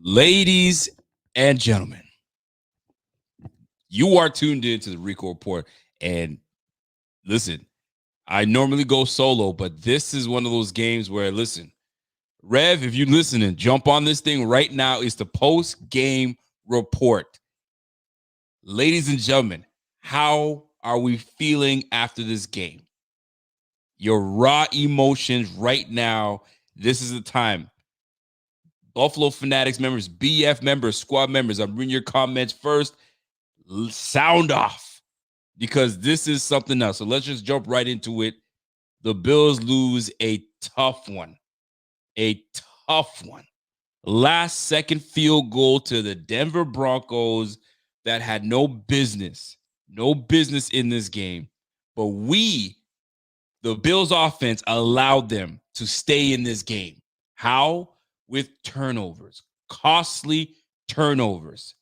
Ladies and gentlemen, you are tuned in to the Rico Report. And listen, I normally go solo, but this is one of those games where, listen, Rev, if you're listening, jump on this thing right now. It's the post-game report. Ladies and gentlemen, how are we feeling after this game? Your raw emotions right now. This is the time. Buffalo Fanatics members, BF members, squad members, I'm reading your comments first. Sound off because this is something else. So let's just jump right into it. The Bills lose a tough one. A tough one. Last second field goal to the Denver Broncos that had no business in this game. But we, the Bills offense, allowed them to stay in this game. How? With turnovers, costly turnovers,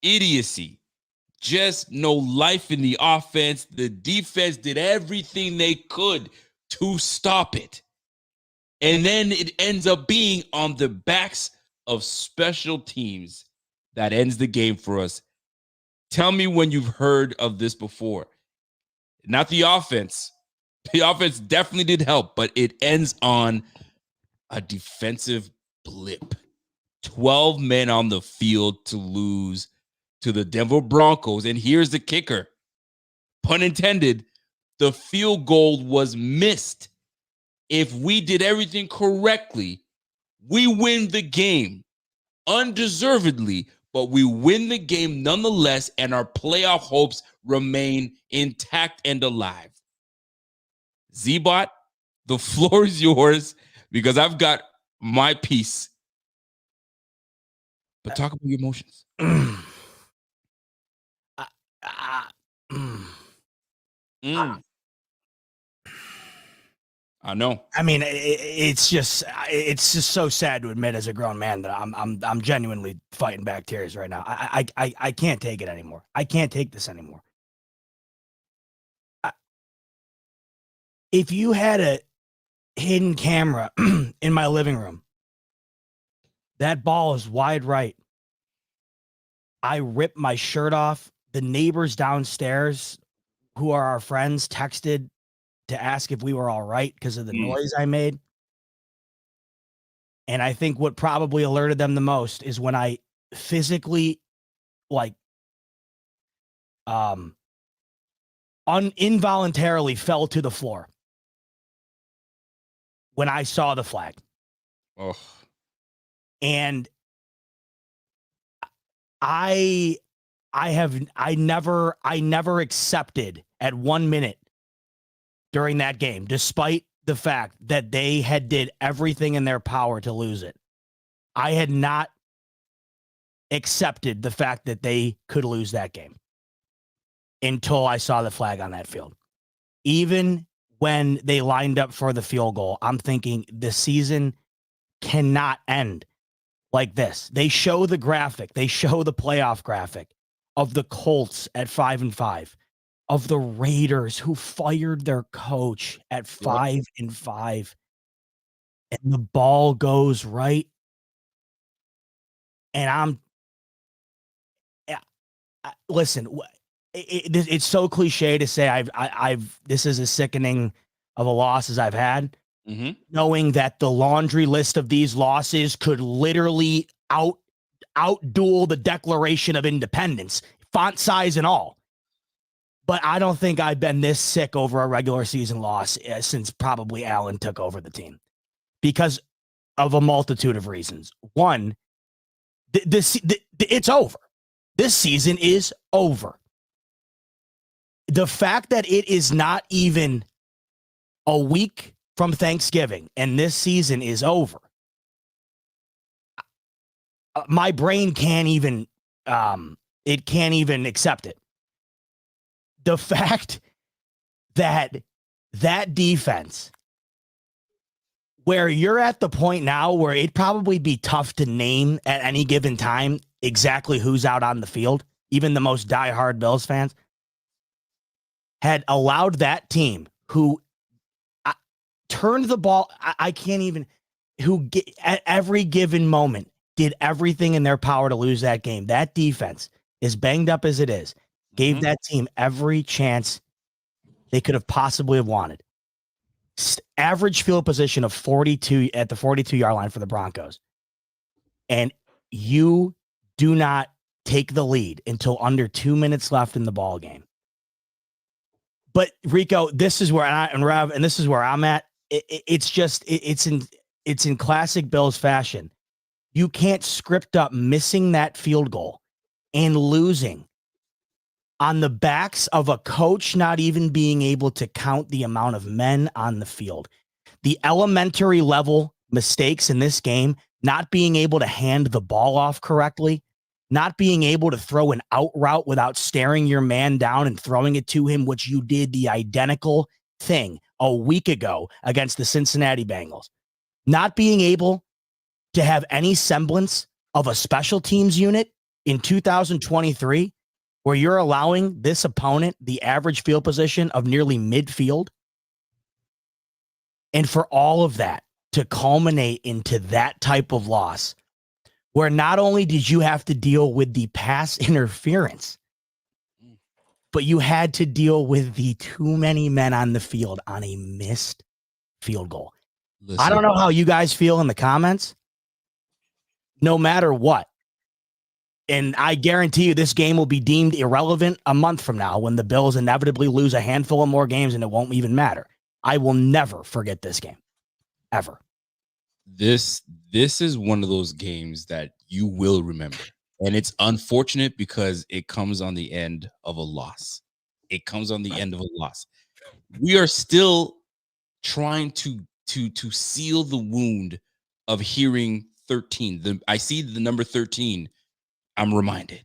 idiocy, just no life in the offense. The defense did everything they could to stop it. And then it ends up being on the backs of special teams that ends the game for us. Tell me when you've heard of this before. Not the offense. The offense definitely did help, but it ends on a defensive blip. 12 men on the field to lose to the Denver Broncos. And here's the kicker. Pun intended, the field goal was missed. If we did everything correctly, we win the game undeservedly, but we win the game nonetheless, and our playoff hopes remain intact and alive. Zbot, the floor is yours because I've got my piece. But talk about your emotions. I know. I mean, it's just so sad to admit as a grown man that I'm genuinely fighting back tears right now. I can't take it anymore. I can't take this anymore. If you had a hidden camera in my living room, that ball is wide right. I ripped my shirt off. The neighbors downstairs, who are our friends, texted to ask if we were all right because of the noise I made. And I think what probably alerted them the most is when I physically, involuntarily fell to the floor when I saw the flag. Oh. And I never accepted at 1 minute during that game, despite the fact that they had did everything in their power to lose it. I had not accepted the fact that they could lose that game until I saw the flag on that field. Even when they lined up for the field goal, I'm thinking the season cannot end like this. They show the graphic. They show the playoff graphic of the Colts at 5-5, of the Raiders who fired their coach at 5-5, and the ball goes right. And listen, it's so cliche to say I've this is as sickening of a loss as I've had. Mm-hmm. Knowing that the laundry list of these losses could literally outduel the Declaration of Independence, font size and all. But I don't think I've been this sick over a regular season loss since probably Allen took over the team, because of a multitude of reasons. One, it's over. This season is over. The fact that it is not even a week from Thanksgiving and this season is over, my brain can't even accept it. The fact that defense where you're at the point now where it'd probably be tough to name at any given time exactly who's out on the field. Even the most diehard Bills fans had allowed that team who turned the ball. I can't even, at every given moment did everything in their power to lose that game. That defense, as banged up as it is, gave that team every chance they could have possibly have wanted. Average field position of 42 at the 42-yard line for the Broncos. And you do not take the lead until under 2 minutes left in the ball game. But Rico, this is where this is where I'm at. It's in classic Bills fashion. You can't script up missing that field goal and losing on the backs of a coach not even being able to count the amount of men on the field. The elementary level mistakes in this game, not being able to hand the ball off correctly, not being able to throw an out route without staring your man down and throwing it to him, which you did the identical thing a week ago against the Cincinnati Bengals. Not being able to have any semblance of a special teams unit in 2023, where you're allowing this opponent the average field position of nearly midfield. And for all of that to culminate into that type of loss, where not only did you have to deal with the pass interference, but you had to deal with the too many men on the field on a missed field goal. Listen, I don't know how you guys feel in the comments. No matter what. And I guarantee you this game will be deemed irrelevant a month from now when the Bills inevitably lose a handful of more games and it won't even matter. I will never forget this game. Ever. This is one of those games that you will remember. And it's unfortunate because it comes on the end of a loss. It comes on the end of a loss. We are still trying to seal the wound of hearing 13. I see the number 13. I'm reminded.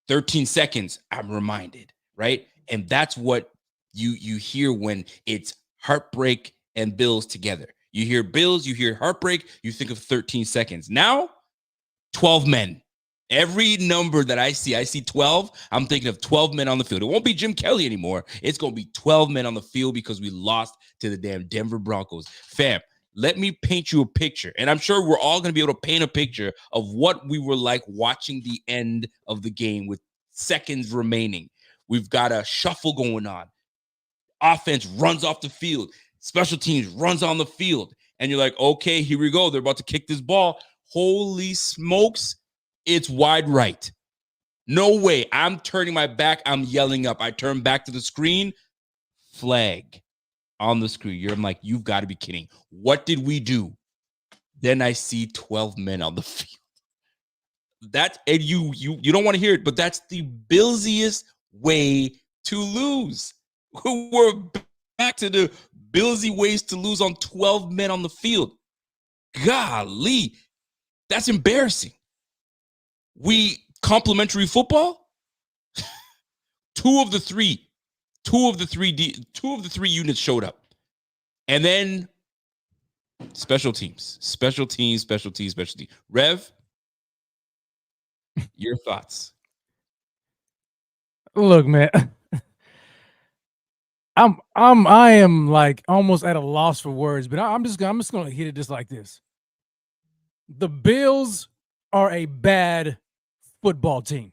13 seconds, I'm reminded, right? And that's what you hear when it's heartbreak and Bills together. You hear Bills, you hear heartbreak, you think of 13 seconds. Now, 12 men. Every number that I see 12, I'm thinking of 12 men on the field. It won't be Jim Kelly anymore. It's going to be 12 men on the field because we lost to the damn Denver Broncos. Fam, let me paint you a picture. And I'm sure we're all going to be able to paint a picture of what we were like watching the end of the game with seconds remaining. We've got a shuffle going on. Offense runs off the field. Special teams runs on the field. And you're like, okay, here we go. They're about to kick this ball. Holy smokes. It's wide right. No way. I'm turning my back. I'm yelling up. I turn back to the screen. Flag on the screen. I'm like, you've got to be kidding. What did we do? Then I see 12 men on the field. That, and you don't want to hear it, but that's the Billsiest way to lose. We're back to the Billsy ways to lose on 12 men on the field. Golly, that's embarrassing. We complimentary football. Two of the three units showed up, and then special teams. Rev, your thoughts? Look, man, I am like almost at a loss for words, but I'm just going to hit it just like this. The Bills are a bad football team.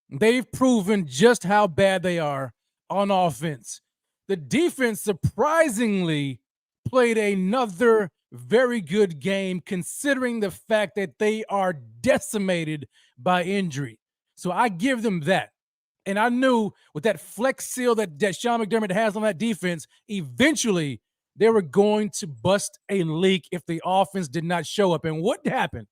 They've proven just how bad they are on offense. The defense surprisingly played another very good game considering the fact that they are decimated by injury. So I give them that. And I knew with that flex seal that Sean McDermott has on that defense, eventually they were going to bust a leak if the offense did not show up. And what happened?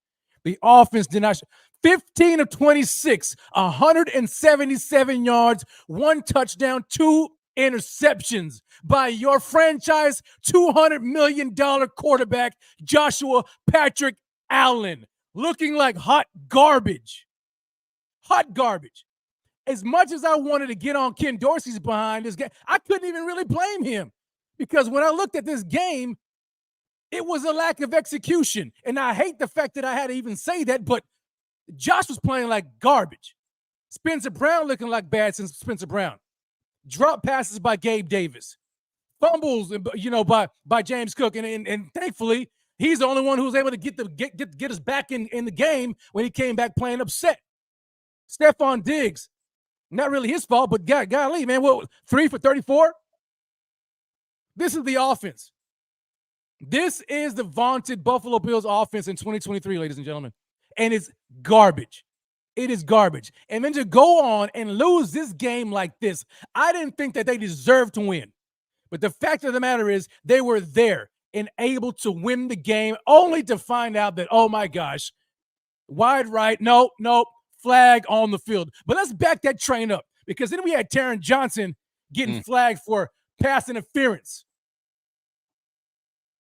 The offense did not 15 of 26, 177 yards, 1 touchdown, 2 interceptions by your franchise $200 million quarterback, Joshua Patrick Allen, looking like hot garbage. Hot garbage. As much as I wanted to get on Ken Dorsey's behind this game, I couldn't even really blame him because when I looked at this game, It was a lack of execution. And I hate the fact that I had to even say that, but Josh was playing like garbage. Spencer Brown looking like bad since Spencer Brown. Drop passes by Gabe Davis. Fumbles, by James Cook. And thankfully, he's the only one who was able to get us back in the game when he came back playing upset. Stephon Diggs, not really his fault, but golly, man, 3 for 34? This is the offense. This is the vaunted Buffalo Bills offense in 2023, ladies and gentlemen. And it's garbage. It is garbage. And then to go on and lose this game like this, I didn't think that they deserved to win. But the fact of the matter is they were there and able to win the game only to find out that, oh my gosh, wide right, nope, flag on the field. But let's back that train up because then we had Taron Johnson getting flagged for pass interference.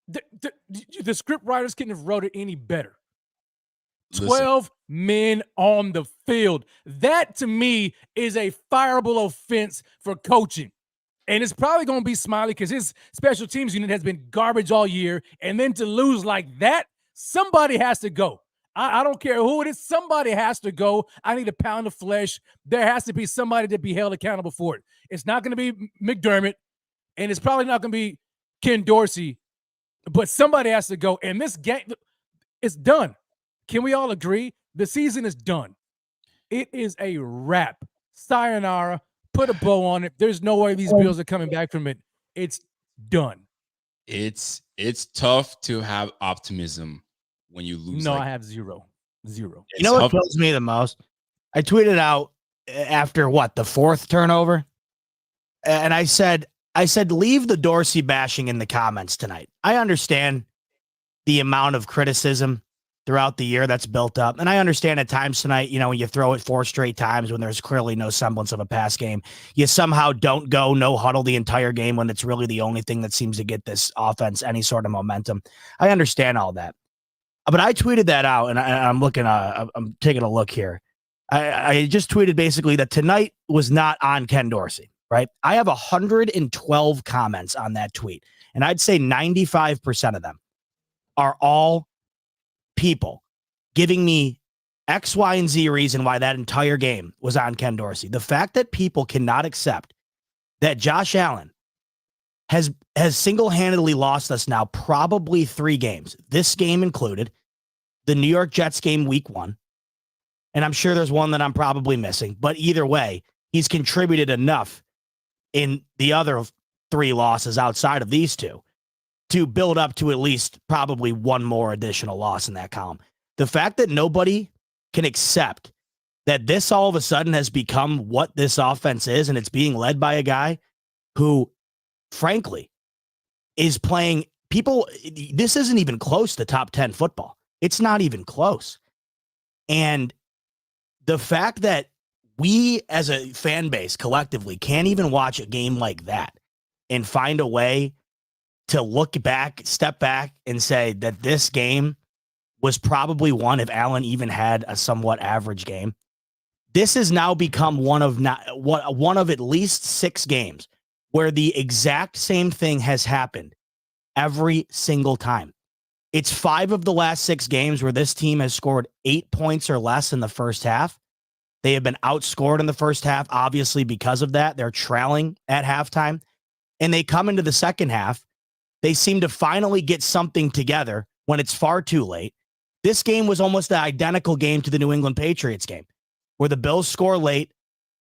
The script writers couldn't have wrote it any better. 12 men on the field. That, to me, is a fireable offense for coaching. And it's probably going to be Smiley because his special teams unit has been garbage all year. And then to lose like that, somebody has to go. I don't care who it is. Somebody has to go. I need a pound of flesh. There has to be somebody to be held accountable for it. It's not going to be McDermott, and it's probably not going to be Ken Dorsey, but somebody has to go. And this game, it's done. Can we all agree? The season is done. It is a wrap. Sayonara. Put a bow on it. There's no way these Bills are coming back from it. It's done. It's tough to have optimism when you lose. No, I have zero. You know what kills me the most? I tweeted out after the fourth turnover, and I said, leave the Dorsey bashing in the comments tonight. I understand the amount of criticism throughout the year that's built up. And I understand at times tonight, when you throw it 4 straight times when there's clearly no semblance of a pass game, you somehow don't go no huddle the entire game when it's really the only thing that seems to get this offense any sort of momentum. I understand all that. But I tweeted that out, and I'm taking a look here. I just tweeted basically that tonight was not on Ken Dorsey, right? I have 112 comments on that tweet, and I'd say 95% of them are all people giving me X, Y, and Z reason why that entire game was on Ken Dorsey. The fact that people cannot accept that Josh Allen has single-handedly lost us now probably 3 games, this game included, the New York Jets game week 1, and I'm sure there's one that I'm probably missing, but either way, he's contributed enough in the other 3 losses outside of these 2 to build up to at least probably one more additional loss in that column. The fact that nobody can accept that this all of a sudden has become what this offense is, and it's being led by a guy who, frankly, is playing people. This isn't even close to top 10 football. It's not even close. And the fact that we as a fan base collectively can't even watch a game like that and find a way to look back, step back, and say that this game was probably one if Allen even had a somewhat average game. This has now become one of at least 6 games where the exact same thing has happened every single time. It's 5 of the last 6 games where this team has scored 8 points or less in the first half. They have been outscored in the first half, obviously because of that. They're trailing at halftime, and they come into the second half. They seem to finally get something together when it's far too late. This game was almost the identical game to the New England Patriots game, where the Bills score late,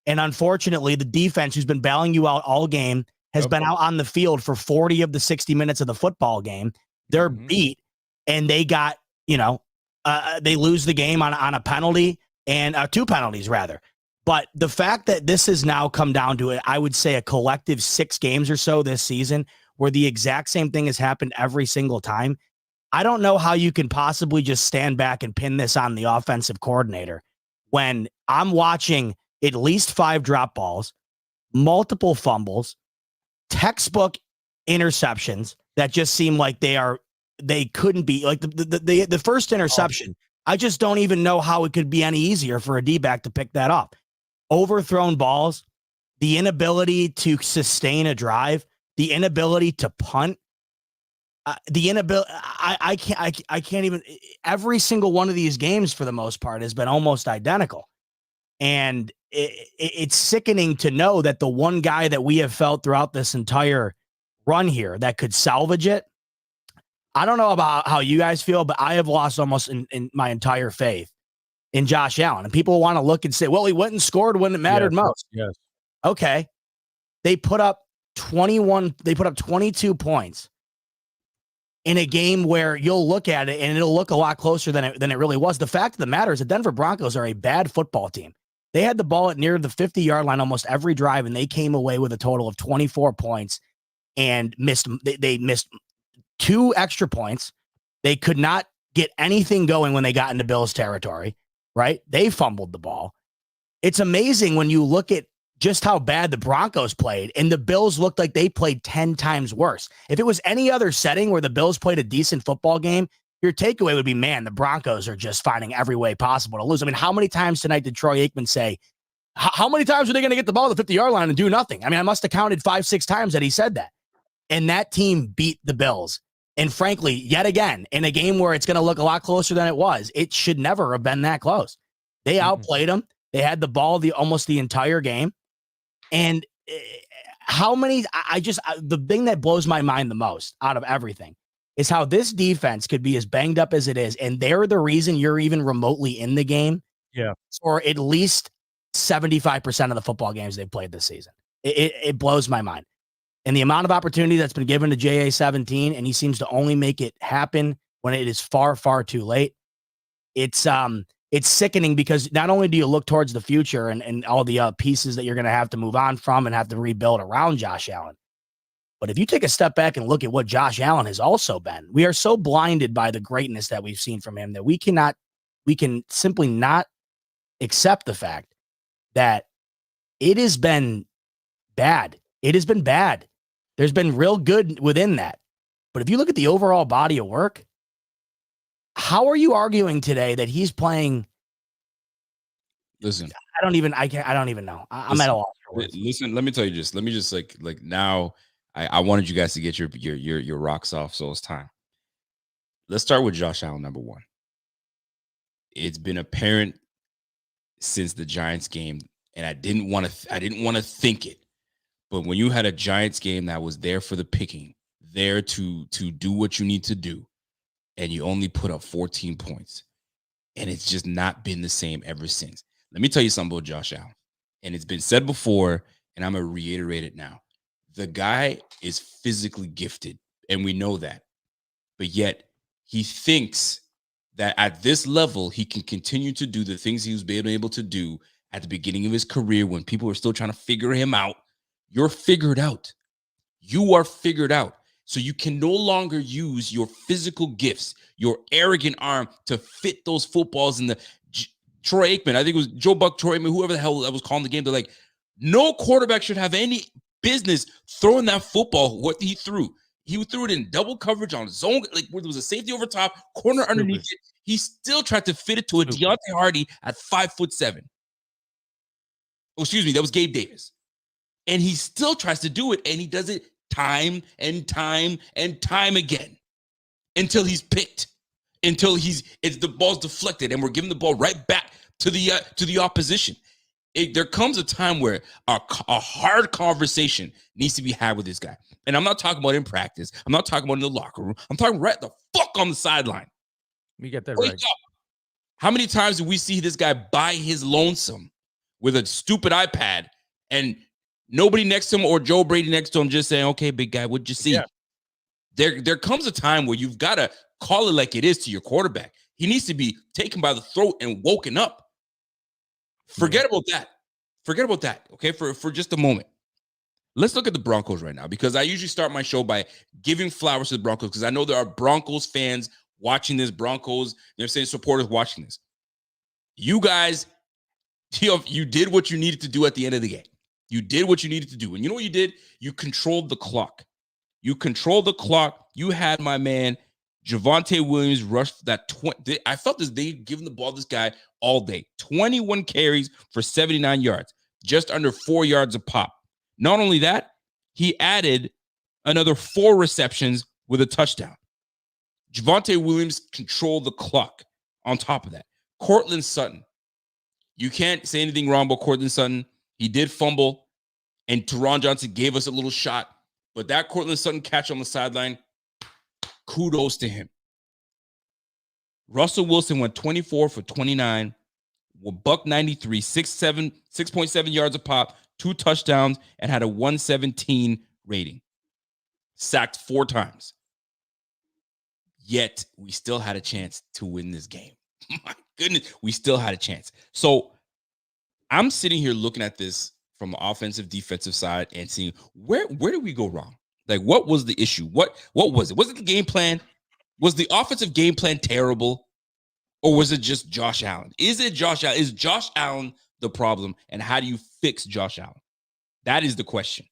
and unfortunately, the defense, who's been bailing you out all game, has been out on the field for 40 of the 60 minutes of the football game. They're beat, and they got, they lose the game on a penalty and 2 penalties, rather. But the fact that this has now come down to it, I would say a collective 6 games or so this season where the exact same thing has happened every single time. I don't know how you can possibly just stand back and pin this on the offensive coordinator when I'm watching at least 5 drop balls, multiple fumbles, textbook interceptions that just seem like they couldn't be like the first interception. I just don't even know how it could be any easier for a D-back to pick that up. Overthrown balls, the inability to sustain a drive, the inability to punt. The inability, I can't even. Every single one of these games, for the most part, has been almost identical, and it's sickening to know that the one guy that we have felt throughout this entire run here that could salvage it. I don't know about how you guys feel, but I have lost almost in my entire faith in Josh Allen, and people want to look and say, "Well, he went and scored when it mattered most." Yes. Okay, they put up 21. They put up 22 points in a game where you'll look at it and it'll look a lot closer than it really was. The fact of the matter is the Denver Broncos are a bad football team. They had the ball at near the 50-yard line almost every drive, and they came away with a total of 24 points and missed. They missed 2 extra points. They could not get anything going when they got into Bills territory, right? They fumbled the ball. It's amazing when you look at just how bad the Broncos played, and the Bills looked like they played 10 times worse. If it was any other setting where the Bills played a decent football game, your takeaway would be, man, the Broncos are just finding every way possible to lose. I mean, how many times tonight did Troy Aikman say, how many times are they going to get the ball at the 50-yard line and do nothing? I mean, I must have counted 5-6 times that he said that. And that team beat the Bills. And frankly, yet again, in a game where it's going to look a lot closer than it was, it should never have been that close. They outplayed them. They had the ball almost the entire game. And how many, the thing that blows my mind the most out of everything is how this defense could be as banged up as it is. And they're the reason you're even remotely in the game. Yeah. Or at least 75% of the football games they've played this season. It blows my mind. And the amount of opportunity that's been given to JA-17, and he seems to only make it happen when it is far, far too late. It's sickening because not only do you look towards the future and all the pieces that you're going to have to move on from and have to rebuild around Josh Allen, but if you take a step back and look at what Josh Allen has also been, we are so blinded by the greatness that we've seen from him that we can simply not accept the fact that it has been bad. It has been bad. There's been real good within that. But if you look at the overall body of work, how are you arguing today that he's playing? Listen, I don't even know. I'm at a loss for words. Listen, let me tell you just, let me just like now I wanted you guys to get your rocks off. So it's time. Let's start with Josh Allen, number one. It's been apparent since the Giants game, and I didn't want to think it. But when you had a Giants game that was there for the picking, there to do what you need to do, and you only put up 14 points, and it's just not been the same ever since. Let me tell you something about Josh Allen, and it's been said before, and I'm going to reiterate it now. The guy is physically gifted, and we know that. But yet, he thinks that at this level, he can continue to do the things he was being able to do at the beginning of his career when people were still trying to figure him out. You're figured out. You are figured out. So you can no longer use your physical gifts, your arrogant arm to fit those footballs in the Troy Aikman. I think it was Joe Buck, Troy Aikman, whoever the hell that was calling the game. They're like, no quarterback should have any business throwing that football. What he threw. He threw it in double coverage on zone, like where there was a safety over top, corner underneath it. He still tried to fit it to a Deontay Hardy at 5'7". Oh, excuse me, that was Gabe Davis. And he still tries to do it, and he does it time and time and time again until he's picked, until the ball's deflected, and we're giving the ball right back to the opposition. There comes a time where a hard conversation needs to be had with this guy. And I'm not talking about in practice. I'm not talking about in the locker room. I'm talking right the fuck on the sideline. We get that Wake right. up. How many times do we see this guy by his lonesome with a stupid iPad and nobody next to him or Joe Brady next to him just saying, okay, big guy, what'd you see? Yeah. There comes a time where you've got to call it like it is to your quarterback. He needs to be taken by the throat and woken up. Forget about that. Forget about that, okay, for just a moment. Let's look at the Broncos right now, because I usually start my show by giving flowers to the Broncos because I know there are Broncos fans watching this, Broncos, they're saying supporters watching this. You guys, you did what you needed to do at the end of the game. You did what you needed to do. And you know what you did? You controlled the clock. You controlled the clock. You had my man, Javonte Williams, rush that 20. I felt as they'd given the ball to this guy all day. 21 carries for 79 yards, just under 4 yards a pop. Not only that, he added another 4 receptions with a touchdown. Javonte Williams controlled the clock on top of that. Cortland Sutton. You can't say anything wrong about Cortland Sutton. He did fumble, and Teron Johnson gave us a little shot. But that Cortland Sutton catch on the sideline, kudos to him. Russell Wilson went 24 for 29, with buck 93, 6.7 yards a pop, 2 touchdowns, and had a 117 rating. Sacked 4 times. Yet, we still had a chance to win this game. My goodness, we still had a chance. So, I'm sitting here looking at this from the offensive, defensive side and seeing where did we go wrong? Like, what was the issue? What was it? Was it the game plan? Was the offensive game plan terrible? Or was it just Josh Allen? Is it Josh Allen? Is Josh Allen the problem? And how do you fix Josh Allen? That is the question.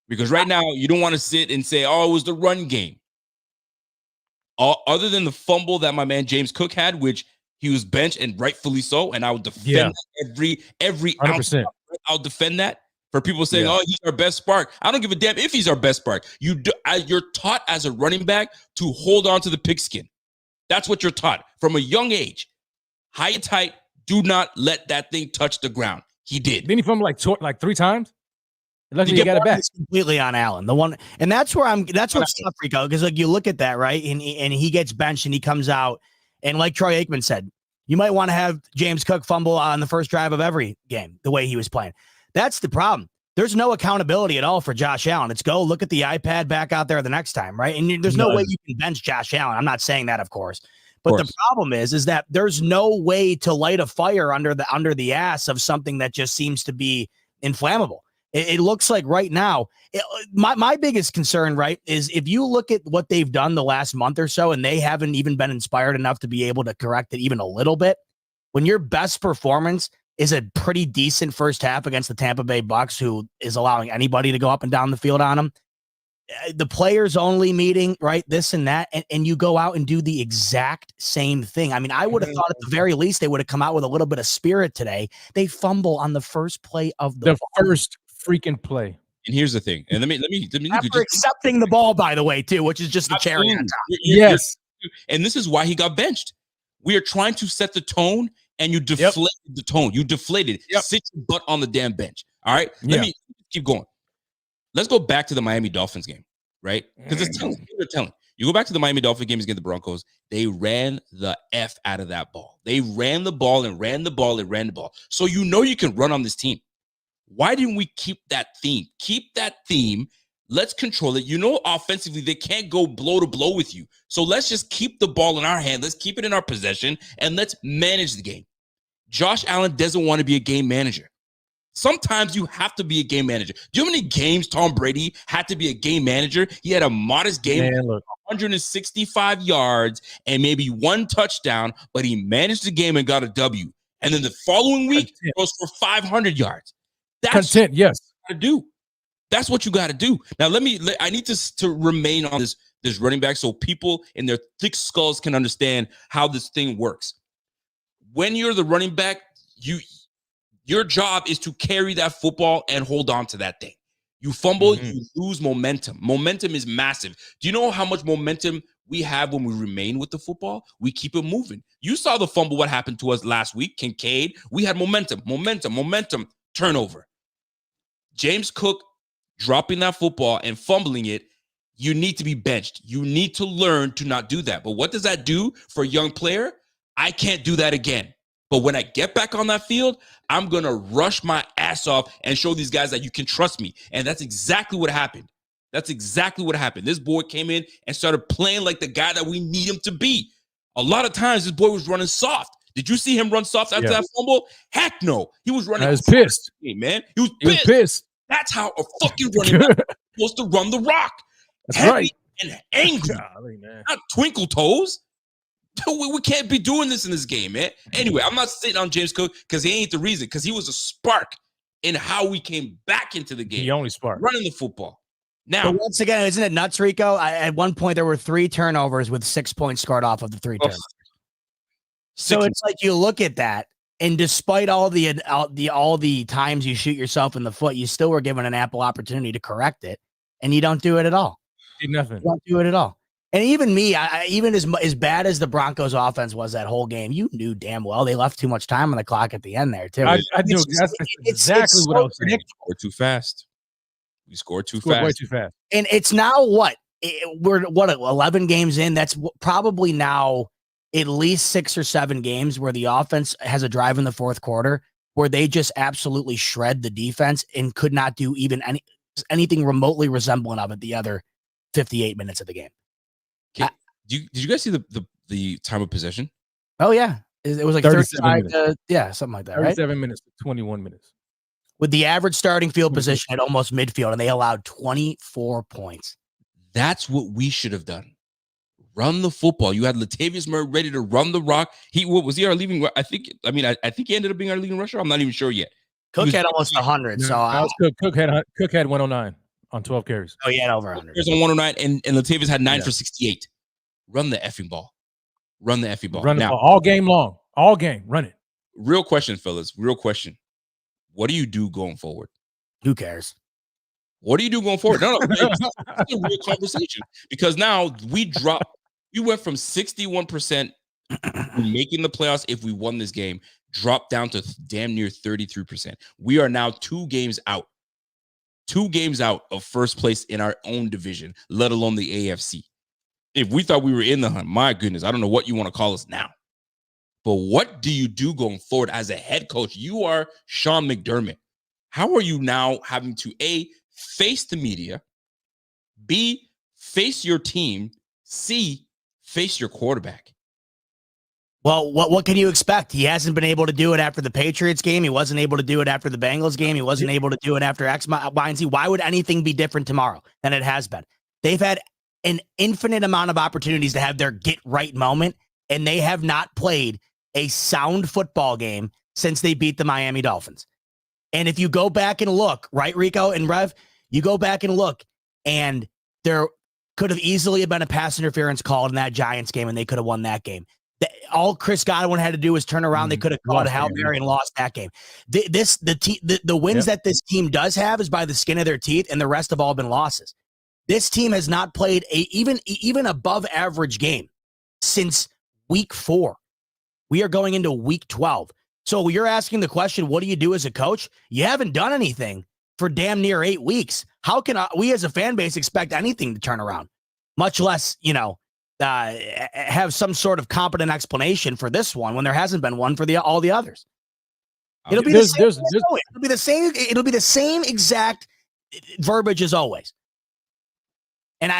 Because right now, you don't want to sit and say, oh, it was the run game. Other than the fumble that my man James Cook had, which he was benched and rightfully so, and I would defend every 100%. I'll defend that. For people saying, oh, he's our best spark. I don't give a damn if he's our best spark. You're taught as a running back to hold on to the pigskin. That's what you're taught from a young age. High and tight, do not let that thing touch the ground. He did. Didn't he fumble like 3 times? Luckily, he got it back. Completely on Allen. The one, and that's what's tough, Rico, because like you look at that, right? And he gets benched and he comes out, and like Troy Aikman said, you might want to have James Cook fumble on the first drive of every game, the way he was playing. That's the problem. There's no accountability at all for Josh Allen. It's go look at the iPad back out there the next time, right? And there's no way you can bench Josh Allen. I'm not saying that, of course. But the problem is that there's no way to light a fire under the ass of something that just seems to be inflammable. It looks like right now, my biggest concern, right, is if you look at what they've done the last month or so, and they haven't even been inspired enough to be able to correct it even a little bit. When your best performance is a pretty decent first half against the Tampa Bay Bucks, who is allowing anybody to go up and down the field on them, the players only meeting, right, this and that, and you go out and do the exact same thing. I mean, I would have thought at the very least they would have come out with a little bit of spirit today. They fumble on the first play of the first freaking play. And here's the thing. And let me after accepting the ball, by the way, too, which is just the cherry on top. Yes. And this is why he got benched. We are trying to set the tone, and you deflated the tone. You deflated. Sit your butt on the damn bench. All right. Let me keep going. Let's go back to the Miami Dolphins game, right? Because it's telling. You go back to the Miami Dolphins games against the Broncos. They ran the F out of that ball. They ran the ball and ran the ball and ran the ball. So you know you can run on this team. Why didn't we keep that theme? Keep that theme. Let's control it. You know, offensively, they can't go blow to blow with you. So let's just keep the ball in our hand. Let's keep it in our possession, and let's manage the game. Josh Allen doesn't want to be a game manager. Sometimes you have to be a game manager. Do you know how many games Tom Brady had to be a game manager? He had a modest game, 165 yards and maybe 1 touchdown, but he managed the game and got a W. And then the following week, he goes for 500 yards. That's what you got to do. That's what you got to do. Now, I need to remain on this running back so people in their thick skulls can understand how this thing works. When you're the running back, your job is to carry that football and hold on to that thing. You fumble, you lose momentum. Momentum is massive. Do you know how much momentum we have when we remain with the football? We keep it moving. You saw the fumble, what happened to us last week. Kincaid, we had momentum, turnover. James Cook dropping that football and fumbling it, you need to be benched. You need to learn to not do that. But what does that do for a young player? I can't do that again. But when I get back on that field, I'm going to rush my ass off and show these guys that you can trust me. And that's exactly what happened. This boy came in and started playing like the guy that we need him to be. A lot of times, this boy was running soft. Did you see him run soft after that fumble? Heck no. He was running. I was pissed. Man. He was pissed. That's how a fucking running back is supposed to run the rock. That's right. And angry. Golly, not twinkle toes. We can't be doing this in this game, man. Anyway, I'm not sitting on James Cook because he ain't the reason, because he was a spark in how we came back into the game. The only spark. Running the football. Now, but once again, isn't it nuts, Rico? At one point, there were 3 turnovers with 6 points scored off of the 3 turnovers. So it's like you look at that, and despite all the times you shoot yourself in the foot, you still were given an ample opportunity to correct it, and you don't do it at all. Did nothing. Don't do it at all. And even me, even as bad as the Broncos offense was that whole game, you knew damn well they left too much time on the clock at the end there too. I knew that's exactly what I was saying. Scored too fast. We scored too Scored fast. way too fast. And it's now we're 11 games in. That's probably now at least 6 or 7 games where the offense has a drive in the fourth quarter where they just absolutely shred the defense and could not do even anything remotely resembling of it the other 58 minutes of the game. Did you guys see the time of possession? Oh yeah, it was like 35 something like that. 37 minutes to 21 minutes. With the average starting field position at almost midfield, and they allowed 24 points. That's what we should have done. Run the football. You had Latavius Murray ready to run the rock. Was he our leading? I think he ended up being our leading rusher. I'm not even sure yet. Cook had almost 100. So Cook had 109 on 12 carries. Oh, he had over 100. On 109, and Latavius had 9 for 68. Run the effing ball. Run the effing ball. Run the ball all game long. All game. Run it. Real question, fellas. Real question. What do you do going forward? Who cares? What do you do going forward? No, it's a real conversation because now we went from 61% making the playoffs if we won this game, dropped down to damn near 33%. We are now 2 games out of first place in our own division, let alone the AFC. If we thought we were in the hunt, my goodness, I don't know what you want to call us now. But what do you do going forward as a head coach? You are Sean McDermott. How are you now having to A, face the media, B, face your team, C, face your quarterback? Well, what can you expect? He hasn't been able to do it after the Patriots game. He wasn't able to do it after the Bengals game. He wasn't able to do it after X, Y, and Z. Why would anything be different tomorrow than it has been? They've had an infinite amount of opportunities to have their get right moment, and they have not played a sound football game since they beat the Miami Dolphins. And if you go back and look, right, Rico and Rev, you go back and look, and there could have easily been a pass interference called in that Giants game, and they could have won that game. All Chris Godwin had to do was turn around. They could have called a Hail Mary and lost that game. The wins that this team does have is by the skin of their teeth, and the rest have all been losses. This team has not played even above average game since week 4. We are going into week 12. So you're asking the question, what do you do as a coach? You haven't done anything for damn near 8 weeks. How can we as a fan base expect anything to turn around? Much less, have some sort of competent explanation for this one when there hasn't been one for all the others. It'll be the same exact verbiage as always. And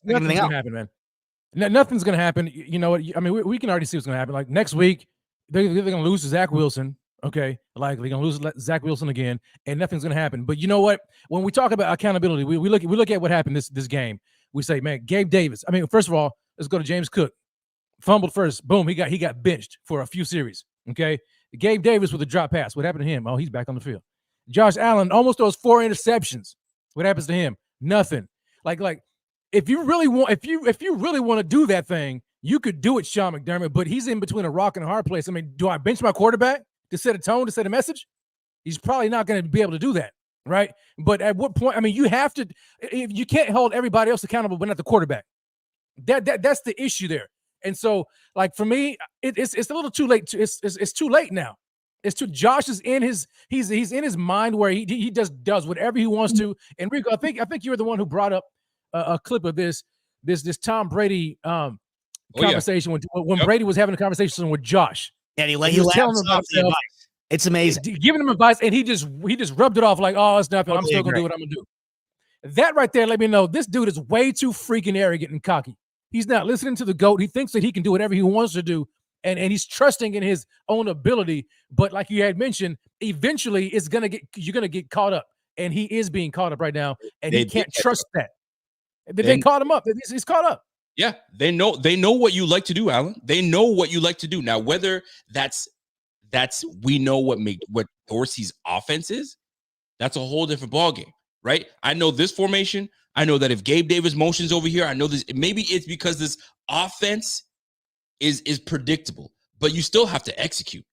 nothing's gonna happen, man. Nothing's gonna happen. You know what? I mean, we can already see what's gonna happen. Like next week, they're gonna lose to Zach Wilson. Okay, like they're gonna lose Zach Wilson again, and nothing's gonna happen. But you know what? When we talk about accountability, we look at what happened this game. We say, man, Gabe Davis. I mean, first of all, let's go to James Cook. Fumbled first. Boom, he got benched for a few series. Okay, Gabe Davis with a drop pass. What happened to him? Oh, he's back on the field. Josh Allen almost throws 4 interceptions. What happens to him? Nothing. Like if you really want to do that thing, you could do it, Sean McDermott. But he's in between a rock and a hard place. I mean, do I bench my quarterback to set a tone, to set a message? He's probably not going to be able to do that, right? But at what point? I mean, you have to. If you can't hold everybody else accountable, but not the quarterback. That's the issue there. And so, like for me, it's a little too late. It's too late now. It's too. Josh is in his he's in his mind where he just does whatever he wants to. And Rico, I think you were the one who brought up a clip of this Tom Brady conversation when Brady was having a conversation with Josh. And he was telling him about the advice. It's amazing. Giving him advice, and he just rubbed it off like, oh, it's nothing. I'm still gonna do what I'm gonna do. That right there let me know this dude is way too freaking arrogant and cocky. He's not listening to the GOAT. He thinks that he can do whatever he wants to do, and he's trusting in his own ability. But like you had mentioned, eventually you're gonna get caught up, and he is being caught up right now, and he can't trust that. They caught him up. He's caught up. Yeah, they know what you like to do, Alan. They know what you like to do. Now, whether that's we know what Dorsey's offense is, that's a whole different ballgame, right? I know this formation. I know that if Gabe Davis motions over here, I know this. Maybe it's because this offense is predictable, but you still have to execute.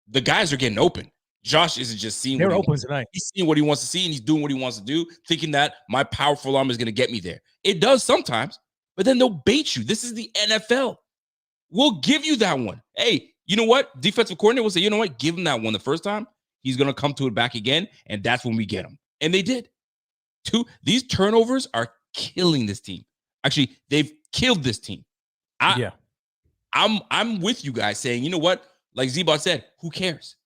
The guys are getting open. Josh isn't just seeing They're what he open wants. tonight. He's seeing what he wants to see, and he's doing what he wants to do, thinking that my powerful arm is going to get me there. It does sometimes, but then they'll bait you. This is the NFL. We'll give you that one. Hey, you know what? Defensive coordinator will say, you know what? Give him that one the first time. He's going to come to it back again, and that's when we get him. And they did. These turnovers are killing this team. Actually, they've killed this team. I'm with you guys saying, you know what? Like Zebot said, who cares?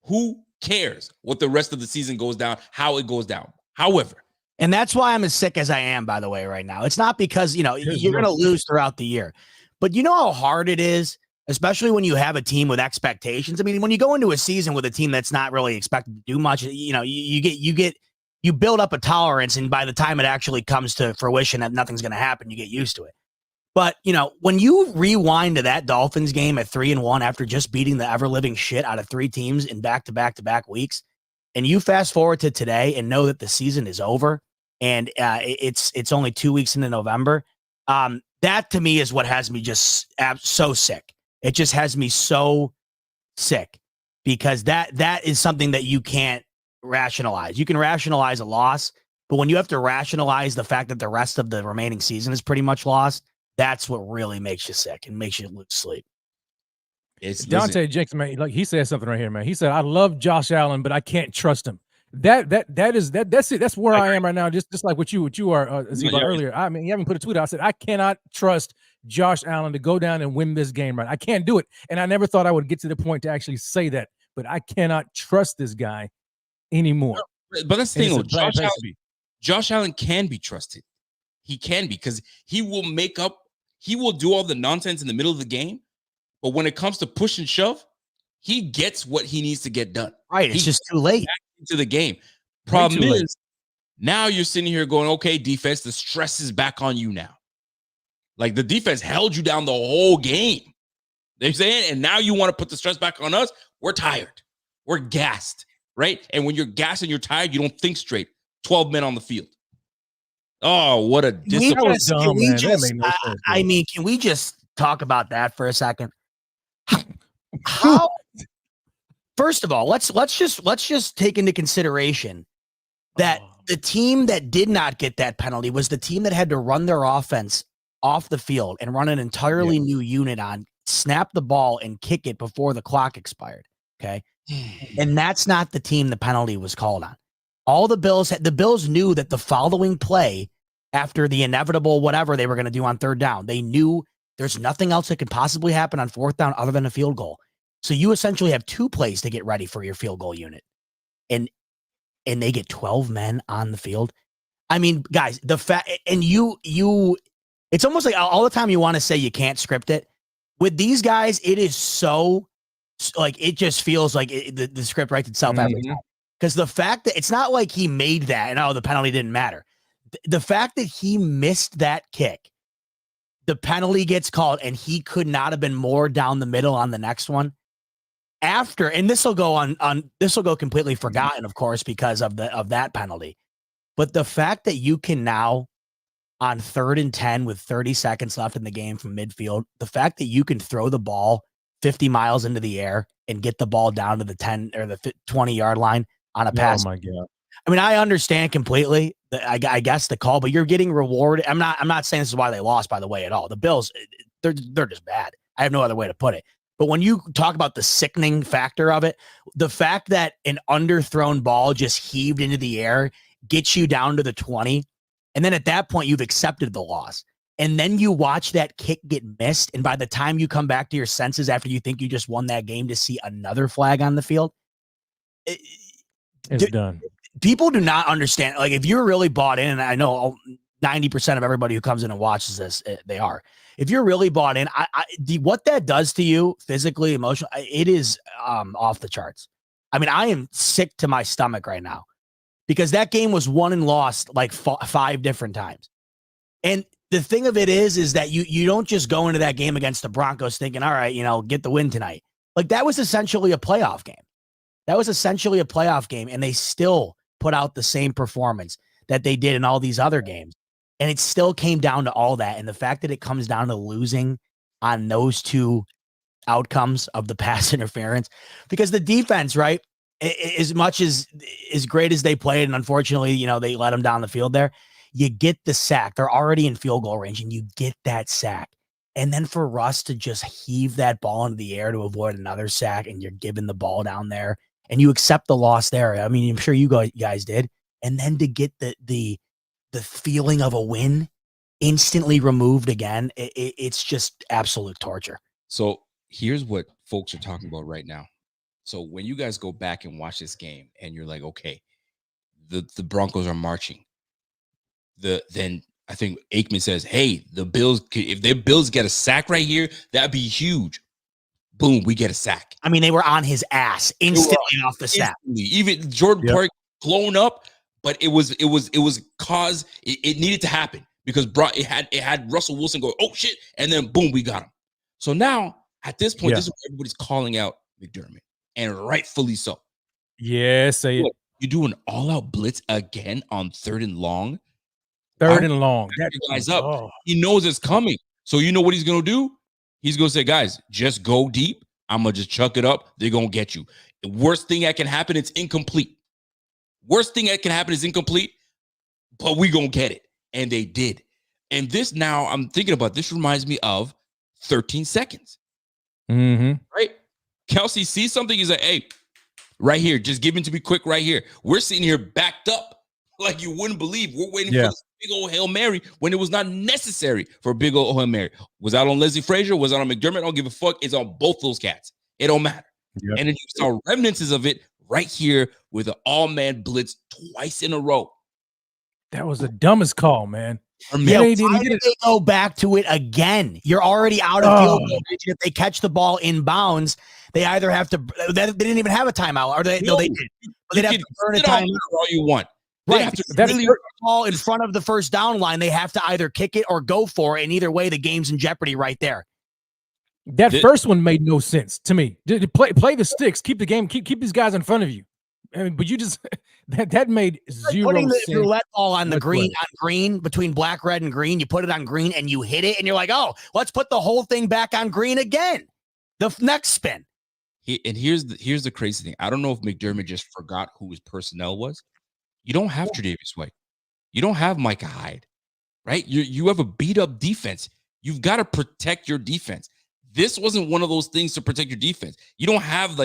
Who cares what the rest of the season goes down, how it goes down? However, and that's why I'm as sick as I am, by the way, right now. It's not because, you're going to lose throughout the year, but you know how hard it is, especially when you have a team with expectations. I mean, when you go into a season with a team that's not really expected to do much, you build up a tolerance, and by the time it actually comes to fruition that nothing's going to happen, you get used to it. But, when you rewind to that Dolphins game at 3-1 after just beating the ever-living shit out of 3 teams in back-to-back-to-back weeks, and you fast forward to today and know that the season is over and it's only 2 weeks into November, that to me is what has me just so sick. It just has me so sick because that is something that you can't rationalize. You can rationalize a loss, but when you have to rationalize the fact that the rest of the remaining season is pretty much lost, that's what really makes you sick and makes you lose sleep. It's Dante Jenks, man. Like he said something right here, man. He said, "I love Josh Allen, but I can't trust him." That's it. That's where I am right now. Just like what you are, Zeba, earlier. I mean, you haven't put a tweet out. I said I cannot trust Josh Allen to go down and win this game. Right, I can't do it, and I never thought I would get to the point to actually say that. But I cannot trust this guy anymore. But that's the thing. Josh Allen can be trusted. He can be because he will make up. He will do all the nonsense in the middle of the game, but when it comes to push and shove, he gets what he needs to get done. Right, it's just too late into the game. Problem is, now you're sitting here going, "Okay, defense, the stress is back on you now." Like the defense held you down the whole game. They're saying, and now you want to put the stress back on us. We're tired. We're gassed, right? And when you're gassed and you're tired, you don't think straight. 12 men on the field. Oh, what a disappointment. I mean, can we just talk about that for a second? How first of all, let's just take into consideration that the team that did not get that penalty was the team that had to run their offense off the field and run an entirely new unit on, snap the ball and kick it before the clock expired. Okay. And that's not the team the penalty was called on. All the Bills knew that the following play after the inevitable whatever they were going to do on third down, they knew there's nothing else that could possibly happen on fourth down other than a field goal. So you essentially have 2 plays to get ready for your field goal unit. And they get 12 men on the field. I mean, guys, the fact, and you it's almost like all the time you want to say you can't script it. With these guys, it is so like, it just feels like the script writes itself every time. Because the fact that it's not like he made that and the penalty didn't matter. The fact that he missed that kick, the penalty gets called, and he could not have been more down the middle on the next one. After, and this will go completely forgotten, of course, because of that penalty. But the fact that you can now, on 3rd and 10 with 30 seconds left in the game from midfield, the fact that you can throw the ball 50 miles into the air and get the ball down to the 10 or the 20-yard line on a pass. Oh my God. I mean, I understand completely, I guess, the call, but you're getting rewarded. I'm not saying this is why they lost, by the way, at all. The Bills, they're just bad. I have no other way to put it. But when you talk about the sickening factor of it, the fact that an underthrown ball just heaved into the air gets you down to the 20, and then at that point, you've accepted the loss. And then you watch that kick get missed, and by the time you come back to your senses after you think you just won that game to see another flag on the field, it's done. People do not understand. Like, if you're really bought in, and I know 90% of everybody who comes in and watches this, they are. If you're really bought in, what that does to you physically, emotionally, it is off the charts. I mean, I am sick to my stomach right now because that game was won and lost like 5 different times. And the thing of it is that you don't just go into that game against the Broncos thinking, all right, get the win tonight. Like, that was essentially a playoff game. And they still put out the same performance that they did in all these other games. And it still came down to all that. And the fact that it comes down to losing on those 2 outcomes of the pass interference, because the defense, right? as much as great as they played, and unfortunately, they let them down the field there, you get the sack. They're already in field goal range, and you get that sack. And then for Russ to just heave that ball into the air to avoid another sack, and you're giving the ball down there, and you accept the loss there. I mean, I'm sure you guys did. And then to get the feeling of a win instantly removed again, it's just absolute torture. So here's what folks are talking about right now. So when you guys go back and watch this game and you're like, okay, the Broncos are marching. Then I think Aikman says, hey, the Bills, if their Bills get a sack right here, that'd be huge. Boom, we get a sack. I mean, they were on his ass instantly off the sack. Even Jordan Park blown up, but it needed to happen because it had Russell Wilson go, oh shit, and then boom, we got him. So now at this point, this is where everybody's calling out McDermott, and rightfully so. Yeah, say it. You do an all-out blitz again on 3rd and long. Third and long. That guy's up. Oh. He knows it's coming. So you know what he's going to do? He's going to say, guys, just go deep. I'm going to just chuck it up. They're going to get you. The worst thing that can happen, it's incomplete. Worst thing that can happen is incomplete, but we going to get it. And they did. And this now, I'm thinking about this reminds me of 13 seconds. Mm-hmm. Right? Kelsey sees something. He's like, hey, right here. Just give it to me quick right here. We're sitting here backed up like you wouldn't believe. We're waiting for this big old Hail Mary when it was not necessary for a big old Hail Mary. Was that on Leslie Frazier? Was that on McDermott? I don't give a fuck. It's on both those cats. It don't matter. Yep. And then you saw remnants of it right here with an all-man blitz twice in a row. That was the dumbest call, man. Yeah, why did they go back to it again? You're already out of field goal. If they catch the ball in bounds, they either have to. They didn't even have a timeout, or they did. But they'd have to burn a timeout. All you want. Right. Have to really ball in front of the first down line. They have to either kick it or go for it. And either way, the game's in jeopardy right there. That first one made no sense to me. Play the sticks, keep the game, keep these guys in front of you. I mean, but you just that made zero putting sense. The roulette ball on the green between black, red, and green. You put it on green and you hit it, and you're like, oh, let's put the whole thing back on green again. The next spin. And here's the crazy thing. I don't know if McDermott just forgot who his personnel was. You don't have Tre'Davious White. You don't have Micah Hyde, right? You have a beat up defense. You've got to protect your defense. This wasn't one of those things to protect your defense. You don't have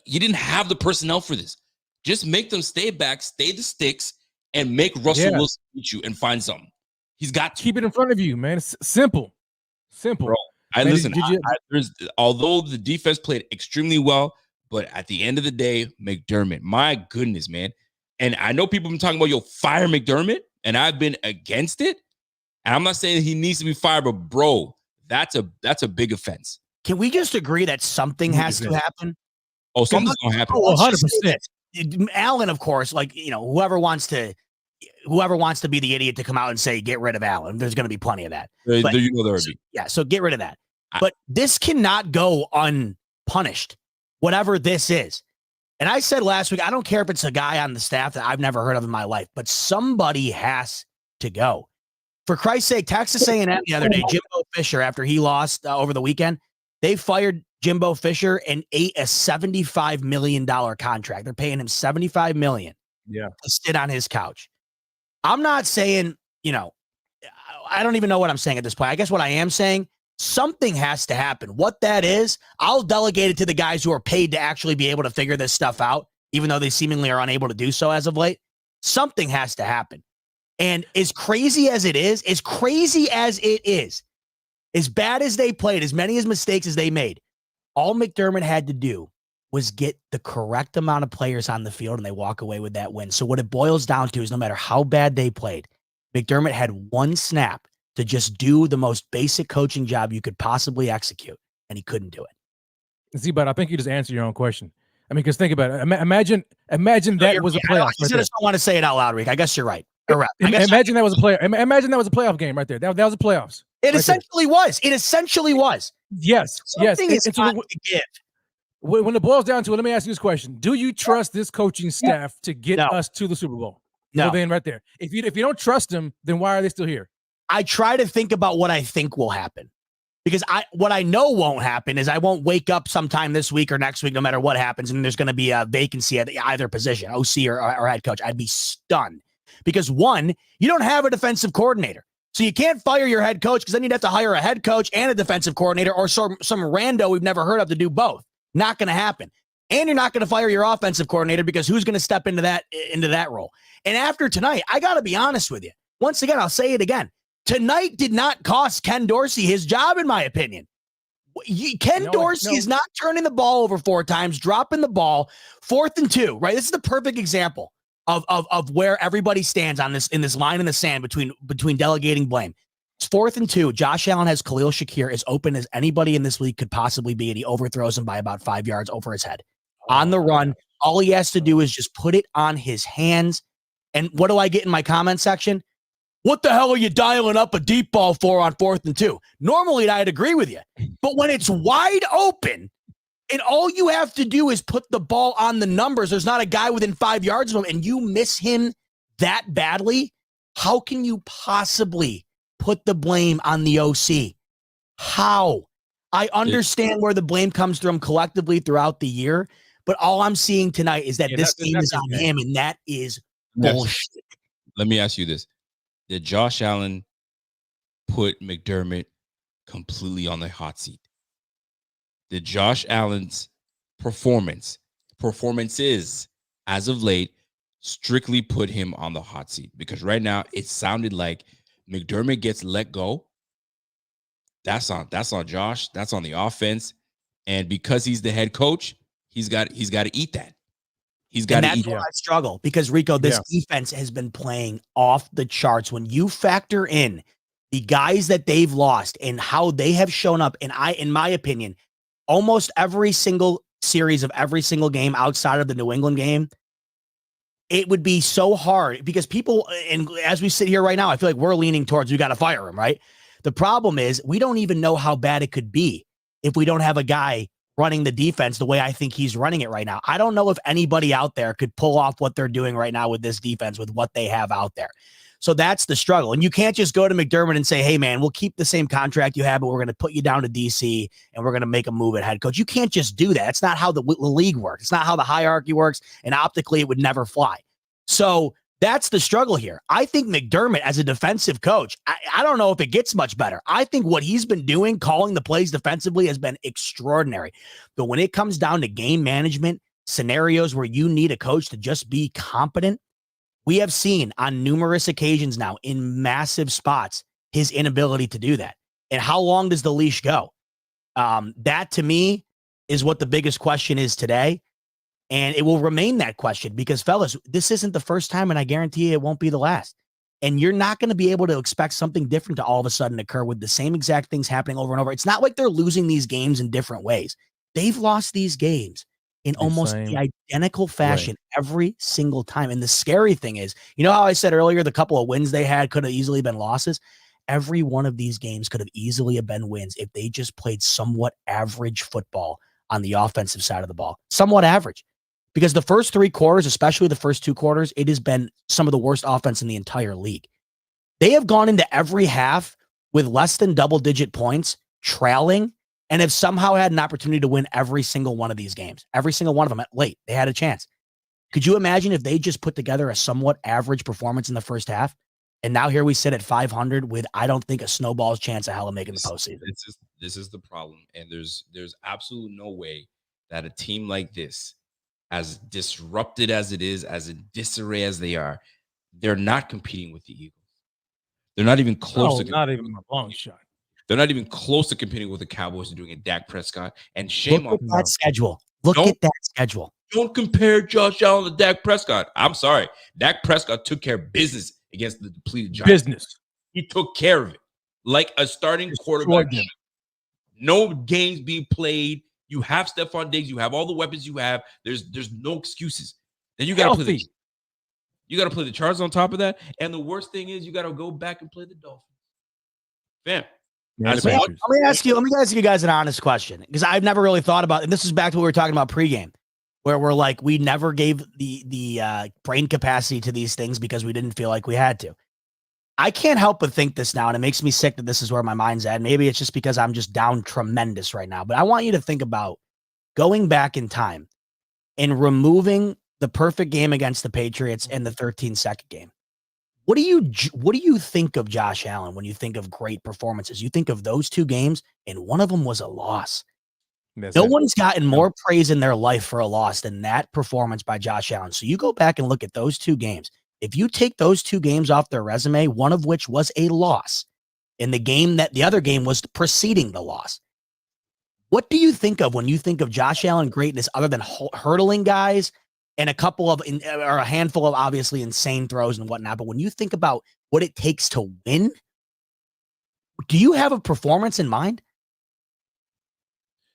you didn't have the personnel for this. Just make them stay back, stay the sticks, and make Russell Wilson beat you and find something. He's got to keep it in front of you, man. It's simple. Bro, although the defense played extremely well, but at the end of the day, McDermott, my goodness, man. And I know people have been talking about, fire McDermott, and I've been against it. And I'm not saying he needs to be fired, but bro, that's a big offense. Can we just agree that something has to happen? Oh, something's going to happen. 100%. Allen, of course, whoever wants to be the idiot to come out and say, get rid of Allen. There's going to be plenty of that. Yeah, so get rid of that. But this cannot go unpunished, whatever this is. And I said last week, I don't care if it's a guy on the staff that I've never heard of in my life, but somebody has to go. For Christ's sake, Texas A&M the other day, Jimbo Fisher, after he lost over the weekend, they fired Jimbo Fisher and ate a $75 million contract. They're paying him $75 million to sit on his couch. I'm not saying, I don't even know what I'm saying at this point. I guess what I am saying, something has to happen. What that is, I'll delegate it to the guys who are paid to actually be able to figure this stuff out, even though they seemingly are unable to do so as of late. Something has to happen. And as crazy as it is, as bad as they played, as many mistakes as they made, all McDermott had to do was get the correct amount of players on the field, and they walk away with that win. So what it boils down to is no matter how bad they played, McDermott had one snap to just do the most basic coaching job you could possibly execute, and he couldn't do it. See, but I think you just answered your own question. I mean, because think about it. Imagine that was a playoff. I just don't want to say it out loud, Rick. I guess you're right. Imagine that was a player. Imagine that was a playoff game right there. That was a playoffs. It essentially was. Yes. Something is got to give. When it boils down to it, let me ask you this question: do you trust this coaching staff to get us to the Super Bowl? No. Well, then right there. If you don't trust them, then why are they still here? I try to think about what I think will happen. Because what I know won't happen is I won't wake up sometime this week or next week, no matter what happens, and there's going to be a vacancy at either position, OC or head coach. I'd be stunned because, one, you don't have a defensive coordinator. So you can't fire your head coach because then you'd have to hire a head coach and a defensive coordinator or some rando we've never heard of to do both. Not going to happen. And you're not going to fire your offensive coordinator because who's going to step into that role? And after tonight, I got to be honest with you. Once again, I'll say it again. Tonight did not cost Ken Dorsey his job, in my opinion. Ken Dorsey is not turning the ball over 4 times, dropping the ball, 4th and 2, right? This is the perfect example of where everybody stands on this in this line in the sand between delegating blame. It's 4th and 2. Josh Allen has Khalil Shakir as open as anybody in this league could possibly be, and he overthrows him by about 5 yards over his head. On the run, all he has to do is just put it on his hands. And what do I get in my comment section? What the hell are you dialing up a deep ball for on 4th and 2? Normally, I'd agree with you. But when it's wide open and all you have to do is put the ball on the numbers, there's not a guy within 5 yards of him, and you miss him that badly, how can you possibly put the blame on the OC? How? I understand where the blame comes from collectively throughout the year, but all I'm seeing tonight is that this team is on him, and that is bullshit. Let me ask you this. Did Josh Allen put McDermott completely on the hot seat? Did Josh Allen's performances, as of late, strictly put him on the hot seat? Because right now it sounded like McDermott gets let go. That's on Josh. That's on the offense. And because he's the head coach, he's got to eat that. He's got to eat. That's where I struggle because, Rico, this defense has been playing off the charts. When you factor in the guys that they've lost and how they have shown up, and in my opinion, almost every single series of every single game outside of the New England game, it would be so hard because people, and as we sit here right now, I feel like we're leaning towards we got to fire him, right? The problem is we don't even know how bad it could be if we don't have a guy running the defense the way I think he's running it right now. I don't know if anybody out there could pull off what they're doing right now with this defense, with what they have out there. So that's the struggle. And you can't just go to McDermott and say, hey, man, we'll keep the same contract you have, but we're going to put you down to DC and we're going to make a move at head coach. You can't just do that. It's not how the league works. It's not how the hierarchy works. And optically, it would never fly. So that's the struggle here. I think McDermott, as a defensive coach, I don't know if it gets much better. I think what he's been doing, calling the plays defensively, has been extraordinary. But when it comes down to game management, scenarios where you need a coach to just be competent, we have seen on numerous occasions now in massive spots his inability to do that. And how long does the leash go? That, to me, is what the biggest question is today. And it will remain that question because, fellas, this isn't the first time, and I guarantee you it won't be the last. And you're not going to be able to expect something different to all of a sudden occur with the same exact things happening over and over. It's not like they're losing these games in different ways. They've lost these games in almost the identical fashion every single time. And the scary thing is, you know how I said earlier, the couple of wins they had could have easily been losses? Every one of these games could have easily have been wins if they just played somewhat average football on the offensive side of the ball. Somewhat average. Because the first 3 quarters, especially the first 2 quarters, it has been some of the worst offense in the entire league. They have gone into every half with less than double-digit points, trailing, and have somehow had an opportunity to win every single one of these games. Every single one of them at late. They had a chance. Could you imagine if they just put together a somewhat average performance in the first half? And now here we sit at 500 with, I don't think, a snowball's chance of hell of making the postseason. This is the problem. And there's absolutely no way that a team like this, as disrupted as it is, as in disarray as they are, they're not competing with the Eagles. They're not even close to not even a long shot. They're not even close to competing with the Cowboys and doing it. Dak Prescott. And shame Look on at that schedule. Look at that schedule. Don't compare Josh Allen to Dak Prescott. I'm sorry. Dak Prescott took care of business against the depleted Giants. He took care of it like a starting quarterback. No games being played. You have Stephon Diggs. You have all the weapons you have. There's no excuses. Then you got to play. You got to play the Chargers on top of that. And the worst thing is you got to go back and play the Dolphins. Fam. Let me ask you guys an honest question, because I've never really thought about, and this is back to what we were talking about pregame, where we're like, we never gave the brain capacity to these things because we didn't feel like we had to. I can't help but think this now, and it makes me sick that this is where my mind's at. Maybe it's just because I'm just down tremendous right now. But I want you to think about going back in time and removing the perfect game against the Patriots and the 13-second game. What do you think of Josh Allen when you think of great performances? You think of those two games, and one of them was a loss. No one's gotten more praise in their life for a loss than that performance by Josh Allen. So you go back and look at those two games. If you take those two games off their resume, one of which was a loss, in the other game was preceding the loss. What do you think of when you think of Josh Allen greatness other than hurdling guys and a handful of obviously insane throws and whatnot? But when you think about what it takes to win, do you have a performance in mind?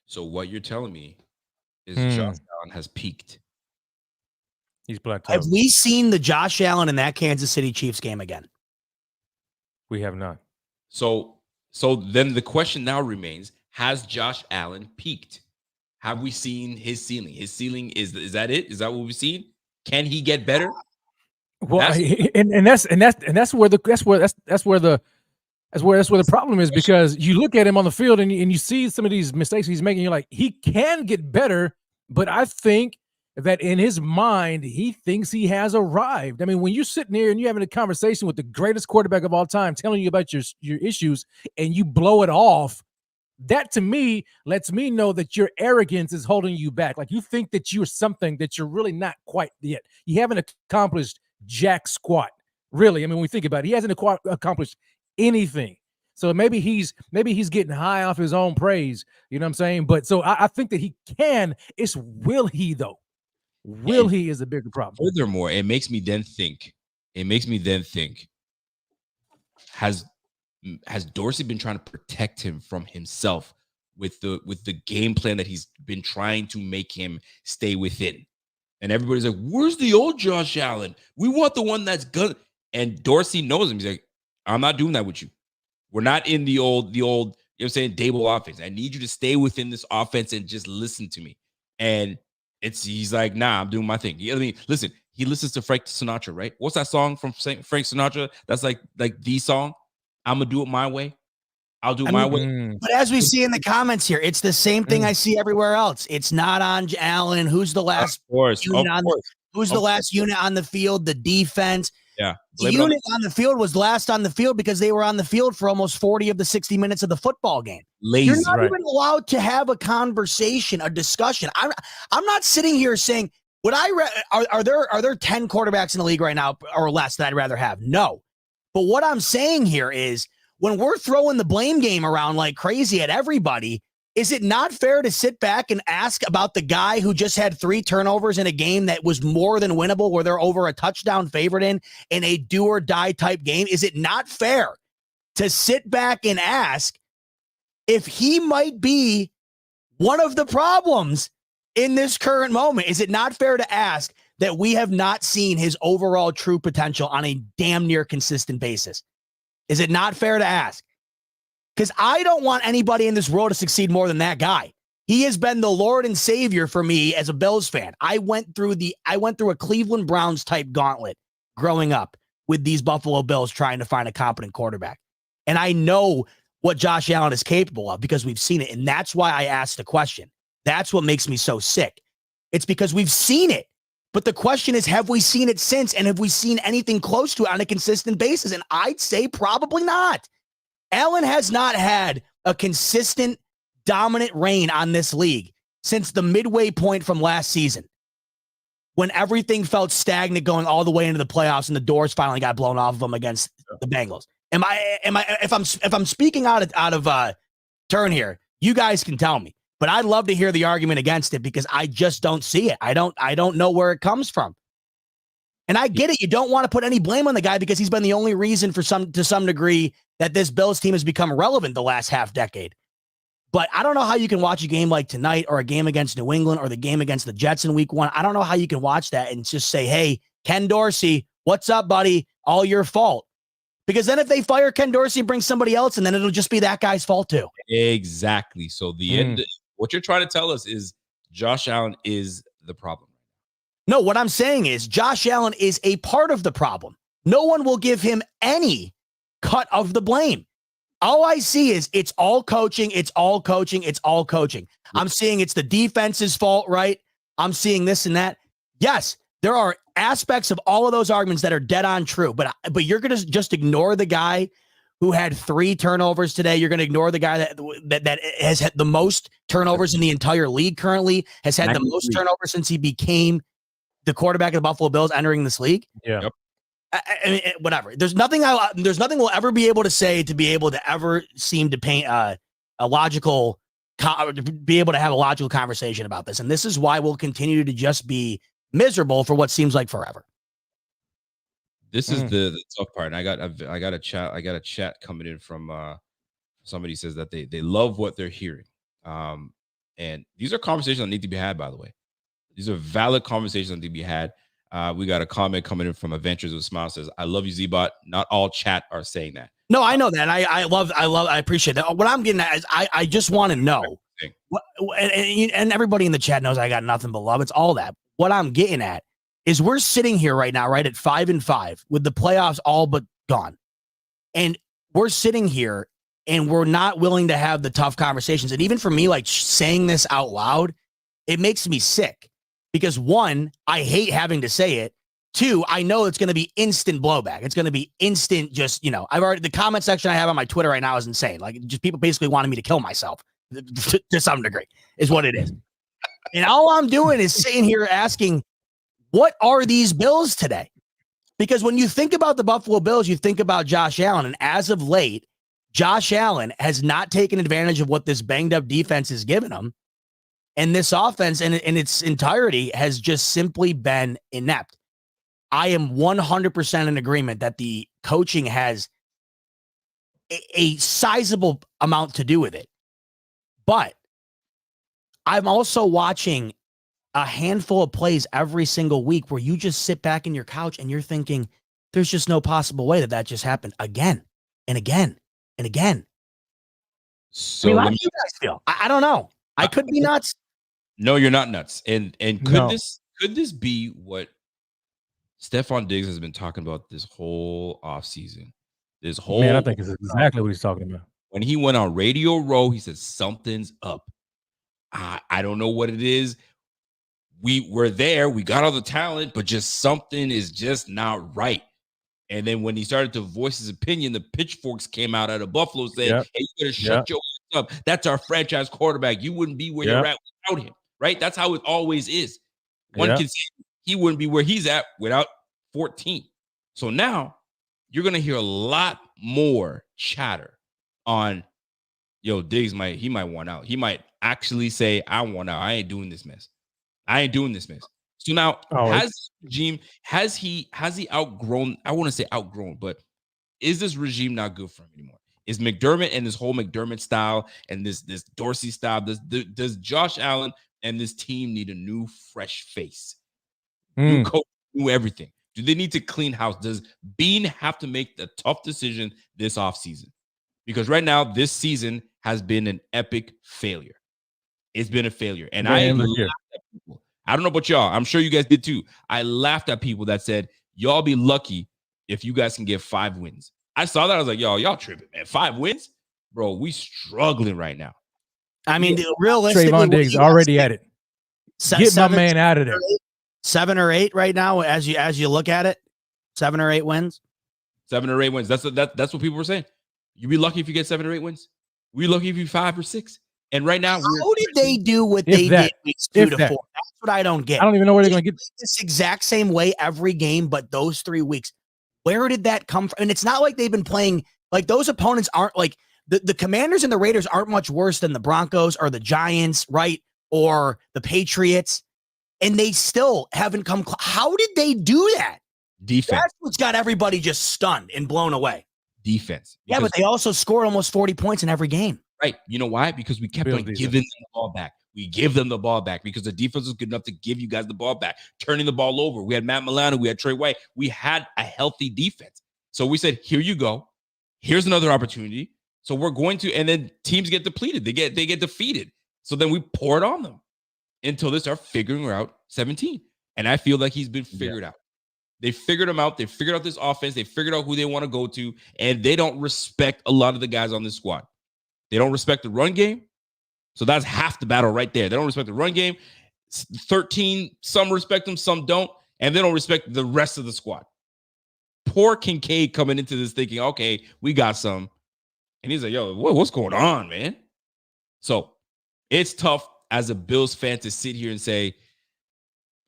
So what you're telling me is Josh Allen has peaked. He's plateaued. Have we seen the Josh Allen in that Kansas City Chiefs game again? We have not. So then the question now remains, has Josh Allen peaked? Have we seen his ceiling? His ceiling is that it? Is that what we've seen? Can he get better? Well, that's where the problem is, because you look at him on the field and you see some of these mistakes he's making. You're like, he can get better, but I think that in his mind, he thinks he has arrived. I mean, when you're sitting here and you're having a conversation with the greatest quarterback of all time, telling you about your issues, and you blow it off, that to me lets me know that your arrogance is holding you back. Like, you think that you're something that you're really not quite yet. You haven't accomplished jack squat, really. I mean, when we think about it, he hasn't accomplished anything. So maybe he's getting high off his own praise. You know what I'm saying? But so I think that he can. It's will he though? Will he is a bigger problem. Furthermore, it makes me then think. Has Dorsey been trying to protect him from himself with the game plan that he's been trying to make him stay within? And everybody's like, "Where's the old Josh Allen? We want the one that's good." And Dorsey knows him. He's like, "I'm not doing that with you. We're not in the old, you know what I'm saying, Dable offense. I need you to stay within this offense and just listen to me." And he's like, "Nah, I'm doing my thing." I mean, listen, he listens to Frank Sinatra, right? What's that song from Frank Sinatra? That's like the song. I'm gonna do it my way. I'll do it my way. But as we see in the comments here, it's the same thing I see everywhere else. It's not on Allen. Who's the last unit on the field? The defense. Yeah. The unit on the field was last on the field because they were on the field for almost 40 of the 60 minutes of the football game. Lazy, You're not even allowed to have a conversation, a discussion. I'm not sitting here saying, are there 10 quarterbacks in the league right now or less that I'd rather have? No. But what I'm saying here is, when we're throwing the blame game around like crazy at everybody, is it not fair to sit back and ask about the guy who just had 3 turnovers in a game that was more than winnable, where they're over a touchdown favorite in a do or die type game? Is it not fair to sit back and ask if he might be one of the problems in this current moment? Is it not fair to ask that we have not seen his overall true potential on a damn near consistent basis? Is it not fair to ask? Because I don't want anybody in this world to succeed more than that guy. He has been the Lord and Savior for me as a Bills fan. I went through a Cleveland Browns type gauntlet growing up with these Buffalo Bills trying to find a competent quarterback. And I know what Josh Allen is capable of because we've seen it. And that's why I asked the question. That's what makes me so sick. It's because we've seen it. But the question is, have we seen it since? And have we seen anything close to it on a consistent basis? And I'd say probably not. Allen has not had a consistent, dominant reign on this league since the midway point from last season, when everything felt stagnant going all the way into the playoffs and the doors finally got blown off of them against the Bengals. If I'm speaking out of turn here, you guys can tell me. But I'd love to hear the argument against it because I just don't see it. I don't know where it comes from. And I get it. You don't want to put any blame on the guy because he's been the only reason to some degree that this Bills team has become relevant the last half decade. But I don't know how you can watch a game like tonight or a game against New England or the game against the Jets in week 1. I don't know how you can watch that and just say, "Hey, Ken Dorsey, what's up, buddy? All your fault." Because then if they fire Ken Dorsey and bring somebody else, and then it'll just be that guy's fault too. Exactly. So the end, what you're trying to tell us is Josh Allen is the problem. No, what I'm saying is Josh Allen is a part of the problem. No one will give him any cut of the blame. All I see is it's all coaching. It's all coaching. It's all coaching. I'm seeing it's the defense's fault, right? I'm seeing this and that. Yes, there are aspects of all of those arguments that are dead on true, but you're going to just ignore the guy who had 3 turnovers today. You're going to ignore the guy that has had the most turnovers in the entire league currently, has had the most turnovers since he became the quarterback of the Buffalo Bills entering this league. Yeah. Yep. I mean, whatever. There's nothing we'll ever be able to say to be able to ever seem to paint a logical, be able to have a logical conversation about this. And this is why we'll continue to just be miserable for what seems like forever. This is the tough part. And I got a chat coming in from somebody says that they love what they're hearing. And these are conversations that need to be had, by the way. These are valid conversations that need to be had. We got a comment coming in from Adventures with a Smile says, I love you, Z-Bot. Not all chat are saying that. No, I know that. I appreciate that. What I'm getting at is I just want to know and everybody in the chat knows I got nothing but love. It's all that. What I'm getting at is we're sitting here right now, right at 5-5 with the playoffs all but gone. And we're sitting here and we're not willing to have the tough conversations. And even for me, like saying this out loud, it makes me sick. Because 1, I hate having to say it. 2, I know it's going to be instant blowback. It's going to be instant. Just, the comment section I have on my Twitter right now is insane. Like just people basically wanting me to kill myself to some degree is what it is. And all I'm doing is sitting here asking, what are these Bills today? Because when you think about the Buffalo Bills, you think about Josh Allen. And as of late, Josh Allen has not taken advantage of what this banged up defense has given him. And this offense in its entirety has just simply been inept. I am 100% in agreement that the coaching has a sizable amount to do with it. But I'm also watching a handful of plays every single week where you just sit back in your couch and you're thinking, there's just no possible way that just happened again and again and again. So how do you guys feel? I don't know. I could be nuts. No, you're not nuts. And could this be what Stephon Diggs has been talking about this whole offseason? Man, I think it's exactly what he's talking about. When he went on Radio Row, he said something's up. I don't know what it is. We were there, we got all the talent, but just something is just not right. And then when he started to voice his opinion, the pitchforks came out of Buffalo saying, hey, you better shut your ass up. That's our franchise quarterback. You wouldn't be where you're at without him. Right? That's how it always is. One can say he wouldn't be where he's at without 14. So now you're going to hear a lot more chatter on, Diggs might want out. He might actually say, I want out. I ain't doing this mess. So now has he outgrown? I want to say outgrown, but is this regime not good for him anymore? Is McDermott and this whole McDermott style and this Dorsey style, does Josh Allen and this team need a new fresh face? New coach, new everything. Do they need to clean house? Does Bean have to make the tough decision this offseason? Because right now, this season has been an epic failure. It's been a failure. And I laughed at people. I don't know about y'all. I'm sure you guys did too. I laughed at people that said, y'all be lucky if you guys can get 5 wins. I saw that. I was like, y'all tripping, man. 5 wins? Bro, we struggling right now. I mean, realistically, Trayvon Diggs already at it. Get my man out of there. 7 or 8 right now, as you look at it. 7 or 8 wins. 7 or 8 wins. That's what people were saying. You'd be lucky if you get 7 or 8 wins. We're lucky if you 5 or 6. And right now, how did they do what they did weeks 2 to 4? That's what I don't get. I don't even know where they're going to get this exact same way every game, but those 3 weeks. Where did that come from? And it's not like they've been playing like those opponents aren't like the Commanders and the Raiders aren't much worse than the Broncos or the Giants, right? Or the Patriots. And they still haven't come. How did they do that? Defense. That's what's got everybody just stunned and blown away. Defense. Yeah, but they also scored almost 40 points in every game. Right. You know why? Because we kept on giving them the ball back. We give them the ball back because the defense was good enough to give you guys the ball back, turning the ball over. We had Matt Milano. We had Trey White. We had a healthy defense. So we said, here you go. Here's another opportunity. So we're going to, and then teams get depleted. They get defeated. So then we pour it on them until they start figuring out 17. And I feel like he's been figured out. They figured them out. They figured out this offense. They figured out who they want to go to, and they don't respect a lot of the guys on this squad. They don't respect the run game. So that's half the battle right there. They don't respect the run game. 13, some respect them, some don't, and they don't respect the rest of the squad. Poor Kincaid coming into this thinking, okay, we got some. And he's like, yo, what's going on, man? So it's tough as a Bills fan to sit here and say,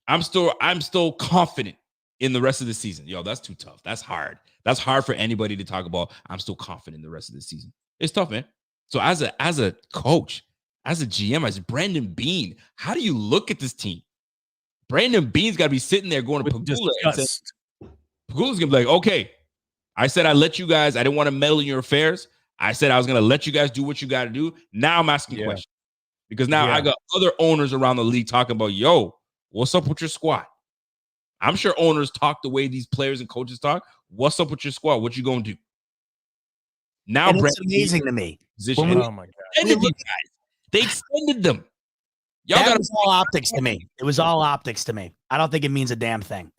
I'm still confident in the rest of the season. Yo, that's too tough. That's hard. That's hard for anybody to talk about. I'm still confident in the rest of the season. It's tough, man. So as a coach, as a GM, as Brandon Beane, how do you look at this team? Brandon Beane's got to be sitting there going to Pagula and saying, Pagula's going to be like, okay, I said I let you guys, I didn't want to meddle in your affairs. I said I was going to let you guys do what you got to do. Now I'm asking questions. Because now I got other owners around the league talking about, yo, what's up with your squad? I'm sure owners talk the way these players and coaches talk. What's up with your squad? What you going to do? Now it's amazing to me. Oh my God. They extended them. That was all optics to me. It was all optics to me. I don't think it means a damn thing.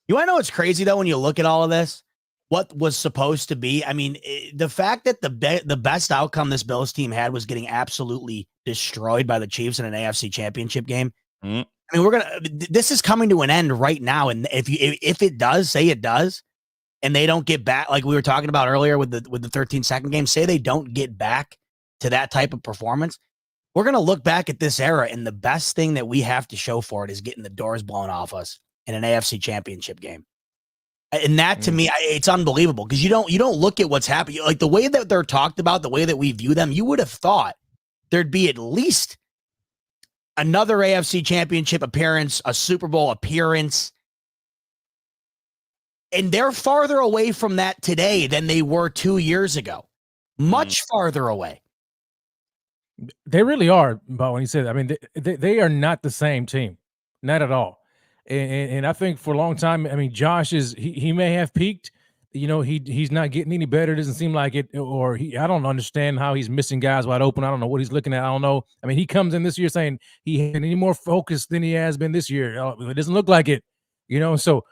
You want to know what's crazy, though, when you look at all of this? What was supposed to be? I mean, the fact that the best outcome this Bills team had was getting absolutely destroyed by the Chiefs in an AFC Championship game. I mean, this is coming to an end right now. And if it does, say it does, and they don't get back, like we were talking about earlier with the 13-second game, say they don't get back to that type of performance, we're going to look back at this era, and the best thing that we have to show for it is getting the doors blown off us in an AFC Championship game. And that, to me, it's unbelievable, because you don't look at what's happening. Like the way that they're talked about, the way that we view them, you would have thought there'd be at least another AFC Championship appearance, a Super Bowl appearance. And they're farther away from that today than they were 2 years ago. Much farther away. They really are, but when he said, I mean, they are not the same team, not at all. And I think for a long time, I mean, Josh he may have peaked. You know, he's not getting any better. It doesn't seem like it, or I don't understand how he's missing guys wide open. I don't know what he's looking at. I don't know. I mean, he comes in this year saying he had any more focused than he has been this year. It doesn't look like it, you know. So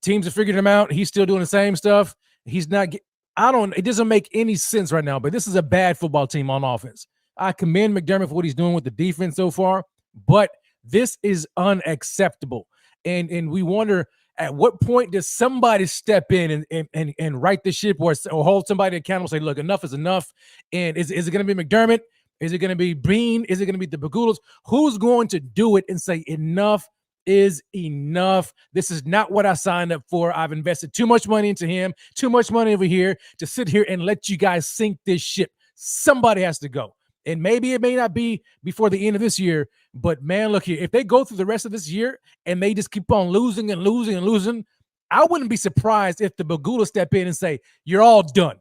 teams have figured him out. He's still doing the same stuff. He's not. It doesn't make any sense right now. But this is a bad football team on offense. I commend McDermott for what he's doing with the defense so far, but this is unacceptable. And we wonder, at what point does somebody step in and right the ship, or hold somebody accountable, say, look, enough is enough? And is it going to be McDermott? Is it going to be Beane? Is it going to be the Pagulas? Who's going to do it and say enough is enough? This is not what I signed up for. I've invested too much money into him, too much money over here to sit here and let you guys sink this ship. Somebody has to go. And maybe it may not be before the end of this year, but man, look here, if they go through the rest of this year and they just keep on losing and losing and losing, I wouldn't be surprised if the Pagula step in and say, you're all done.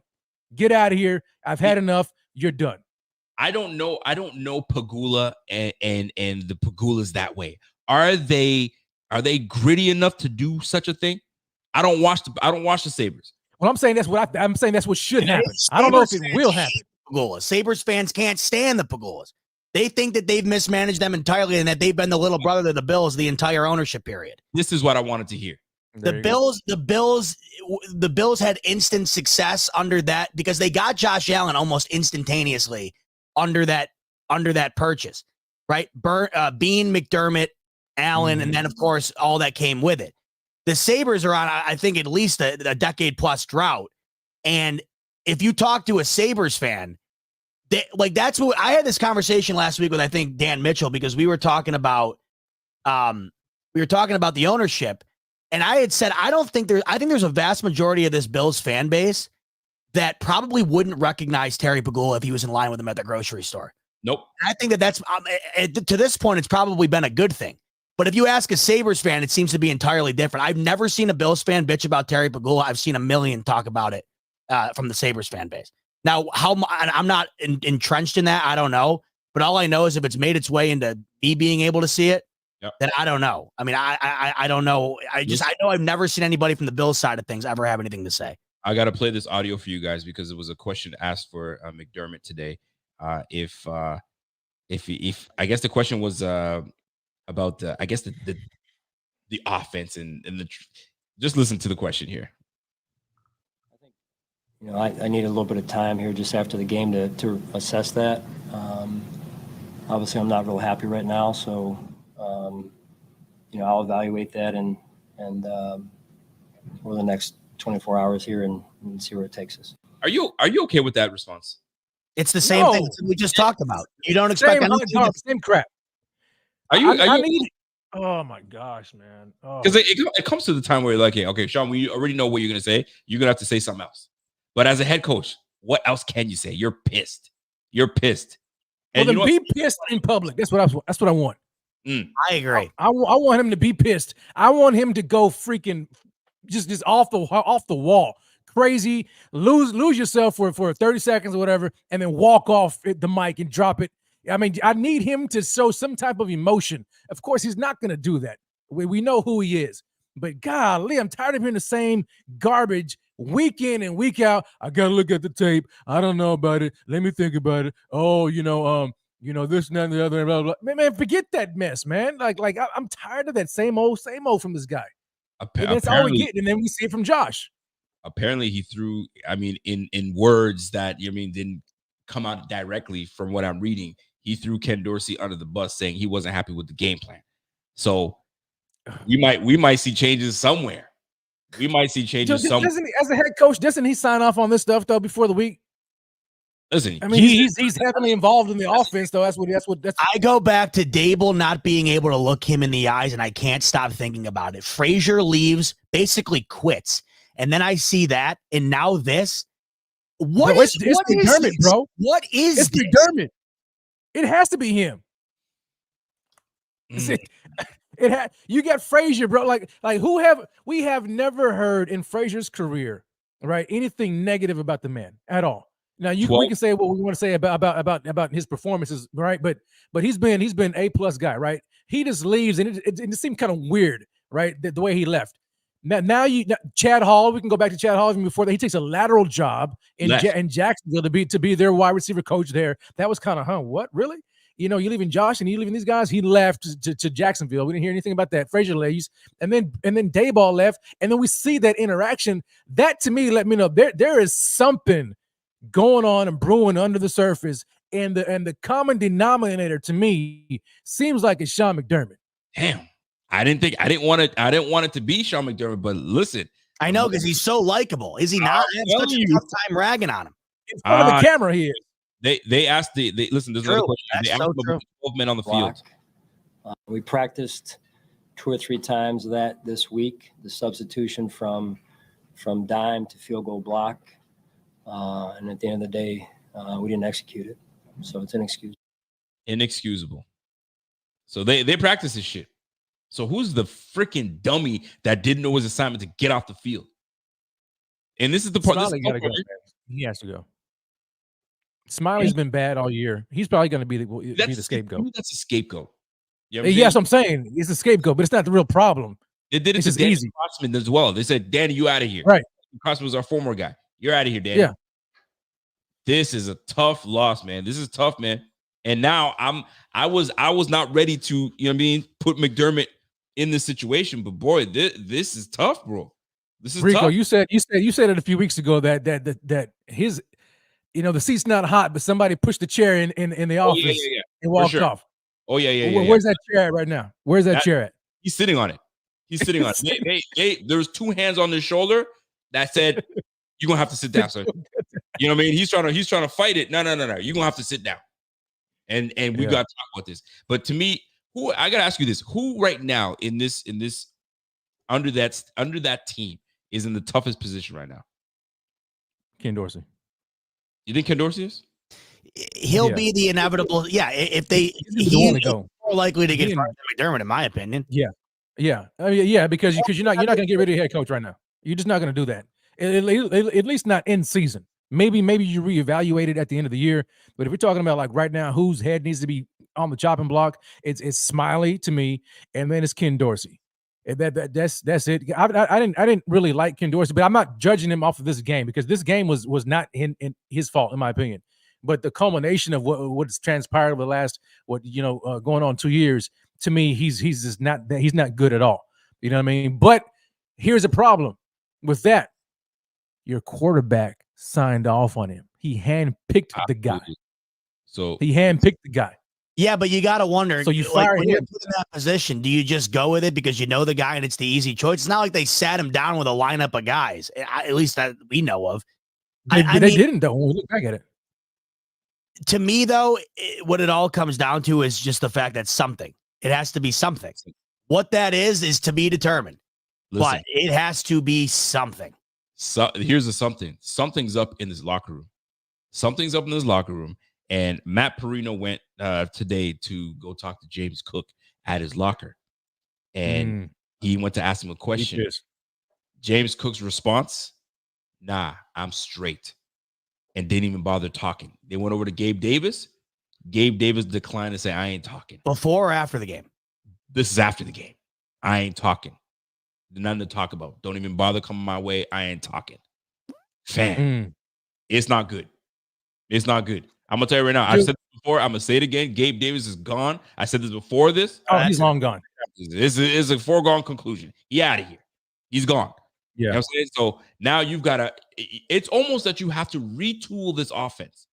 Get out of here. I've had enough. You're done. I don't know Pagula and the Pagulas that way. Are they gritty enough to do such a thing? I don't watch the Sabres. Well, I'm saying that's what should happen. I don't know if it will happen. Pagulas. Sabres fans can't stand the Pagulas. They think that they've mismanaged them entirely and that they've been the little brother to the Bills the entire ownership period. This is what I wanted to hear. The Bills had instant success under that because they got Josh Allen almost instantaneously under that purchase, right? Beane, McDermott, Allen, and then of course all that came with it. The Sabres are on, I think, at least a decade plus drought, and if you talk to a Sabres fan, that's what I had this conversation last week with, I think, Dan Mitchell, because we were talking about the ownership, and I had said I think there's a vast majority of this Bills fan base that probably wouldn't recognize Terry Pagula if he was in line with them at the grocery store. Nope. And I think that's to this point, it's probably been a good thing. But if you ask a Sabres fan, it seems to be entirely different. I've never seen a Bills fan bitch about Terry Pagula. I've seen a million talk about it from the Sabres fan base. Now, I'm not entrenched in that. I don't know. But all I know is if it's made its way into me being able to see it, then I don't know. I mean, I don't know. I know I've never seen anybody from the Bills side of things ever have anything to say. I got to play this audio for you guys because it was a question asked for McDermott today. If I guess the question was about I guess the offense and Just listen to the question here. I need a little bit of time here just after the game to assess that. Obviously, I'm not real happy right now, so I'll evaluate that and over the next 24 hours here and see where it takes us. Are you okay with that response? It's the same thing we just talked about. You don't expect anything. Same crap. Are you? Oh my gosh, man! Because it comes to the time where you're like, okay, Sean, we already know what you're gonna say. You're gonna have to say something else. But as a head coach, what else can you say? You're pissed. You're pissed. And well, then be pissed in public. That's what I want. I agree. I want him to be pissed. I want him to go freaking just off the wall, crazy, lose yourself for 30 seconds or whatever, and then walk off the mic and drop it. I mean, I need him to show some type of emotion. Of course, he's not going to do that. We know who he is. But golly, I'm tired of hearing the same garbage week in and week out. I got to look at the tape. I don't know about it. Let me think about it. Oh, this and that and the other. Blah, blah, blah. Man, forget that mess, man. Like I'm tired of that same old from this guy. And that's all we get. And then we see it from Josh. Apparently he threw, in words that, didn't come out directly from what I'm reading. He threw Ken Dorsey under the bus saying he wasn't happy with the game plan. So we might see changes somewhere. We might see changes somewhere. As a head coach, doesn't he sign off on this stuff though before the week? Listen, I mean, he's heavily involved in the offense though. That's what. I go back to Dable not being able to look him in the eyes, and I can't stop thinking about it. Frazier leaves, basically quits, and then I see that, and now this. It's McDermott, bro. What is it's this? McDermott. It has to be him. You got Frazier, bro. Like we have never heard in Frazier's career, right, anything negative about the man at all. Now we can say what we want to say about his performances, right? But he's been A+ guy, right? He just leaves, and it seemed kind of weird, right? The way he left. Now Chad Hall, we can go back to Chad Hall even before that. He takes a lateral job in Jacksonville to be their wide receiver coach there. That was kind of, what, really? You're leaving Josh and you leaving these guys. He left to Jacksonville. We didn't hear anything about that. Frazier leaves, and then Dayball left, and then we see that interaction. That to me let me know there is something going on and brewing under the surface, and the common denominator to me seems like it's Sean McDermott. Damn. I didn't want it to be Sean McDermott, but listen. I know, because he's so likable. Is he not? I have such a tough time ragging on him. In front of the camera here. They asked listen, there's another question. They asked the 12 men on the field. We practiced 2 or 3 times that this week, the substitution from dime to field goal block. And at the end of the day, we didn't execute it. So it's inexcusable. Inexcusable. So they practice this shit. So who's the freaking dummy that didn't know his assignment to get off the field? And this is the part. He has to go. Smiley's been bad all year. He's probably going to be the scapegoat. That's a scapegoat. Yes, I'm saying it's a scapegoat, but it's not the real problem. They did it to Danny Crossman as well. They said, "Danny, you out of here." Right. Crossman was our former guy. You're out of here, Danny. Yeah. This is a tough loss, man. This is tough, man. And now I was not ready to, put McDermott in this situation, but boy, this is tough, bro. This is Rico, tough. you said it a few weeks ago that his, the seat's not hot, but somebody pushed the chair in the office and walked off. Oh yeah. Where's that chair at right now? Where's that chair at? He's sitting on it. He's sitting on it. There's 2 hands on his shoulder that said, "You're gonna have to sit down, sir." You know what I mean? He's trying to fight it. No. You're gonna have to sit down. And we got to talk about this. But to me, I gotta ask you this: who right now in this under that team is in the toughest position right now? Ken Dorsey. You think Ken Dorsey is? He'll be the inevitable. Yeah, if he's more likely to get fired than McDermott, in my opinion. Yeah. I mean, because you're not going to get rid of your head coach right now. You're just not going to do that. At least not in season. Maybe you reevaluate it at the end of the year. But if we're talking about like right now, whose head needs to be on the chopping block, it's Smiley to me, and then it's Ken Dorsey. And that's it. I didn't really like Ken Dorsey, but I'm not judging him off of this game because this game was not in his fault, in my opinion. But the culmination of what's transpired over the last going on 2 years, to me, he's just not good at all. You know what I mean? But Here's a problem with that. Your quarterback signed off on him. He handpicked the guy. So he handpicked the guy. Yeah, but you got to wonder. So you like, fire when him. you're put in that position, do you just go with it because you know the guy and it's the easy choice? It's not like they sat him down with a lineup of guys, at least that we know of. They mean, didn't, though, when we look back at it. To me, though, what it all comes down to is just the fact that something. It has to be something. What that is to be determined. Listen, but it has to be something. So here's the something. Something's up in this locker room. Something's up in this locker room. And Matt Perino went today to go talk to James Cook at his locker. And he went to ask him a question. James Cook's response, nah, I'm straight. And didn't even bother talking. They went over to Gabe Davis. Gabe Davis declined to say, I ain't talking. Before or after the game? This is after the game. I ain't talking. Nothing to talk about. Don't even bother coming my way. I ain't talking. Fam, it's not good. It's not good. I'm going to tell you right now. I've said this before. I'm going to say it again. Gabe Davis is gone. I said this before this. Oh, he's long gone. It's a foregone conclusion. He out of here. He's gone. Yeah. You know what I'm saying? So now you've got to, it's almost that you have to retool this offense.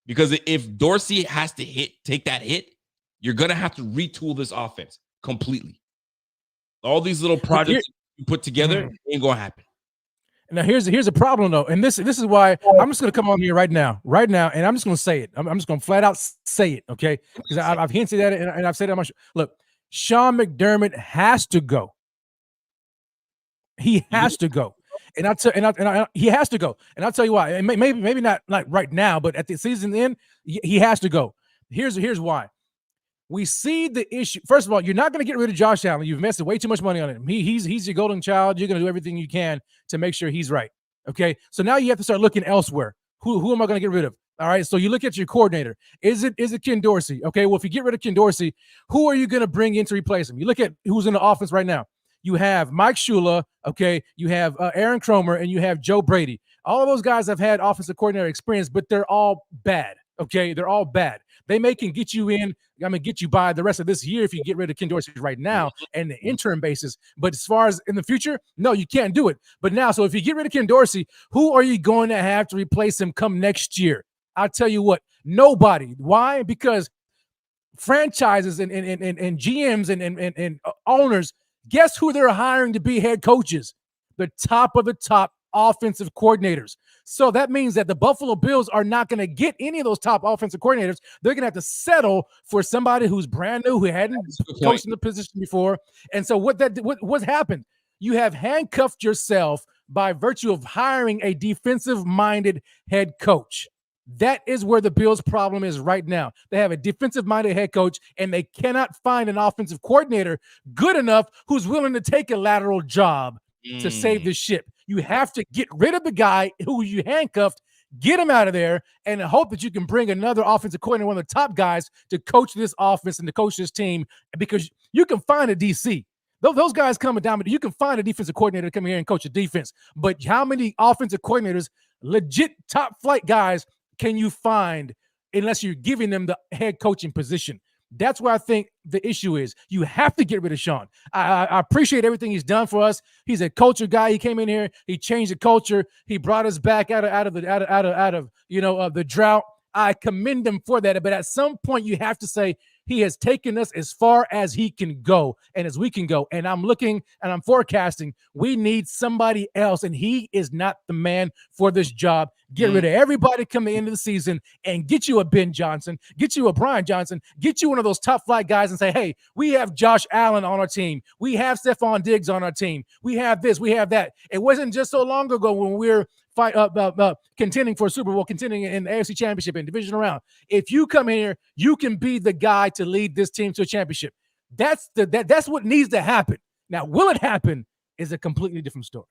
Because if Dorsey has to take that hit, you're going to have to retool this offense completely. All these little projects you put together ain't going to happen. Now here's a problem though, and this is why I'm just going to come on here right now, and I'm just going to say it. I'm just going to flat out say it, okay? Because I've hinted at it, and I've said it on my show. Look, Sean McDermott has to go. He has to go, and he has to go, and I'll tell you why. And maybe not like right now, but at the season end, he has to go. Here's why. We see the issue. First of all, you're not going to get rid of Josh Allen. You've invested way too much money on him. He's your golden child. You're going to do everything you can to make sure he's right. Okay. So now you have to start looking elsewhere. Who am I going to get rid of? All right. So you look at your coordinator. Is it Ken Dorsey? Okay. Well, if you get rid of Ken Dorsey, who are you going to bring in to replace him? You look at who's in the offense right now. You have Mike Shula. Okay. You have Aaron Cromer, and you have Joe Brady. All of those guys have had offensive coordinator experience, but they're all bad. Okay. They're all bad. They can get you in. I'm going to get you by the rest of this year if you get rid of Ken Dorsey right now and the interim basis. But as far as in the future, no, you can't do it. But now, so if you get rid of Ken Dorsey, who are you going to have to replace him come next year? I'll tell you what, nobody. Why? Because franchises and GMs and owners, guess who they're hiring to be head coaches? The top of the top offensive coordinators. So that means that the Buffalo Bills are not going to get any of those top offensive coordinators. They're going to have to settle for somebody who's brand new, who hadn't coached in the position before. And so what happened? You have handcuffed yourself by virtue of hiring a defensive-minded head coach. That is where the Bills' problem is right now. They have a defensive-minded head coach, and they cannot find an offensive coordinator good enough who's willing to take a lateral job to save the ship. You have to get rid of the guy who you handcuffed, get him out of there, and hope that you can bring another offensive coordinator, one of the top guys, to coach this offense and to coach this team, because you can find a DC. Those guys coming down, but you can find a defensive coordinator to come here and coach a defense. But how many offensive coordinators, legit top flight guys, can you find unless you're giving them the head coaching position? That's where I think the issue is. You have to get rid of Sean. I appreciate everything he's done for us. He's a culture guy. He came in here. He changed the culture. He brought us back out of the drought. I commend him for that. But at some point, you have to say he has taken us as far as he can go and as we can go. And I'm looking and I'm forecasting we need somebody else, and he is not the man for this job. Get rid of everybody coming into the season and get you a Ben Johnson, get you a Brian Johnson, get you one of those top flight guys and say, hey, we have Josh Allen on our team. We have Stephon Diggs on our team. We have this, we have that. It wasn't just so long ago when we were contending for a Super Bowl, contending in the AFC Championship and division round. If you come in here, you can be the guy to lead this team to a championship. That's what needs to happen. Now, will it happen is a completely different story.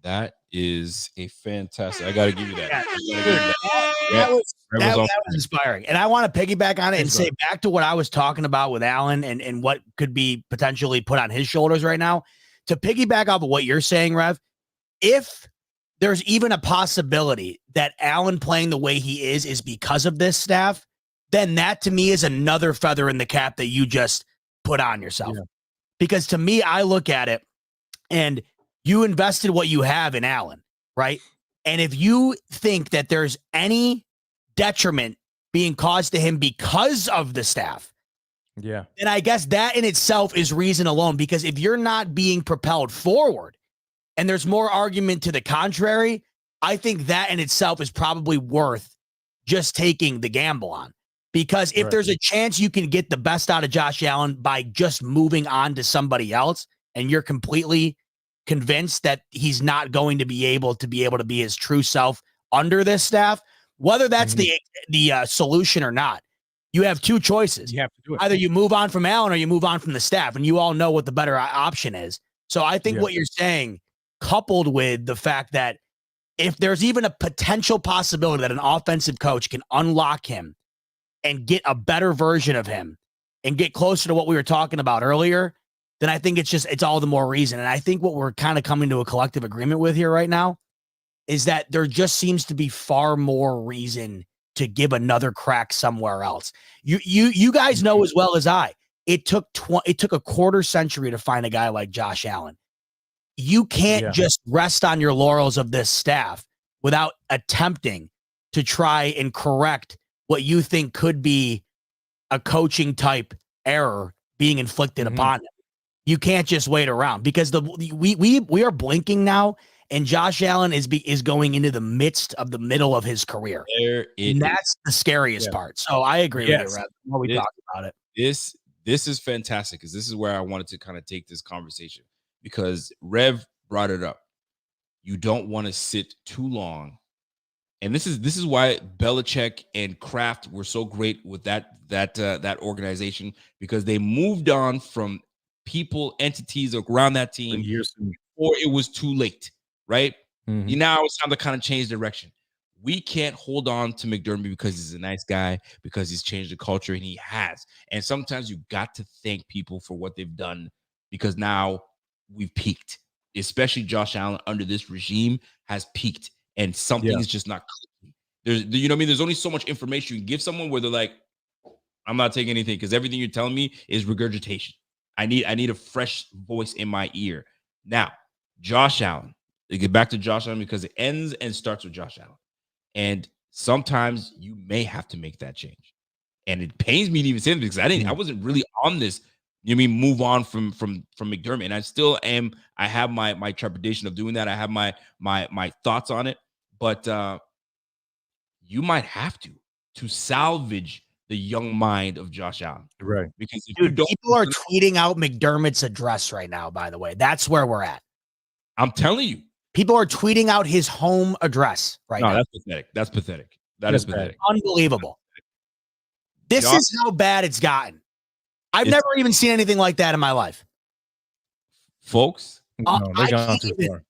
That is a fantastic. I got to give you that. That was inspiring. And I want to piggyback on it and say back to what I was talking about with Allen and what could be potentially put on his shoulders right now. To piggyback off of what you're saying, Rev, if there's even a possibility that Allen playing the way he is because of this staff, then that to me is another feather in the cap that you just put on yourself. Yeah. Because to me, I look at it and You invested what you have in Allen, right? And if you think that there's any detriment being caused to him because of the staff, Yeah. then I guess that in itself is reason alone. Because if you're not being propelled forward and there's more argument to the contrary, I think that in itself is probably worth just taking the gamble on. Because if there's a chance you can get the best out of Josh Allen by just moving on to somebody else, and you're completely convinced that he's not going to be able to be his true self under this staff, whether that's the solution or not, you have two choices. You have to do it. Either you move on from Allen or you move on from the staff, and you all know what the better option is. So I think what you're saying, coupled with the fact that if there's even a potential possibility that an offensive coach can unlock him and get a better version of him and get closer to what we were talking about earlier, then I think it's all the more reason. And I think what we're kind of coming to a collective agreement with here right now is that there just seems to be far more reason to give another crack somewhere else. You guys know as well as I, it took a quarter century to find a guy like Josh Allen. You can't just rest on your laurels of this staff without attempting to try and correct what you think could be a coaching type error being inflicted upon them. You can't just wait around because we are blinking now, and Josh Allen is going into the middle of his career. And that's the scariest part. So I agree with you, Rev. When we talk about it, this is fantastic because this is where I wanted to kind of take this conversation, because Rev brought it up. You don't want to sit too long. And this is why Belichick and Kraft were so great with that organization, because they moved on from people, entities around that team before it was too late, right? Now it's time to kind of change direction. We can't hold on to McDermott because he's a nice guy, because he's changed the culture, and he has. And sometimes you got to thank people for what they've done, because now we've peaked. Especially Josh Allen under this regime has peaked. And something is just not clicking. You know what I mean? There's only so much information you can give someone where they're like, I'm not taking anything because everything you're telling me is regurgitation. I need a fresh voice in my ear. Now, Josh Allen. They get back to Josh Allen because it ends and starts with Josh Allen. And sometimes you may have to make that change. And it pains me to even say this because I wasn't really on this. You know what I mean? Move on from McDermott. And I still am. I have my trepidation of doing that. I have my thoughts on it. But you might have to salvage the young mind of Josh Allen. Right. Because people are tweeting out McDermott's address right now, by the way. That's where we're at. I'm telling you. People are tweeting out his home address right now. No, that's pathetic. That's pathetic. That is pathetic. Unbelievable. This is how bad it's gotten. I've never even seen anything like that in my life. Folks, they gone too far.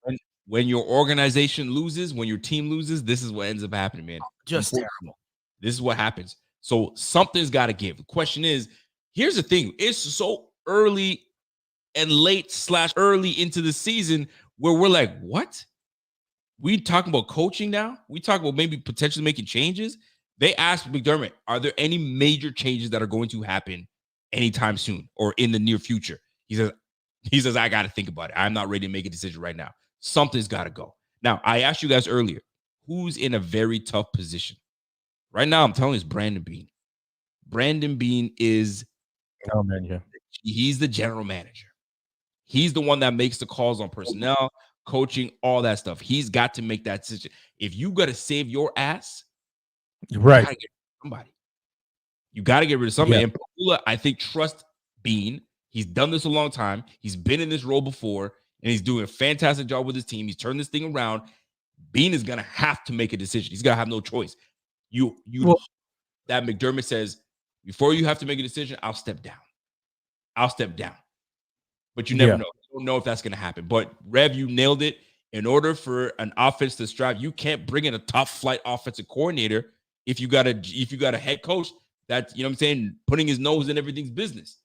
When your organization loses, when your team loses, this is what ends up happening, man. Just terrible. This is what happens. So something's got to give. The question is, here's the thing. It's so early and late/early into the season where we're like, what? We talking about coaching now? We talk about maybe potentially making changes? They asked McDermott, are there any major changes that are going to happen anytime soon or in the near future? He says, I got to think about it. I'm not ready to make a decision right now. Something's got to go. Now, I asked you guys earlier, who's in a very tough position? Right now, I'm telling you, it's Brandon Beane. Brandon Beane is he's the general manager. He's the one that makes the calls on personnel, coaching, all that stuff. He's got to make that decision. If you got to save your ass, right, you got to get rid of somebody. You got to get rid of somebody. And Pagula, I think, trust Beane. He's done this a long time. He's been in this role before, and he's doing a fantastic job with his team. He's turned this thing around. Beane is going to have to make a decision. He's going to have no choice. That McDermott says, before you have to make a decision, I'll step down. But you never know. You don't know if that's going to happen. But Rev, you nailed it. In order for an offense to strive, you can't bring in a top flight offensive coordinator if you got a head coach that's, you know what I'm saying, putting his nose in everything's business.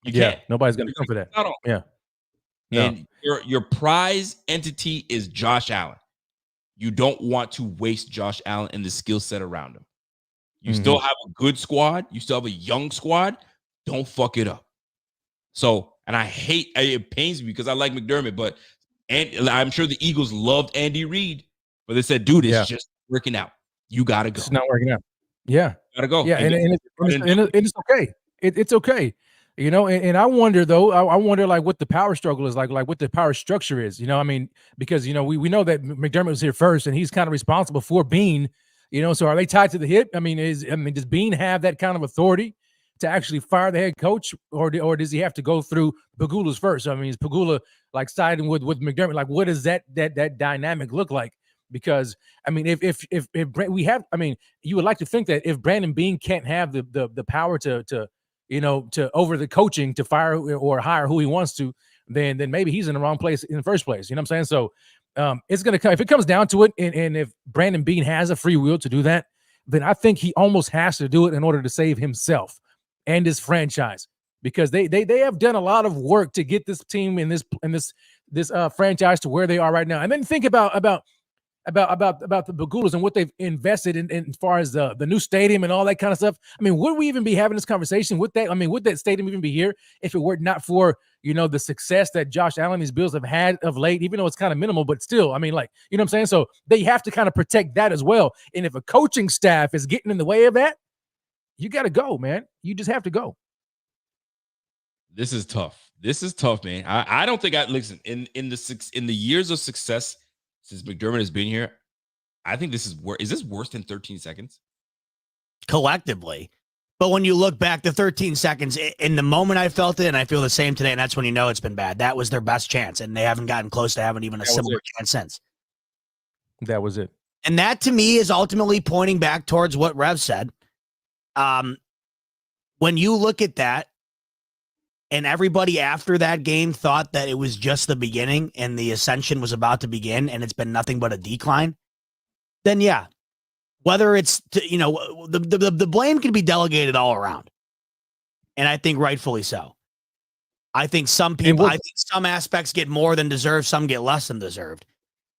You can't. Nobody's going to come for that. Yeah. No. And your prize entity is Josh Allen. You don't want to waste Josh Allen and the skill set around him. You still have a good squad. You still have a young squad. Don't fuck it up. So, and it pains me because I like McDermott, but And I'm sure the Eagles loved Andy Reid, but they said, dude, it's just working out. You got to go. It's not working out. Yeah. Got to go. Yeah. And it's okay. It's okay. You know, and I wonder though, I wonder like what the power struggle is like what the power structure is, you know, I mean, because, you know, we know that McDermott was here first and he's kind of responsible for Bean, you know, so are they tied to the hip? I mean, does Bean have that kind of authority to actually fire the head coach, or does he have to go through Pagula's first? I mean, is Pagula like siding with McDermott? Like, what does that dynamic look like? Because I mean, if we have, I mean, you would like to think that if Brandon Bean can't have the power to you know, to over the coaching to fire or hire who he wants to, then maybe he's in the wrong place in the first place. You know what I'm saying? So it's going to come, if it comes down to it, and if Brandon Bean has a free will to do that, then I think he almost has to do it in order to save himself and his franchise, because they have done a lot of work to get this team in this franchise to where they are right now. And then think about the Bagulas and what they've invested in as far as the new stadium and all that kind of stuff. I mean, would we even be having this conversation with that? I mean, would that stadium even be here if it were not for, you know, the success that Josh Allen and his Bills have had of late, even though it's kind of minimal, but still, I mean, like, you know what I'm saying? So they have to kind of protect that as well. And if a coaching staff is getting in the way of that, you got to go, man. You just have to go. This is tough. This is tough, man. I don't think listen, in the years of success since McDermott has been here, I think this is worse. Is this worse than 13 seconds? Collectively. But when you look back, the 13 seconds, in the moment I felt it, and I feel the same today, and that's when you know it's been bad. That was their best chance, and they haven't gotten close to having even a similar chance since. That was it. And that, to me, is ultimately pointing back towards what Rev said. When you look at that, and everybody after that game thought that it was just the beginning and the ascension was about to begin and it's been nothing but a decline, then yeah, whether it's, you know, the blame can be delegated all around. And I think rightfully so. I think some people, I think some aspects get more than deserved, some get less than deserved.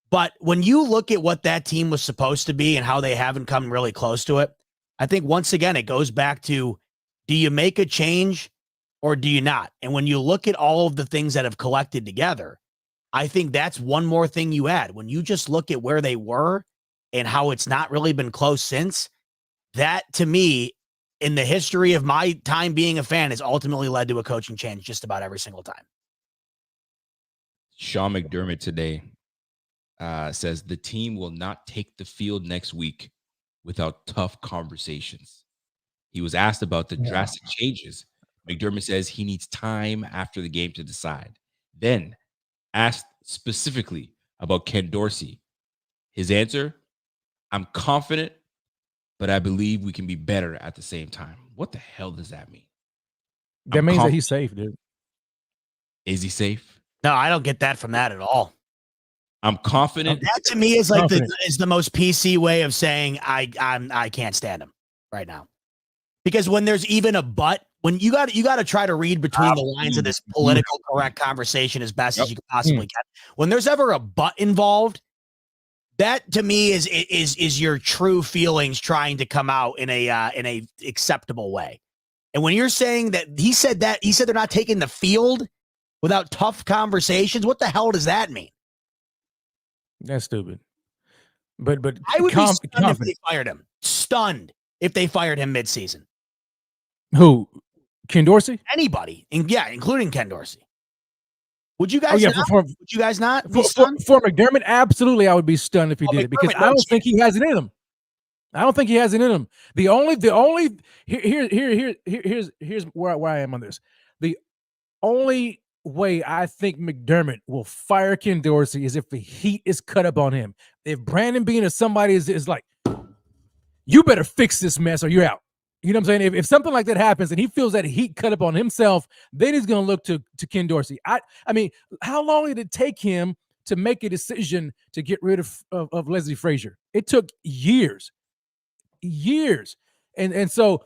But when you look at what that team was supposed to be and how they haven't come really close to it, I think once again, it goes back to, do you make a change or do you not? And when you look at all of the things that have collected together, I think that's one more thing you add. When you just look at where they were and how it's not really been close since, that to me, in the history of my time being a fan, has ultimately led to a coaching change just about every single time. Sean McDermott today says the team will not take the field next week without tough conversations. He was asked about the drastic changes. McDermott says he needs time after the game to decide. Then, asked specifically about Ken Dorsey, his answer, I'm confident, but I believe we can be better at the same time. What the hell does that mean? That means that he's safe, dude. Is he safe? No, I don't get that from that at all. I'm confident. That to me is like the most PC way of saying I can't stand him right now. Because when there's even a but, when you got to try to read between the lines of this political correct conversation as best as you can possibly can. When there's ever a but involved, that to me is your true feelings trying to come out in a acceptable way. And when you're saying that he said they're not taking the field without tough conversations, what the hell does that mean? That's stupid. But I would be stunned if they fired him. Stunned if they fired him midseason. Who? Ken Dorsey? Anybody, including Ken Dorsey. Would you guys? Would you guys not? For McDermott, absolutely, I would be stunned if he did it, because I don't think he has it in him. I don't think he has it in him. Here's where I am on this. The only way I think McDermott will fire Ken Dorsey is if the heat is cut up on him. If Brandon Bean or somebody is like, you better fix this mess or you're out. You know what I'm saying? If something like that happens and he feels that heat cut up on himself, then he's going to look to Ken Dorsey. I mean, how long did it take him to make a decision to get rid of Leslie Frazier? It took years. And so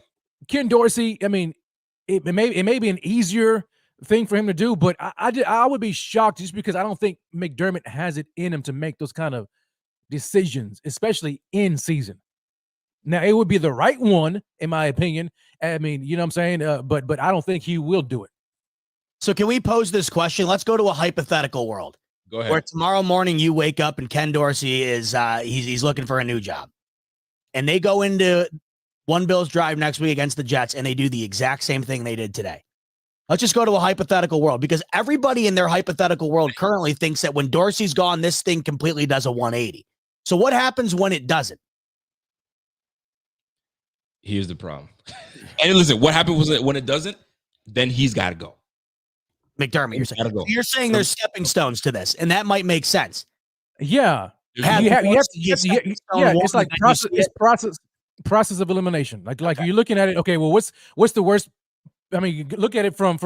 Ken Dorsey, I mean, it may be an easier thing for him to do, but I would be shocked just because I don't think McDermott has it in him to make those kind of decisions, especially in season. Now, it would be the right one, in my opinion. I mean, you know what I'm saying? But I don't think he will do it. So can we pose this question? Let's go to a hypothetical world. Go ahead. Where tomorrow morning you wake up and Ken Dorsey is he's looking for a new job, and they go into one Bills drive next week against the Jets, and they do the exact same thing they did today. Let's just go to a hypothetical world, because everybody in their hypothetical world currently thinks that when Dorsey's gone, this thing completely does a 180. So what happens when it doesn't? Here's the problem. And listen, what happened was that when it doesn't, then he's got to go. McDermott, He's gotta go. you're saying there's stepping stones to this, and that might make sense. Yeah. It's like process of elimination. Like you're looking at it. Okay, well, what's the worst? I mean, you look at it from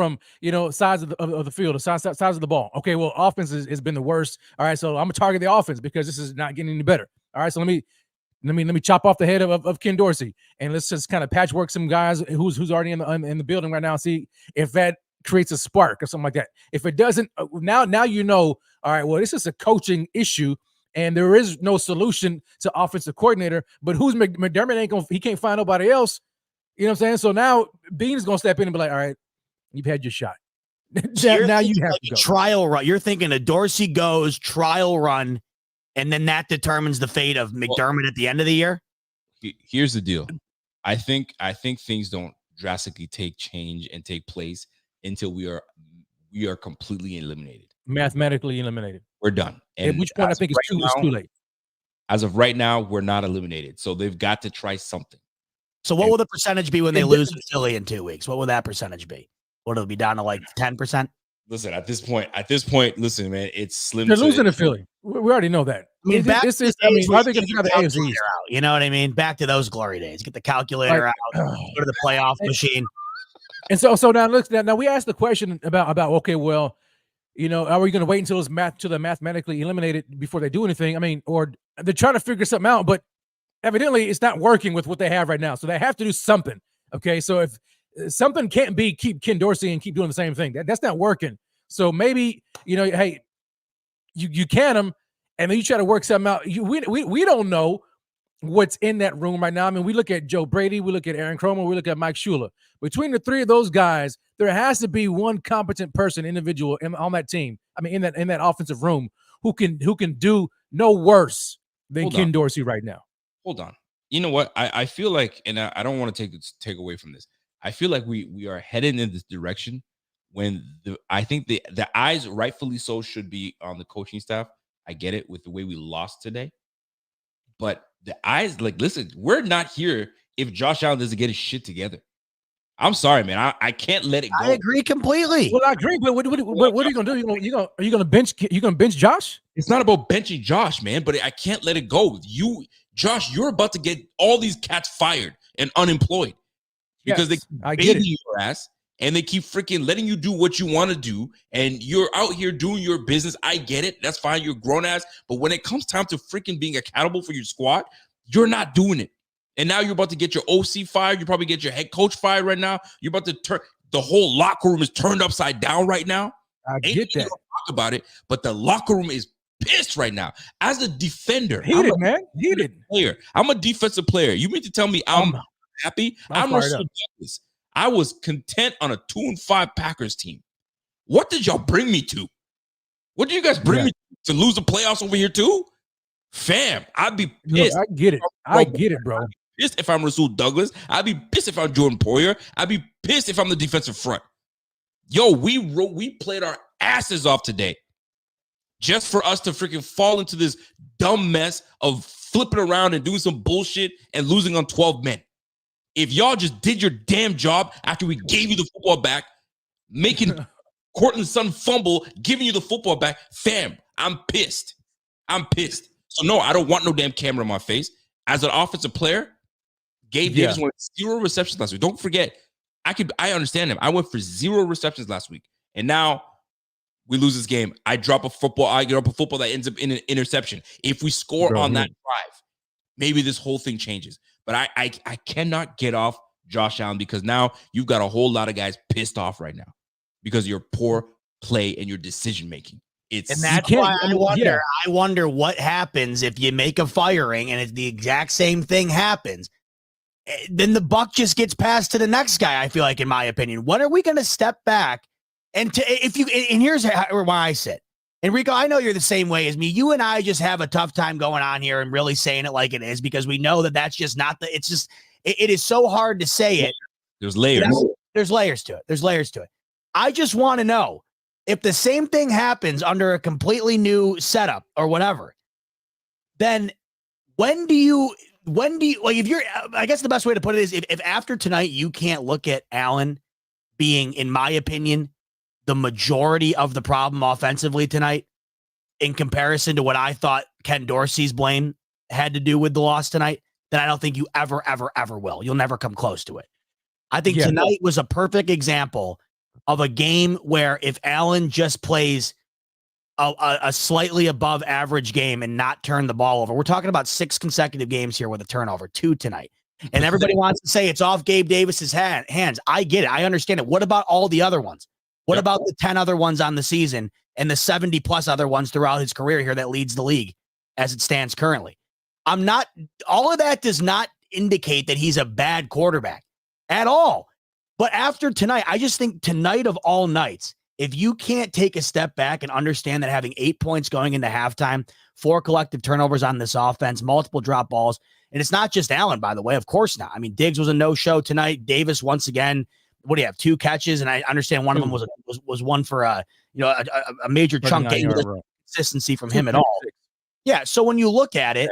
size of the field, the size of the ball. Okay, well, offense has been the worst. All right, so I'm gonna target the offense because this is not getting any better. All right, so let me chop off the head of Ken Dorsey, and let's just kind of patchwork some guys who's already in the building right now. See if that creates a spark or something like that. If it doesn't, now all right, well, this is a coaching issue, and there is no solution to offensive coordinator. But who's McDermott he can't find nobody else. You know what I'm saying? So now Bean's gonna step in and be like, all right, you've had your shot. now you have to go. Trial run. You're thinking a Dorsey goes trial run, and then that determines the fate of McDermott at the end of the year. Here's the deal. I think things don't drastically take place until we are completely eliminated. Mathematically eliminated. We're done. And at which point I think it's too late. As of right now, we're not eliminated. So they've got to try something. So what will the percentage be when they lose to Philly in 2 weeks? What will that percentage be? What, it'll be down to like 10%? Listen, at this point, listen, man, it's slim. They're losing to Philly. We already know that. I mean, why are they going to try the AFC? Out, you know what I mean? Back to those glory days. Get the calculator out. Go to the playoff machine. And so now look. Now we asked the question about okay, well, are we going to wait until they're mathematically eliminated before they do anything? I mean, or they're trying to figure something out, but evidently it's not working with what they have right now. So they have to do something. Okay, so if something can't be keep Ken Dorsey and keep doing the same thing, that's not working. So maybe hey, you can them, and then you try to work something out. We don't know what's in that room right now. I mean, we look at Joe Brady, we look at Aaron Cromer, we look at Mike Shula. Between the three of those guys, there has to be one competent individual on that team. I mean, in that offensive room who can do no worse than Ken Dorsey right now. Hold on. You know what? I feel like, and I don't want to take away from this. I feel like we are headed in this direction when I think the eyes, rightfully so, should be on the coaching staff. I get it with the way we lost today. But the eyes, listen, we're not here if Josh Allen doesn't get his shit together. I'm sorry, man. I can't let it go. I agree completely. Well, I agree, but what are you gonna do? Are you gonna bench Josh? It's not about benching Josh, man, but I can't let it go. Josh, you're about to get all these cats fired and unemployed because they keep beating your ass and they keep freaking letting you do what you want to do, and you're out here doing your business. I get it. That's fine. You're grown ass. But when it comes time to freaking being accountable for your squad, you're not doing it. And now you're about to get your OC fired. You probably get your head coach fired right now. You're about to turn the whole locker room is turned upside down right now. I get that. Talk about it, but the locker room is pissed right now. As a defender, heated. Player. I'm a defensive player. You mean to tell me I'm happy? I'm Russell Douglas. I was content on a 2-5 Packers team. What did y'all bring me to? What did you guys bring me to lose the playoffs over here too? Fam, I'd be pissed. Look, I get it, bro. Pissed if I'm Russell Douglas. I'd be pissed if I'm Jordan Poyer. I'd be pissed if I'm the defensive front. Yo, we played our asses off today just for us to freaking fall into this dumb mess of flipping around and doing some bullshit and losing on 12 men. If y'all just did your damn job after we gave you the football back, making Cortland's son fumble, giving you the football back, fam, I'm pissed. So no, I don't want no damn camera in my face. As an offensive player, Gabe Davis went 0 receptions last week. Don't forget, I understand him. I went for 0 receptions last week. And now we lose this game. I drop a football that ends up in an interception. If we score on that drive, maybe this whole thing changes. But I cannot get off Josh Allen because now you've got a whole lot of guys pissed off right now because of your poor play and your decision making. And that's why I wonder what happens if you make a firing and it's the exact same thing happens. Then the buck just gets passed to the next guy, I feel like, in my opinion. When are we going to step back? And here's where I sit. Enrico, I know you're the same way as me. You and I just have a tough time going on here and really saying it like it is because we know that that's just not the. It's just it is so hard to say it. There's layers. There's layers to it. There's layers to it. I just want to know if the same thing happens under a completely new setup or whatever. Then when do you like if you're? I guess the best way to put it is if after tonight you can't look at Allen being, in my opinion, the majority of the problem offensively tonight in comparison to what I thought Ken Dorsey's blame had to do with the loss tonight, then I don't think you ever will. You'll never come close to it. I think tonight was a perfect example of a game where if Allen just plays a slightly above average game and not turn the ball over, we're talking about 6 consecutive games here with a turnover, 2 tonight. And everybody wants to say it's off Gabe Davis's hands. I get it. I understand it. What about all the other ones? What about the 10 other ones on the season and the 70 plus other ones throughout his career here that leads the league as it stands currently? All of that does not indicate that he's a bad quarterback at all. But after tonight, I just think tonight of all nights, if you can't take a step back and understand that having 8 points going into halftime, 4 collective turnovers on this offense, multiple drop balls, and it's not just Allen, by the way, of course not. I mean, Diggs was a no-show tonight. Davis, once again, what do you have? 2 catches, and I understand one of them was one for a major chunk game. Consistency from him at all. Yeah. So when you look at it,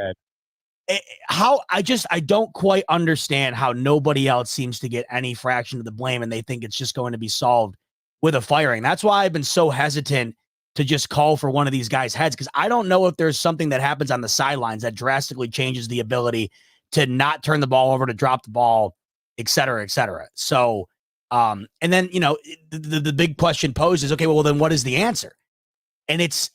I don't quite understand how nobody else seems to get any fraction of the blame, and they think it's just going to be solved with a firing. That's why I've been so hesitant to just call for one of these guys' heads, because I don't know if there's something that happens on the sidelines that drastically changes the ability to not turn the ball over, to drop the ball, et cetera, et cetera. So. And then, the big question posed is, okay, well, then what is the answer? And it's,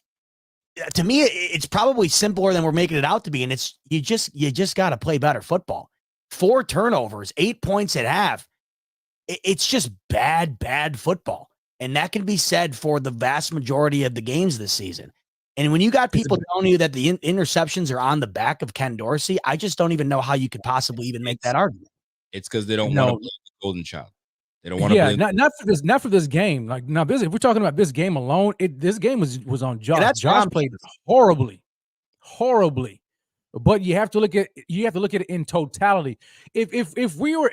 to me, it's probably simpler than we're making it out to be. And it's, you just got to play better football. 4 turnovers, 8 points at half. It's just bad football. And that can be said for the vast majority of the games this season. And when you got people telling you that the interceptions are on the back of Ken Dorsey, I just don't even know how you could possibly even make that argument. It's because they don't want to play the golden child. They don't want to. Yeah, not for this game. Like now, if we're talking about this game alone, this game was on Josh. Yeah, Josh played horribly. But you have to look at it in totality. If we were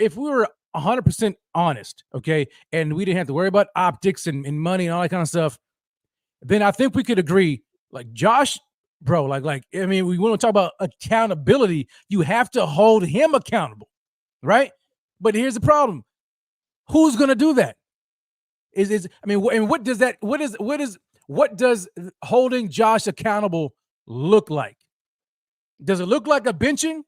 100% honest, okay, and we didn't have to worry about optics and money and all that kind of stuff, then I think we could agree. Like Josh, bro, like I mean, we want to talk about accountability. You have to hold him accountable, right? But here's the problem. Who's going to do that? And what does holding Josh accountable look like? Does it look like a benching?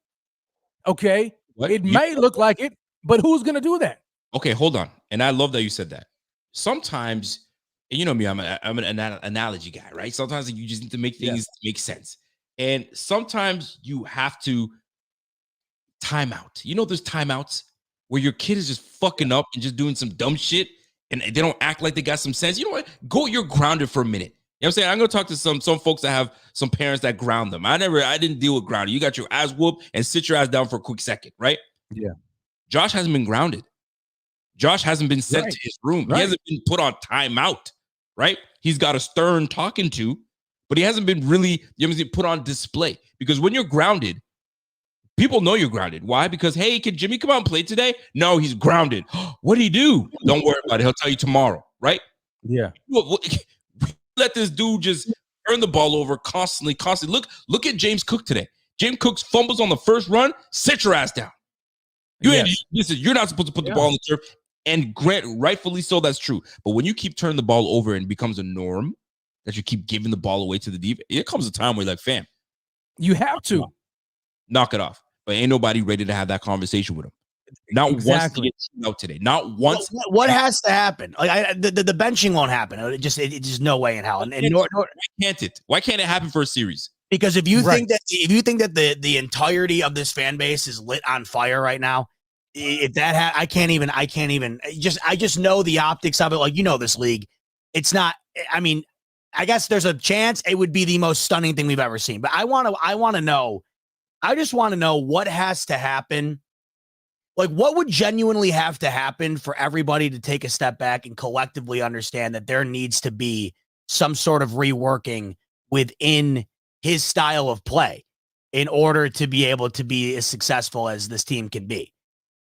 Okay. It may look like it, but who's going to do that? Okay, hold on. And I love that you said that. Sometimes, and you know me, I'm an analogy guy, right? Sometimes you just need to make things make sense. And sometimes you have to time out. There's timeouts where your kid is just fucking up and just doing some dumb shit and they don't act like they got some sense. You know what? You're grounded for a minute. You know what I'm saying? I'm going to talk to some folks that have some parents that ground them. I didn't deal with grounding. You got your ass whooped and sit your ass down for a quick second, right? Yeah. Josh hasn't been grounded. Josh hasn't been sent to his room. Right. He hasn't been put on timeout, right? He's got a stern talking to, but he hasn't been really put on display, because when you're grounded, people know you're grounded. Why? Because, hey, can Jimmy come out and play today? No, he's grounded. What did he do? Don't worry about it. He'll tell you tomorrow, right? Yeah. Let this dude just turn the ball over constantly. Look at James Cook today. James Cook fumbles on the first run. Sit your ass down. You're not supposed to put the ball on the turf. And rightfully so, that's true. But when you keep turning the ball over and it becomes a norm that you keep giving the ball away to the deep, it comes a time where you're like, fam, you have to knock it off. But ain't nobody ready to have that conversation with him. Not once to get out today. Not once. What has to happen? Like the benching won't happen. It just no way in hell. And why can't it? Why can't it happen for a series? Because if you think that the entirety of this fan base is lit on fire right now, if that I can't even I just know the optics of it. Like, this league, it's not. I mean, I guess there's a chance it would be the most stunning thing we've ever seen. But I want to know. I just want to know what has to happen. Like, what would genuinely have to happen for everybody to take a step back and collectively understand that there needs to be some sort of reworking within his style of play in order to be able to be as successful as this team can be.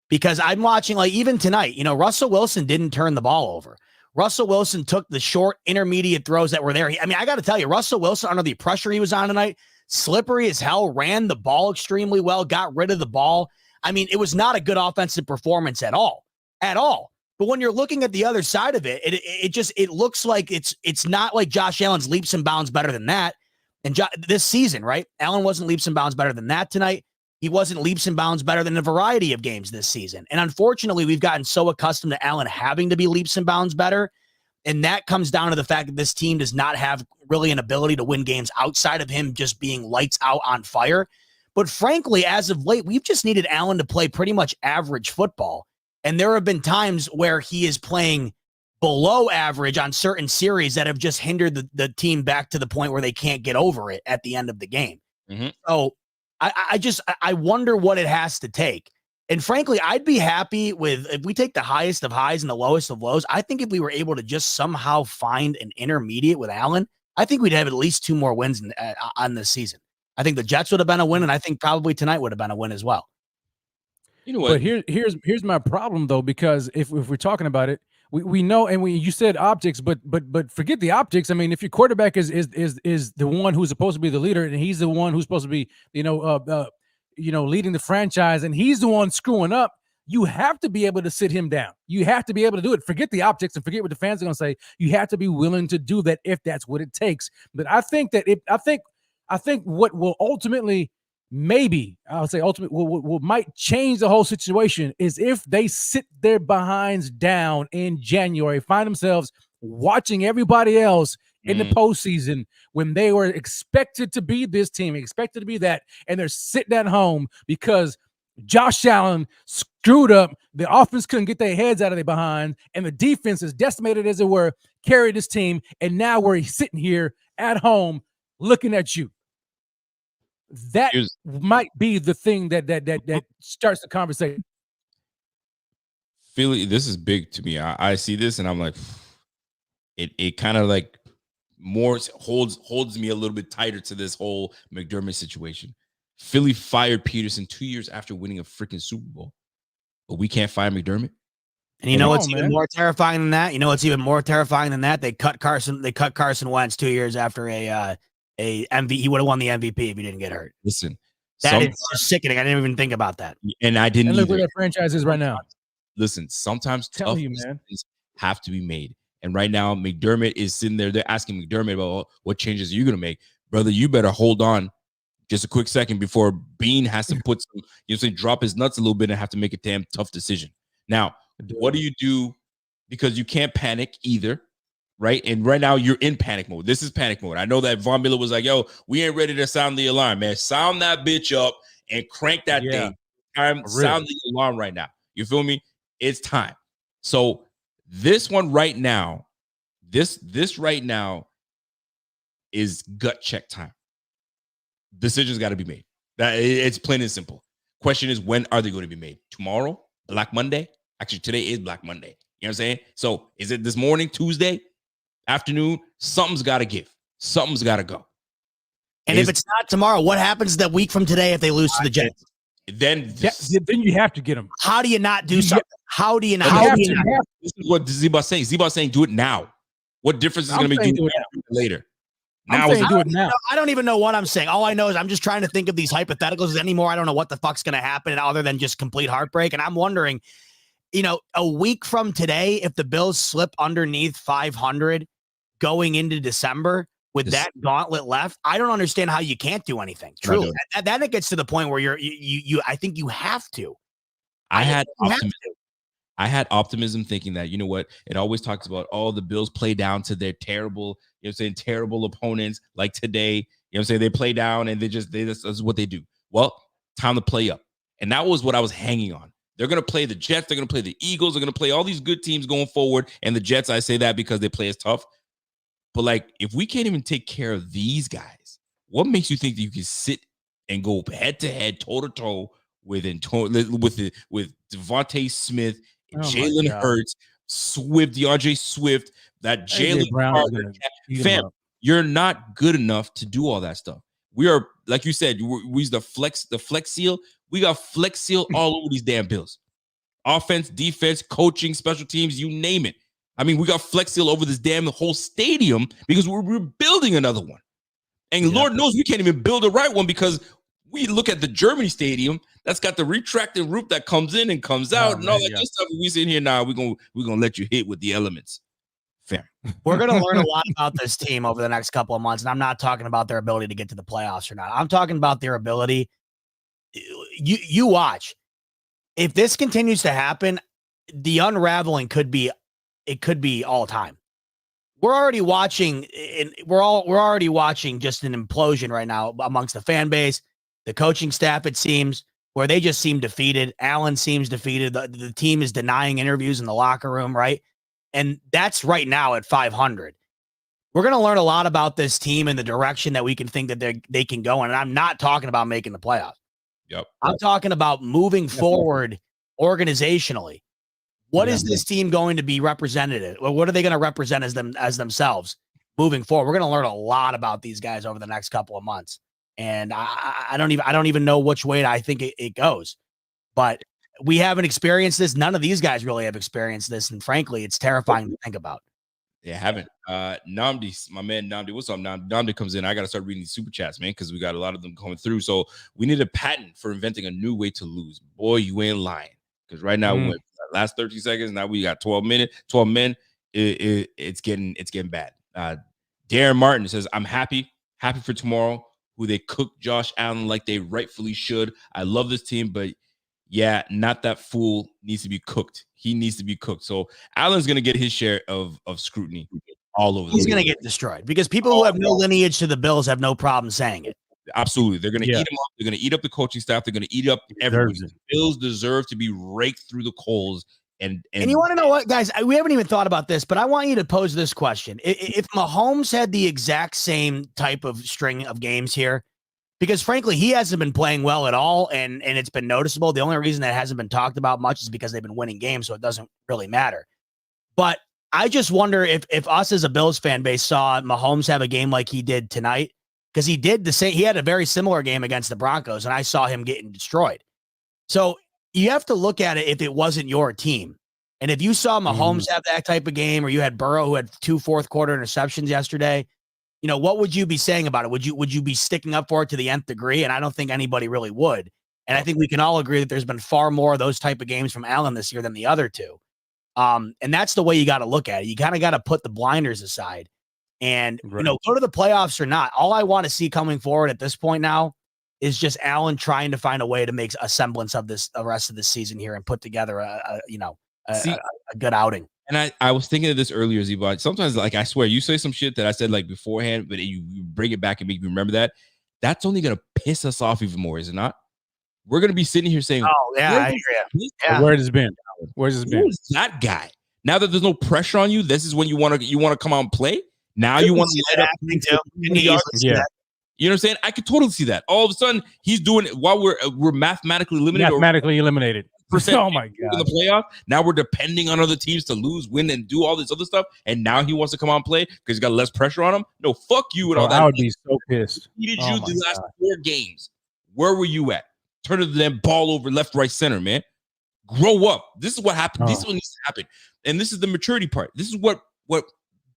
Because I'm watching, like, even tonight, you know, Russell Wilson didn't turn the ball over. Russell Wilson took the short intermediate throws that were there. I mean, I got to tell you, Russell Wilson, under the pressure he was on tonight, slippery as hell, ran the ball extremely well, got rid of the ball. I mean, it was not a good offensive performance at all. But when you're looking at the other side of it, it looks like it's not like Josh Allen's leaps and bounds better than that. And this season, right? Allen wasn't leaps and bounds better than that tonight. He wasn't leaps and bounds better than a variety of games this season. And unfortunately, we've gotten so accustomed to Allen having to be leaps and bounds better. And that comes down to the fact that this team does not have really an ability to win games outside of him just being lights out on fire. But frankly, as of late, we've just needed Allen to play pretty much average football. And there have been times where he is playing below average on certain series that have just hindered the team back to the point where they can't get over it at the end of the game. Mm-hmm. So I wonder what it has to take. And frankly, I'd be happy with if we take the highest of highs and the lowest of lows. I think if we were able to just somehow find an intermediate with Allen, I think we'd have at least 2 more wins on this season. I think the Jets would have been a win, and I think probably tonight would have been a win as well. You know what? But here's my problem though, because if we're talking about it, we know, and you said optics, but forget the optics. I mean, if your quarterback is the one who's supposed to be the leader, and he's the one who's supposed to be leading the franchise, and he's the one screwing up, you have to be able to sit him down. You have to be able to do it. Forget the optics and forget what the fans are going to say. You have to be willing to do that if that's what it takes. But I think that I think what will ultimately, maybe I'll say ultimately, what might change the whole situation is if they sit their behinds down in January, find themselves watching everybody else in the postseason when they were expected to be this team, expected to be that, and they're sitting at home because Josh Allen screwed up. The offense couldn't get their heads out of their behind, and the defense, as decimated as it were, carried this team. And now we're sitting here at home looking at you. That might be the thing that starts the conversation. Philly, this is big to me. I see this and I'm like, it kind of like more holds me a little bit tighter to this whole McDermott situation. Philly fired Peterson 2 years after winning a freaking Super Bowl, but we can't fire McDermott. And you know what's even more terrifying than that? You know what's even more terrifying than that? They cut Carson Wentz 2 years after a MVP. He would have won the MVP if he didn't get hurt. Listen, that is just sickening. I didn't even think about that. And I didn't. And look where that franchise is right now. Listen, sometimes tough decisions have to be made. And right now, McDermott is sitting there. They're asking McDermott about what changes are you going to make, brother. You better hold on just a quick second before Bean has to put some, drop his nuts a little bit and have to make a damn tough decision. Now, what do you do? Because you can't panic either. Right. And right now you're in panic mode. This is panic mode. I know that Von Miller was like, yo, we ain't ready to sound the alarm, man. Sound that bitch up and crank that thing. Sound the alarm right now. You feel me? It's time. So this one right now, this right now is gut check time. Decisions got to be made. It's plain and simple. Question is, when are they going to be made? Tomorrow? Black Monday? Actually, today is Black Monday. You know what I'm saying? So is it this morning, Tuesday? Afternoon, something's got to give. Something's got to go. And if it's not tomorrow, what happens that week from today if they lose to the Jets? Then you have to get them. How do you not do something? How do you not? This is what Zeba's saying. Zeba's saying do it now. What difference is going to be doing it later? Now is do it now. I don't even know what I'm saying. All I know is I'm just trying to think of these hypotheticals anymore. I don't know what the fuck's going to happen other than just complete heartbreak. And I'm wondering, a week from today, if the Bills slip underneath 500 going into December with that gauntlet left, I don't understand how you can't do anything. Truly, then it gets to the point where I think you have to. I had optimism thinking that, you know what, it always talks about the Bills play down to their terrible, terrible opponents like today. They play down and that's what they do. Well, time to play up. And that was what I was hanging on. They're going to play the Jets. They're going to play the Eagles. They're going to play all these good teams going forward. And the Jets, I say that because they play as tough. But like, if we can't even take care of these guys, what makes you think that you can sit and go head to head, toe to toe with Devontae Smith, Jalen Hurts, Swift, DeAndre Swift, that AJ Jalen Brown is Carter. gonna eat him Fam, up. you're not good enough to do all that stuff. We are, like you said, we use the flex seal. We got flex seal all over these damn Bills. Offense, defense, coaching, special teams, you name it. I mean, we got flex seal over this damn whole stadium because we're building another one. And Lord knows we can't even build a right one because we look at the Germany stadium that's got the retracted roof that comes in and comes out and all that good stuff. We sit here now, we're gonna let you hit with the elements. Fair. We're going to learn a lot about this team over the next couple of months, and I'm not talking about their ability to get to the playoffs or not. I'm talking about their ability. You watch. If this continues to happen, the unraveling could be all time. We're already watching, and we're already watching just an implosion right now amongst the fan base, the coaching staff. It seems where they just seem defeated. Allen seems defeated. The team is denying interviews in the locker room, right? And that's right now at 500. We're going to learn a lot about this team and the direction that we can think that they can go in. And I'm not talking about making the playoffs. Yep. I'm talking about moving forward organizationally. What is this team going to be represented? Or what are they going to represent as themselves moving forward? We're going to learn a lot about these guys over the next couple of months. And I don't even know which way I think it goes. But we haven't experienced this. None of these guys really have experienced this. And frankly, it's terrifying to think about. They haven't. Namdi, my man Namdi, what's up, Namdi? Namdi comes in. I got to start reading these super chats, man, because we got a lot of them coming through. So we need a patent for inventing a new way to lose. Boy, you ain't lying. Because right now, we went last 30 seconds. Now we got 12 men. It's getting bad. Darren Martin says, I'm happy for tomorrow, who they cook Josh Allen like they rightfully should. I love this team, but yeah, not that fool needs to be cooked. He needs to be cooked. So Allen's going to get his share of scrutiny all over. He's going to get destroyed because people who have no lineage to the Bills have no problem saying it. Absolutely. They're going to eat him up. They're going to eat up the coaching staff. They're going to eat up everybody. The Bills deserve to be raked through the coals. And you want to know what, guys? We haven't even thought about this, but I want you to pose this question. If Mahomes had the exact same type of string of games here, because frankly, he hasn't been playing well at all, and it's been noticeable. The only reason that hasn't been talked about much is because they've been winning games, so it doesn't really matter. But I just wonder if us as a Bills fan base saw Mahomes have a game like he did tonight, because he did the same. He had a very similar game against the Broncos, and I saw him getting destroyed. So you have to look at it if it wasn't your team. And if you saw Mahomes have that type of game, or you had Burrow who had 2 fourth-quarter interceptions yesterday, you know, what would you be saying about it? Would you be sticking up for it to the nth degree? And I don't think anybody really would. And I think we can all agree that there's been far more of those type of games from Allen this year than the other two. And that's the way you got to look at it. You kind of got to put the blinders aside and, you know, go to the playoffs or not. All I want to see coming forward at this point now is just Allen trying to find a way to make a semblance of the rest of the season here and put together a good outing. And I was thinking of this earlier, Z-Bot. Sometimes, like, I swear, you say some shit that I said, like, beforehand, but you bring it back and make me remember that. That's only going to piss us off even more, is it not? We're going to be sitting here saying, oh, yeah, I hear you. Yeah. Where has it been? Where's this been? Who's that guy? Now that there's no pressure on you, this is when you want to come out and play? Now you want to light up. Yeah. You know what I'm saying? I could totally see that. All of a sudden, he's doing it while we're mathematically eliminated. Oh my God! In the playoff, now we're depending on other teams to lose, win, and do all this other stuff. And now he wants to come out and play because he's got less pressure on him. No, fuck you and all that. I would be so pissed. He did you the last 4 games. Where were you at? Turning the damn ball over left, right, center, man. Grow up. This is what happened. This is what needs to happen. And this is the maturity part. This is what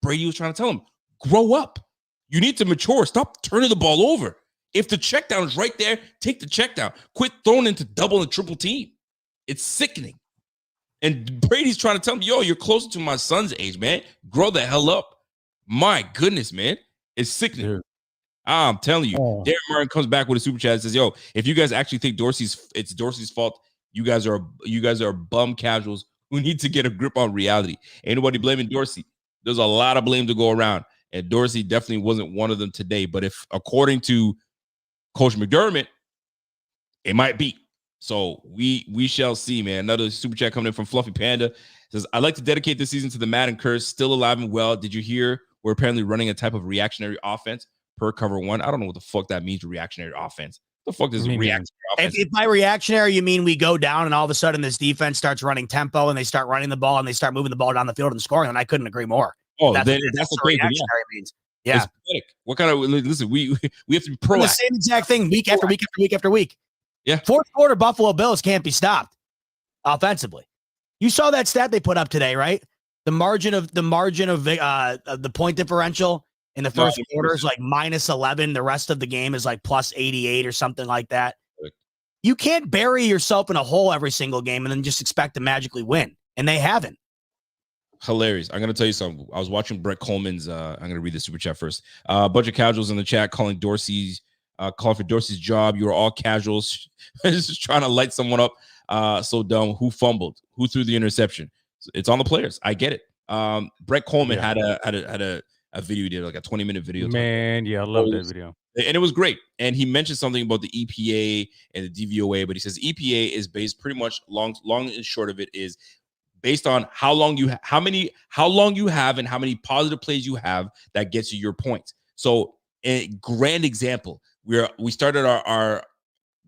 Brady was trying to tell him. Grow up. You need to mature. Stop turning the ball over. If the check down is right there, take the check down. Quit throwing into double and triple team. It's sickening. And Brady's trying to tell him, yo, you're closer to my son's age, man. Grow the hell up. My goodness, man. It's sickening. Dude. I'm telling you. Darren Martin comes back with a super chat and says, yo, if you guys actually think it's Dorsey's fault, you guys are bum casuals who need to get a grip on reality. Ain't nobody blaming Dorsey. There's a lot of blame to go around. And Dorsey definitely wasn't one of them today. But if, according to Coach McDermott, it might be. So we shall see, man. Another super chat coming in from Fluffy Panda. Says, I'd like to dedicate this season to the Madden curse. Still alive and well. Did you hear we're apparently running a type of reactionary offense per cover 1? I don't know what the fuck that means, reactionary offense. The fuck does reactionary offense? If by reactionary you mean we go down and all of a sudden this defense starts running tempo and they start running the ball and they start moving the ball down the field and scoring, then I couldn't agree more. Oh, that's then what that's the case. reactionary means. Yeah, it's pathetic. What kind of listen? We have to be proactive. The same exact thing week after week after week after week. Yeah, fourth quarter Buffalo Bills can't be stopped offensively. You saw that stat they put up today, right? The margin of the point differential in the first quarter is like -11. The rest of the game is like +88 or something like that. You can't bury yourself in a hole every single game and then just expect to magically win. And they haven't. Hilarious. I'm going to tell you something. I was watching Brett Coleman's. I'm going to read the super chat first. A bunch of casuals in the chat calling for Dorsey's job. You are all casuals. Just trying to light someone up. So dumb. Who fumbled? Who threw the interception? It's on the players. I get it. Brett Coleman had a video he did, like a 20-minute video. Man, I love that video. And it was great. And he mentioned something about the EPA and the DVOA, but he says EPA is based pretty much long and short of it is based on how long you have and how many positive plays you have that gets you your points. So a grand example, we started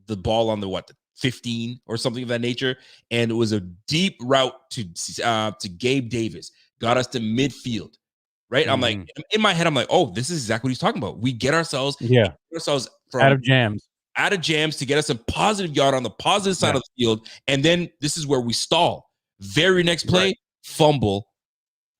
the ball on the 15 or something of that nature, and it was a deep route to Gabe Davis, got us to midfield. Right. I'm like, in my head, I'm like, oh, this is exactly what he's talking about. We get ourselves from out of jams to get us a positive yard on the positive side of the field. And then this is where we stall. Very next play, fumble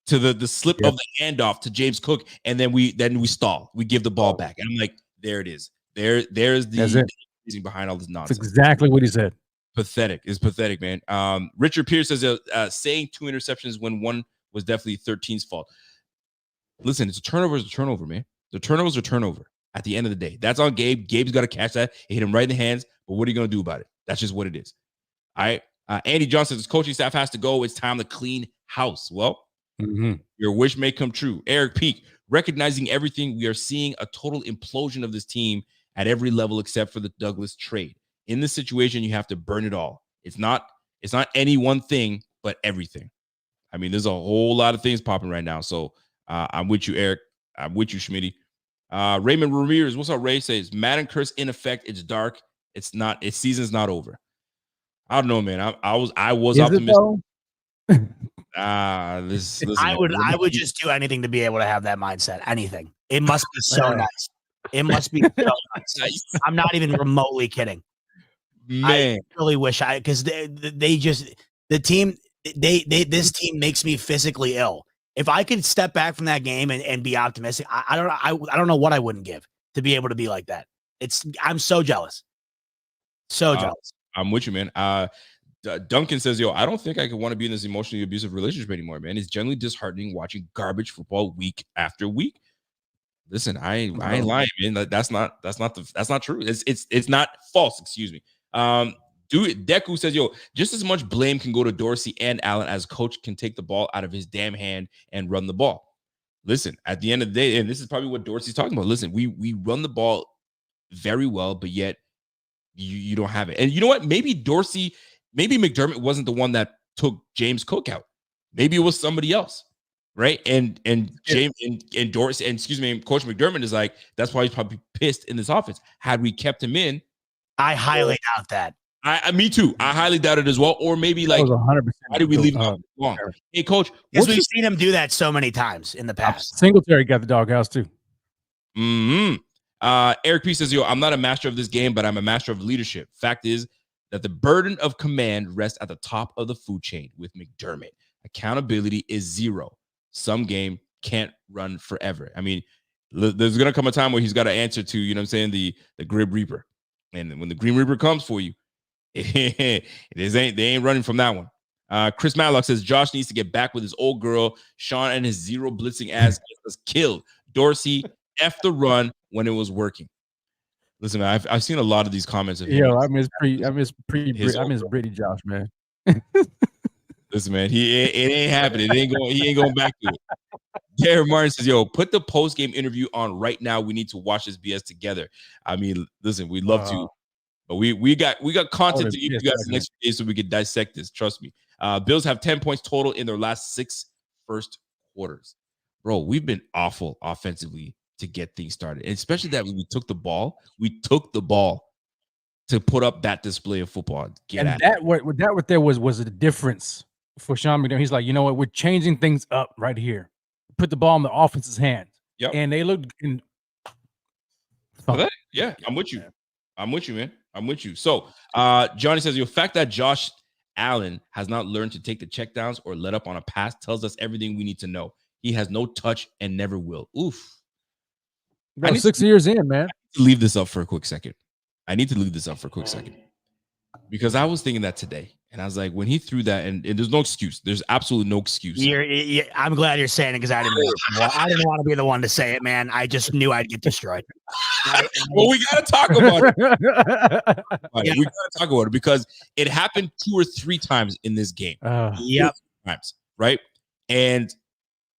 to the slip of the handoff to James Cook. And then we stall. We give the ball back. And I'm like, there it is. There's the reason behind all this nonsense. That's exactly what he said. Pathetic. It's pathetic, man. Richard Pierce says saying 2 interceptions when one was definitely 13's fault. Listen, it's a turnover, man. The turnovers are turnover at the end of the day. That's on Gabe. Gabe's got to catch that. It hit him right in the hands. But what are you going to do about it? That's just what it is. All right. Andy Johnson says, coaching staff has to go. It's time to clean house. Well, your wish may come true. Eric Peak, recognizing everything, we are seeing a total implosion of this team at every level except for the Douglas trade. In this situation, you have to burn it all. It's not any one thing, but everything. I mean, there's a whole lot of things popping right now. So I'm with you, Eric. I'm with you, Schmitty. Raymond Ramirez, what's up, Ray? Says Madden curse in effect. It's dark. It's not. Its season's not over. I don't know, man. I was optimistic. Listen, I would just do anything to be able to have that mindset. Anything. It must be so nice. It must be so nice. I'm not even remotely kidding. Man, I really wish because this team makes me physically ill. If I could step back from that game and be optimistic, I don't know what I wouldn't give to be able to be like that. I'm so jealous. So jealous. I'm with you, man. Duncan says, yo, I don't think I could want to be in this emotionally abusive relationship anymore, man. It's generally disheartening watching garbage football week after week. Listen, I ain't lying, man. That's not true. It's not false, excuse me. Deku says, yo, just as much blame can go to Dorsey and Allen as coach can take the ball out of his damn hand and run the ball. Listen, at the end of the day, and this is probably what Dorsey's talking about. Listen, we run the ball very well, but yet you don't have it. And you know what? Maybe McDermott wasn't the one that took James Cook out. Maybe it was somebody else. Right. And James and Dorsey and Coach McDermott is like, that's why he's probably pissed in this offense. Had we kept him in, I highly doubt that. Me too. I highly doubt it as well. Or maybe like, 100%. Why did we leave him long? Hey, coach, because we've seen him do that so many times in the past. Singletary got the doghouse too. Eric P says, yo, I'm not a master of this game, but I'm a master of leadership. Fact is that the burden of command rests at the top of the food chain with McDermott. Accountability is zero. Some game can't run forever. I mean, there's going to come a time where he's got to answer to, you know what I'm saying, the Grim Reaper. And when the Grim Reaper comes for you, they ain't running from that one. Chris Matlock says Josh needs to get back with his old girl. Sean and his zero blitzing ass was killed. Dorsey F the run when it was working. Listen, man, I've seen a lot of these comments. I miss Brady Josh, man. Listen, man, it ain't happening. He ain't going back to it. Darren Martin says, yo, put the post-game interview on right now. We need to watch this BS together. I mean, listen, we'd love to. But we got content to give you guys the next few days so we can dissect this. Trust me. Bills have 10 points total in their last 6 first quarters. Bro, we've been awful offensively to get things started. And especially that when we took the ball. to put up that display of football. Get And at that what there was a difference for Sean McDermott. He's like, you know what? We're changing things up right here. Put the ball in the offense's hands. Yep. And they looked in. Yeah, I'm with you. I'm with you, man. I'm with you. So Johnny says the fact that Josh Allen has not learned to take the checkdowns or let up on a pass tells us everything we need to know. He has no touch and never will. Oof. Bro, 6 years in, man. Leave this up for a quick second. I need to leave this up for a quick second because I was thinking that today, and I was like, when he threw that, and there's no excuse. There's absolutely no excuse. I'm glad you're saying it because I didn't want to be the one to say it, man. I just knew I'd get destroyed. Well, we got to talk about it. Right, we got to talk about it because it happened 2 or 3 times in this game. Yep. Times, right? And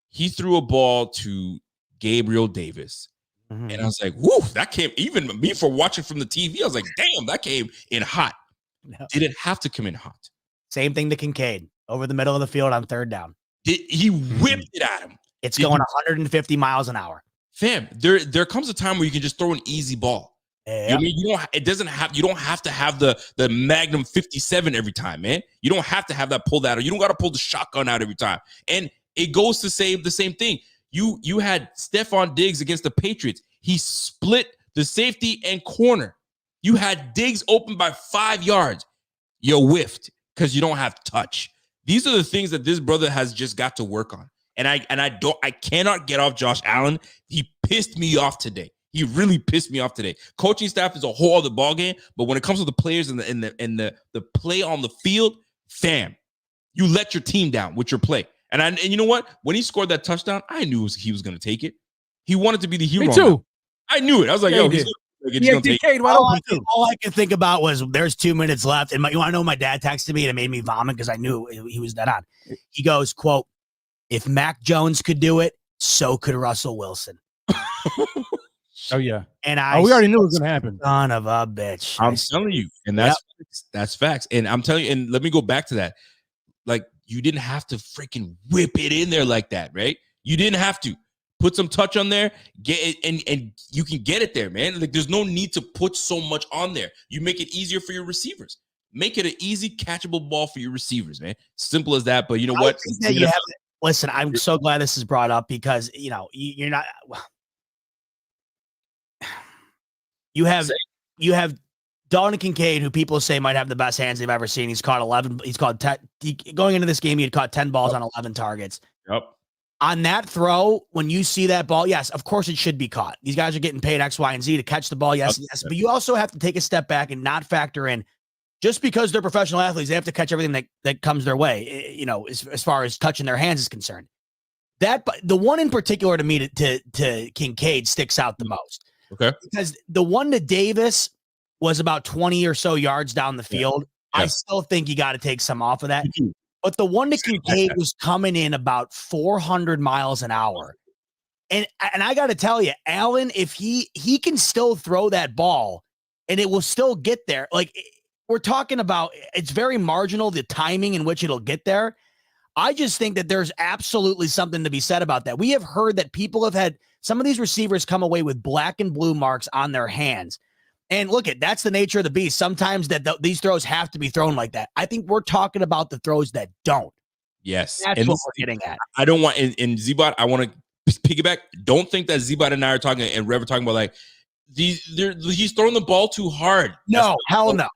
he threw a ball to Gabriel Davis. And I was like, whoo, that came, even me for watching from the TV, I was like, damn, that came in hot. No. Did it have to come in hot? Same thing to Kincaid over the middle of the field on 3rd down. He whipped it at him. It's going 150 miles an hour. Fam, there comes a time where you can just throw an easy ball. Yep. You don't have to have the Magnum 57 every time, man. You don't have to have that pulled out, or you don't got to pull the shotgun out every time. And it goes to say the same thing. You had Stephon Diggs against the Patriots. He split the safety and corner. You had Diggs open by 5 yards. You whiffed because you don't have touch. These are the things that this brother has just got to work on. And I cannot get off Josh Allen. He pissed me off today. He really pissed me off today. Coaching staff is a whole other ballgame, but when it comes to the players and the play on the field, fam, you let your team down with your play. And you know what? When he scored that touchdown, I knew he was going to take it. He wanted to be the hero. Me too. I knew it. I was like, yeah, yo, he's going to take it. All I could think about was there's 2 minutes left. And you want to know, my dad texted me and it made me vomit because I knew he was dead on. He goes, quote, if Mac Jones could do it, so could Russell Wilson. Oh, yeah. And we already knew it was going to happen. Son of a bitch. I'm telling you. And that's facts. And I'm telling you, and let me go back to that. Like, you didn't have to freaking whip it in there like that, right? You didn't have to. Put some touch on there, get it, and you can get it there, man. Like, there's no need to put so much on there. You make it easier for your receivers. Make it an easy catchable ball for your receivers, man. Simple as that. But you know what? Listen, I'm so glad this is brought up because you're not. You have Dalton Kincaid, who people say might have the best hands they've ever seen. He's caught 11. He's caught 10. Going into this game, he had caught 10 balls on 11 targets. Yep. On that throw, when you see that ball, yes, of course it should be caught. These guys are getting paid X, Y, and Z to catch the ball. Yes. But you also have to take a step back and not factor in just because they're professional athletes, they have to catch everything that comes their way, as far as touching their hands is concerned. But the one in particular to me to Kincaid sticks out the most. Okay. Because the one to Davis was about 20 or so yards down the field. Yeah. I still think you got to take some off of that. But the one to Kincaid was coming in about 400 miles an hour. And I got to tell you, Allen, if he can still throw that ball and it will still get there, like we're talking about, it's very marginal, the timing in which it'll get there. I just think that there's absolutely something to be said about that. We have heard that people have had some of these receivers come away with black and blue marks on their hands. And look, that's the nature of the beast. Sometimes these throws have to be thrown like that. I think we're talking about the throws that don't. Yes. That's what we're getting at. I don't want, in Z-Bot, I want to piggyback. Don't think that Z-Bot and I are talking, and Rev are talking about like, he's throwing the ball too hard. No, hell no.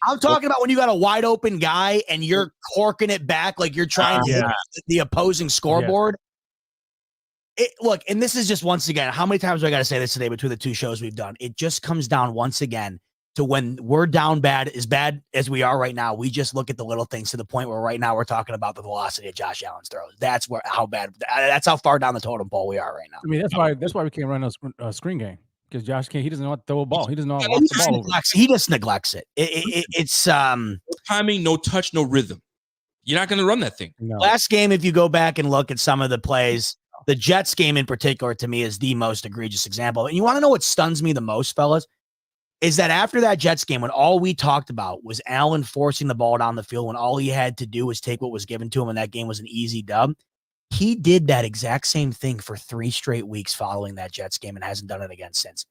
I'm talking about when you got a wide open guy and you're corking it back like you're trying to hit the opposing scoreboard. Look, and this is just, once again, how many times do I got to say this today between the 2 shows we've done? It just comes down once again to when we're down bad as we are right now. We just look at the little things to the point where right now we're talking about the velocity of Josh Allen's throws. That's how far down the totem pole we are right now. I mean, that's why we can't run a screen game, because Josh he doesn't know how to throw a ball. He doesn't know how to walk the ball over. He just neglects it. It's no timing, no touch, no rhythm. You're not going to run that thing. No. Last game, if you go back and look at some of the plays, the Jets game in particular, to me, is the most egregious example. And you want to know what stuns me the most, fellas? Is that after that Jets game, when all we talked about was Allen forcing the ball down the field, when all he had to do was take what was given to him, and that game was an easy dub, he did that exact same thing for 3 straight weeks following that Jets game and hasn't done it again since.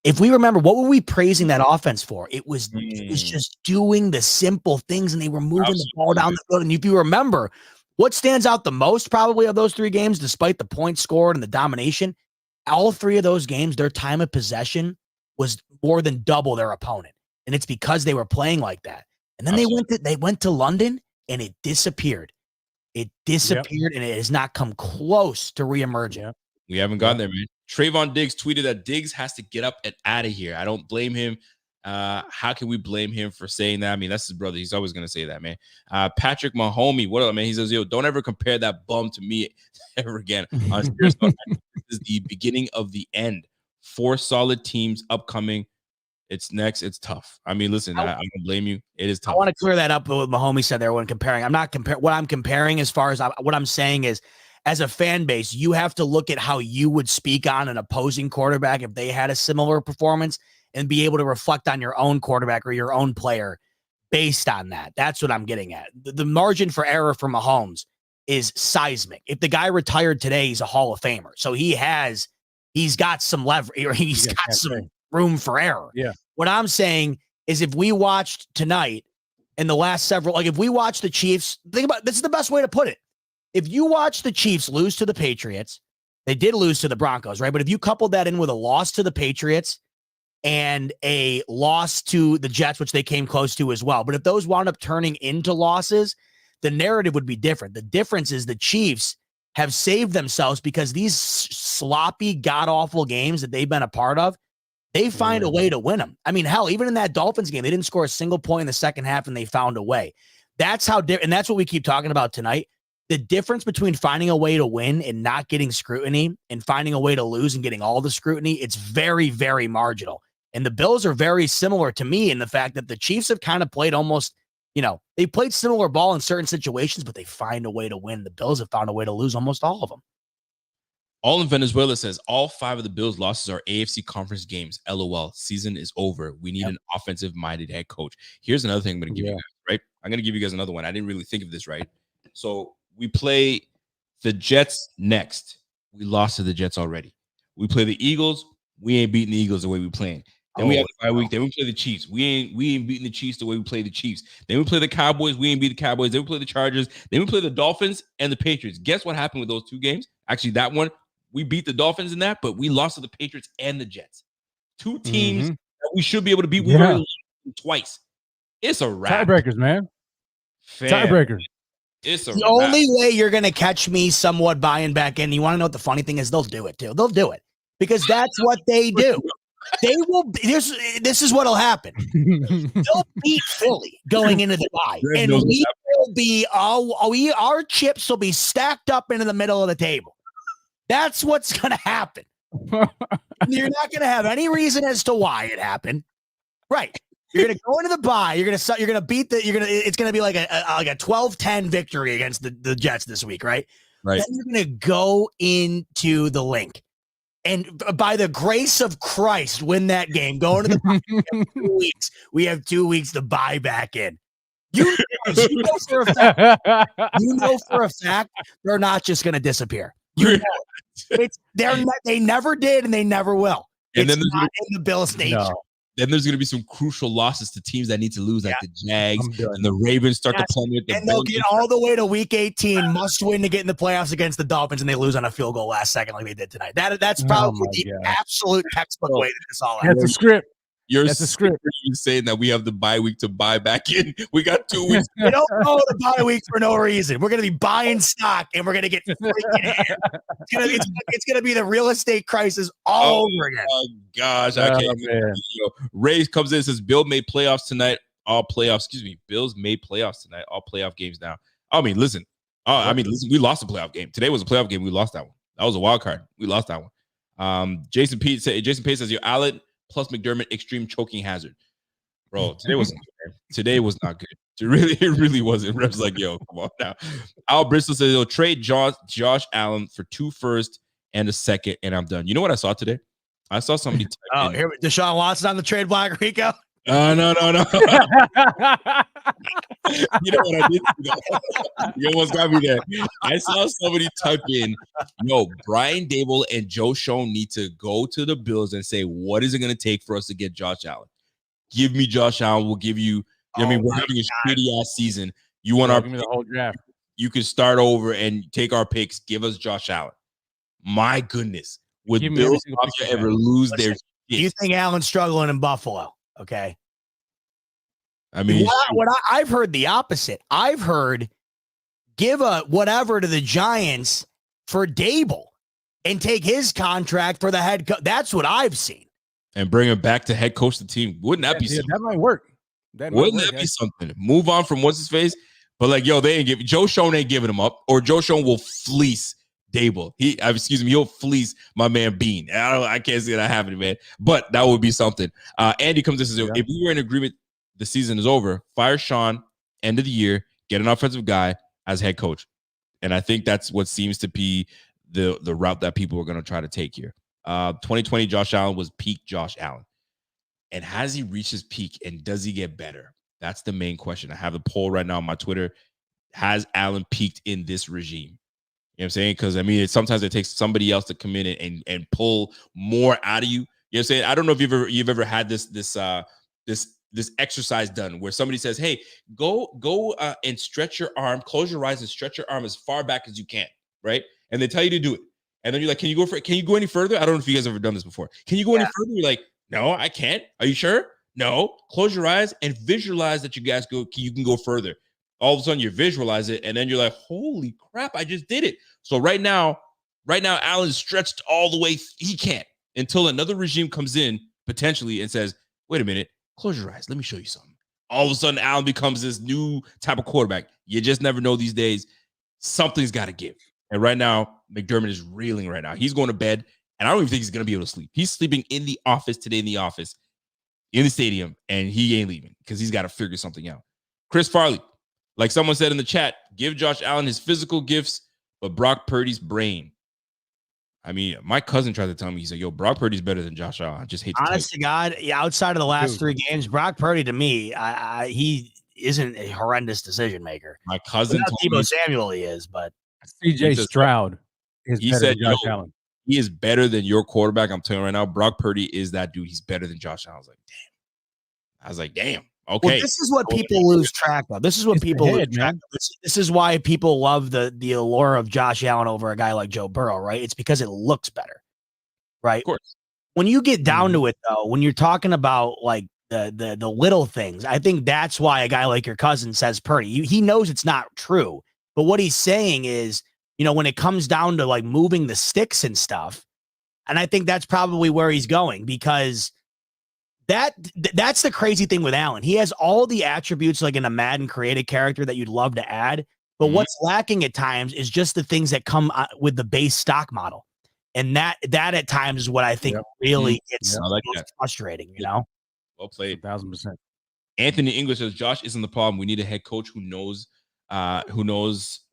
if we remember, what were we praising that offense for? It was just doing the simple things, and they were moving the ball down the field. And if you remember, what stands out the most probably of those 3 games, despite the points scored and the domination, all 3 of those games, their time of possession was more than double their opponent. And it's because they were playing like that. And then they went to London, and it disappeared. It disappeared, and it has not come close to reemerging. Yep. We haven't gone there, man. Trayvon Diggs tweeted that Diggs has to get up and out of here. I don't blame him. How can we blame him for saying that? I mean, that's his brother. He's always going to say that, man. Patrick Mahomey, what up, man? He says, yo, don't ever compare that bum to me ever again. This is the beginning of the end. 4 solid teams upcoming. It's next. It's tough. I mean, listen, I don't blame you. It is tough. I want to clear that up with what Mahomey said there when comparing. I'm not comparing. What I'm comparing as far as what I'm saying is, as a fan base, you have to look at how you would speak on an opposing quarterback if they had a similar performance and be able to reflect on your own quarterback or your own player based on that. That's what I'm getting at. The margin for error for Mahomes is seismic. If the guy retired today, he's a Hall of Famer. So he's got some leverage, or he's got some room for error. Yeah. What I'm saying is, if we watched tonight and the last several, like if we watched the Chiefs, think about, this is the best way to put it. If you watch the Chiefs lose to the Patriots, they did lose to the Broncos, right? But if you coupled that in with a loss to the Patriots and a loss to the Jets, which they came close to as well, but if those wound up turning into losses, the narrative would be different. The difference is the Chiefs have saved themselves because these sloppy, god-awful games that they've been a part of, they find a way to win them. I mean, hell, even in that Dolphins game, they didn't score a single point in the second half, and they found a way. That's how and that's what we keep talking about tonight. The difference between finding a way to win and not getting scrutiny and finding a way to lose and getting all the scrutiny, it's very, very marginal. And the Bills are very similar to me in the fact that the Chiefs have kind of played almost, they played similar ball in certain situations, but they find a way to win. The Bills have found a way to lose almost all of them. All in Venezuela says all 5 of the Bills' losses are AFC conference games. LOL. Season is over. We need an offensive-minded head coach. Here's another thing I'm going to give you guys, right? I'm going to give you guys another one. I didn't really think of this, right? So we play the Jets next. We lost to the Jets already. We play the Eagles. We ain't beating the Eagles the way we playing. Then we have the bye week. Then we play the Chiefs. We ain't beating the Chiefs the way we play the Chiefs. Then we play the Cowboys. We ain't beat the Cowboys. Then we play the Chargers. Then we play the Dolphins and the Patriots. Guess what happened with those 2 games? Actually, that one, we beat the Dolphins in that, but we lost to the Patriots and the Jets. 2 teams that we should be able to beat. We were twice. It's a wrap. Tiebreakers, man. Tiebreakers. It's the only way you're going to catch me somewhat buying back in. You want to know what the funny thing is? They'll do it too. They'll do it because that's what they do. They will. This is what'll happen. They'll beat Philly going into the bye, and we will be our chips will be stacked up into the middle of the table. That's what's going to happen. You're not going to have any reason as to why it happened, right? You're going to go into the bye. You're going to beat it's going to be like a 12-10 victory against the Jets this week, right? Right. Then you're going to go into the link. And by the grace of Christ, win that game. Go into the bye. We have 2 weeks to buy back in. You know for a fact they're not just going to disappear. They never did, and they never will. And it's not in the Bills' nature. No. Then there's going to be some crucial losses to teams that need to lose, like the Jags and the Ravens start to plummet. And they'll get all the way to week 18, must win to get in the playoffs against the Dolphins, and they lose on a field goal last second like they did tonight. That's probably the absolute textbook way that this all happens. That's a script. That's a script. You're saying that we have the bye week to buy back in. We got 2 weeks. We don't go to bye week for no reason. We're going to be buying stock, and we're going to get freaking it's going to be the real estate crisis all over again. Oh, gosh. I can't. Ray comes in and says, Bills made playoffs tonight. Bills made playoffs tonight. All playoff games now. I mean, listen. We lost a playoff game. Today was a playoff game. We lost that one. That was a wild card. We lost that one. Jason Pate says, your Allen plus McDermott extreme choking hazard. Bro, today was not good. It really wasn't. Rep's like, yo, come on now. Al Bristol says he'll trade Josh Allen for 2 firsts and a second, and I'm done. You know what I saw today? I saw somebody here Deshaun Watson on the trade block, Rico. No. You know what I did? You almost got me there. I saw somebody type in, Brian Dable and Joe Schoen need to go to the Bills and say, what is it going to take for us to get Josh Allen? Give me Josh Allen. We'll give you. We're having a shitty ass season. You want give me the whole draft. You can start over and take our picks. Give us Josh Allen. My goodness, would Bills ever lose their? Do you think Allen's struggling in Buffalo? Okay. I mean, I've heard the opposite. I've heard give a whatever to the Giants for Dable and take his contract for the head coach. That's what I've seen. And bring him back to head coach the team. Wouldn't that be something? That might work. Wouldn't that be something? Move on from what's his face. But they ain't give Joe Schoen ain't giving him up, or Joe Schoen will fleece Dable. He'll fleece my man Bean. I can't see that happening, man. But that would be something. Andy comes and says, if we were in agreement, the season is over. Fire Sean, end of the year, get an offensive guy as head coach. And I think that's what seems to be the route that people are going to try to take here. 2020 Josh Allen was peak Josh Allen. And has he reached his peak, and does he get better? That's the main question. I have the poll right now on my Twitter. Has Allen peaked in this regime? You know what I'm saying? Because sometimes it takes somebody else to come in and pull more out of you. You know what I'm saying? I don't know if you've ever had this exercise done where somebody says, hey, go and stretch your arm, close your eyes and stretch your arm as far back as you can, right? And they tell you to do it. And then you're like, can you go any further? I don't know if you guys have ever done this before. Can you go any further? You're like, no, I can't. Are you sure? No. Close your eyes and visualize that you can go further. All of a sudden you visualize it, and then you're like, holy crap, I just did it. So right now, Allen's stretched all the way he can't until another regime comes in potentially and says, wait a minute, close your eyes. Let me show you something. All of a sudden, Allen becomes this new type of quarterback. You just never know these days. Something's got to give. And right now, McDermott is reeling right now. He's going to bed, and I don't even think he's going to be able to sleep. He's sleeping in the office today, in the stadium, and he ain't leaving because he's got to figure something out. Chris Farley, like someone said in the chat, give Josh Allen his physical gifts, but Brock Purdy's brain. My cousin tried to tell me, he said, Brock Purdy's better than Josh Allen. I just hate to honest to God, outside of the last 3 games, Brock Purdy, to me, he isn't a horrendous decision maker. My cousin told me Samuel he is, but CJ Stroud is better than Josh Allen. He is better than your quarterback. I'm telling you right now, Brock Purdy is that dude. He's better than Josh Allen. I was like, damn. Okay. Well, this is what people lose track of. This is what people lose track of. This is why people love the allure of Josh Allen over a guy like Joe Burrow, right? It's because it looks better, right? Of course. When you get down to it, though, when you're talking about like the little things, I think that's why a guy like your cousin says Purdy. He knows it's not true, but what he's saying is, when it comes down to like moving the sticks and stuff, and I think that's probably where he's going, because that's the crazy thing with Allen. He has all the attributes like in a Madden created character that you'd love to add, but what's lacking at times is just the things that come with the base stock model. And that at times is what I think really gets frustrating, Well played. 1,000%. Anthony English says Josh isn't the problem. We need a head coach who knows.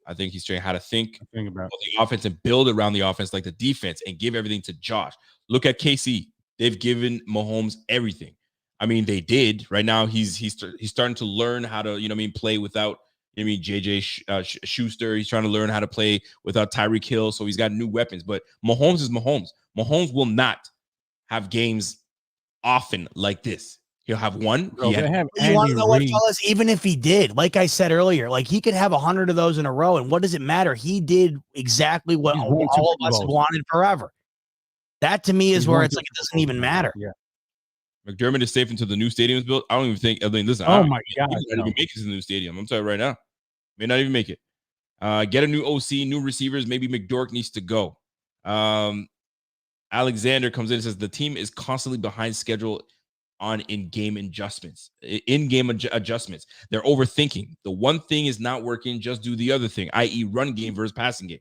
I think he's showing how to think about the offense and build around the offense like the defense and give everything to Josh. Look at KC. They've given Mahomes everything. They did. Right now, he's starting to learn how to, play without, JJ Schuster. He's trying to learn how to play without Tyreek Hill. So he's got new weapons. But Mahomes is Mahomes. Mahomes will not have games often like this. He'll have one. You want to know what, fellas? Even if he did, like I said earlier, like he could have 100 of those in a row. And what does it matter? He did exactly what all of us have wanted forever. That to me is where it's like it doesn't even matter. Yeah. McDermott is safe until the new stadium's built. I don't even think. Listen. Oh my God! He might not even make it to the new stadium. I'm telling you right now, may not even make it. Get a new OC, new receivers. Maybe McDork needs to go. Alexander comes in and says the team is constantly behind schedule on in-game adjustments. They're overthinking. The one thing is not working. Just do the other thing, i.e., run game versus passing game.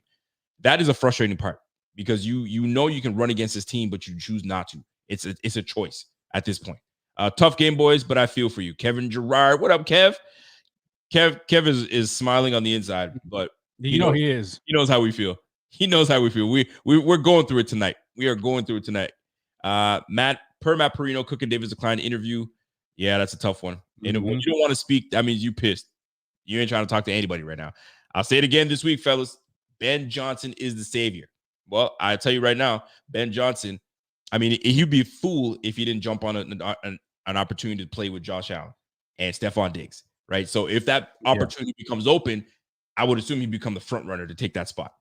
That is a frustrating part. Because you know you can run against this team, but you choose not to. It's a choice at this point. Tough game, boys, but I feel for you. Kevin Gerard, what up, Kev? Kev is smiling on the inside, but he is. He knows how we feel. He knows how we feel. We're going through it tonight. We are going through it tonight. Matt Perino, Cook and Davis declined interview. Yeah, that's a tough one. And when Mhm. you don't want to speak, that means you pissed. You ain't trying to talk to anybody right now. I'll say it again this week, fellas. Ben Johnson is the savior. Well, I tell you right now, Ben Johnson, I mean, he'd be a fool if he didn't jump on an opportunity to play with Josh Allen and Stephon Diggs, right? So if that Yeah. opportunity becomes open, I would assume he'd become the front runner to take that spot.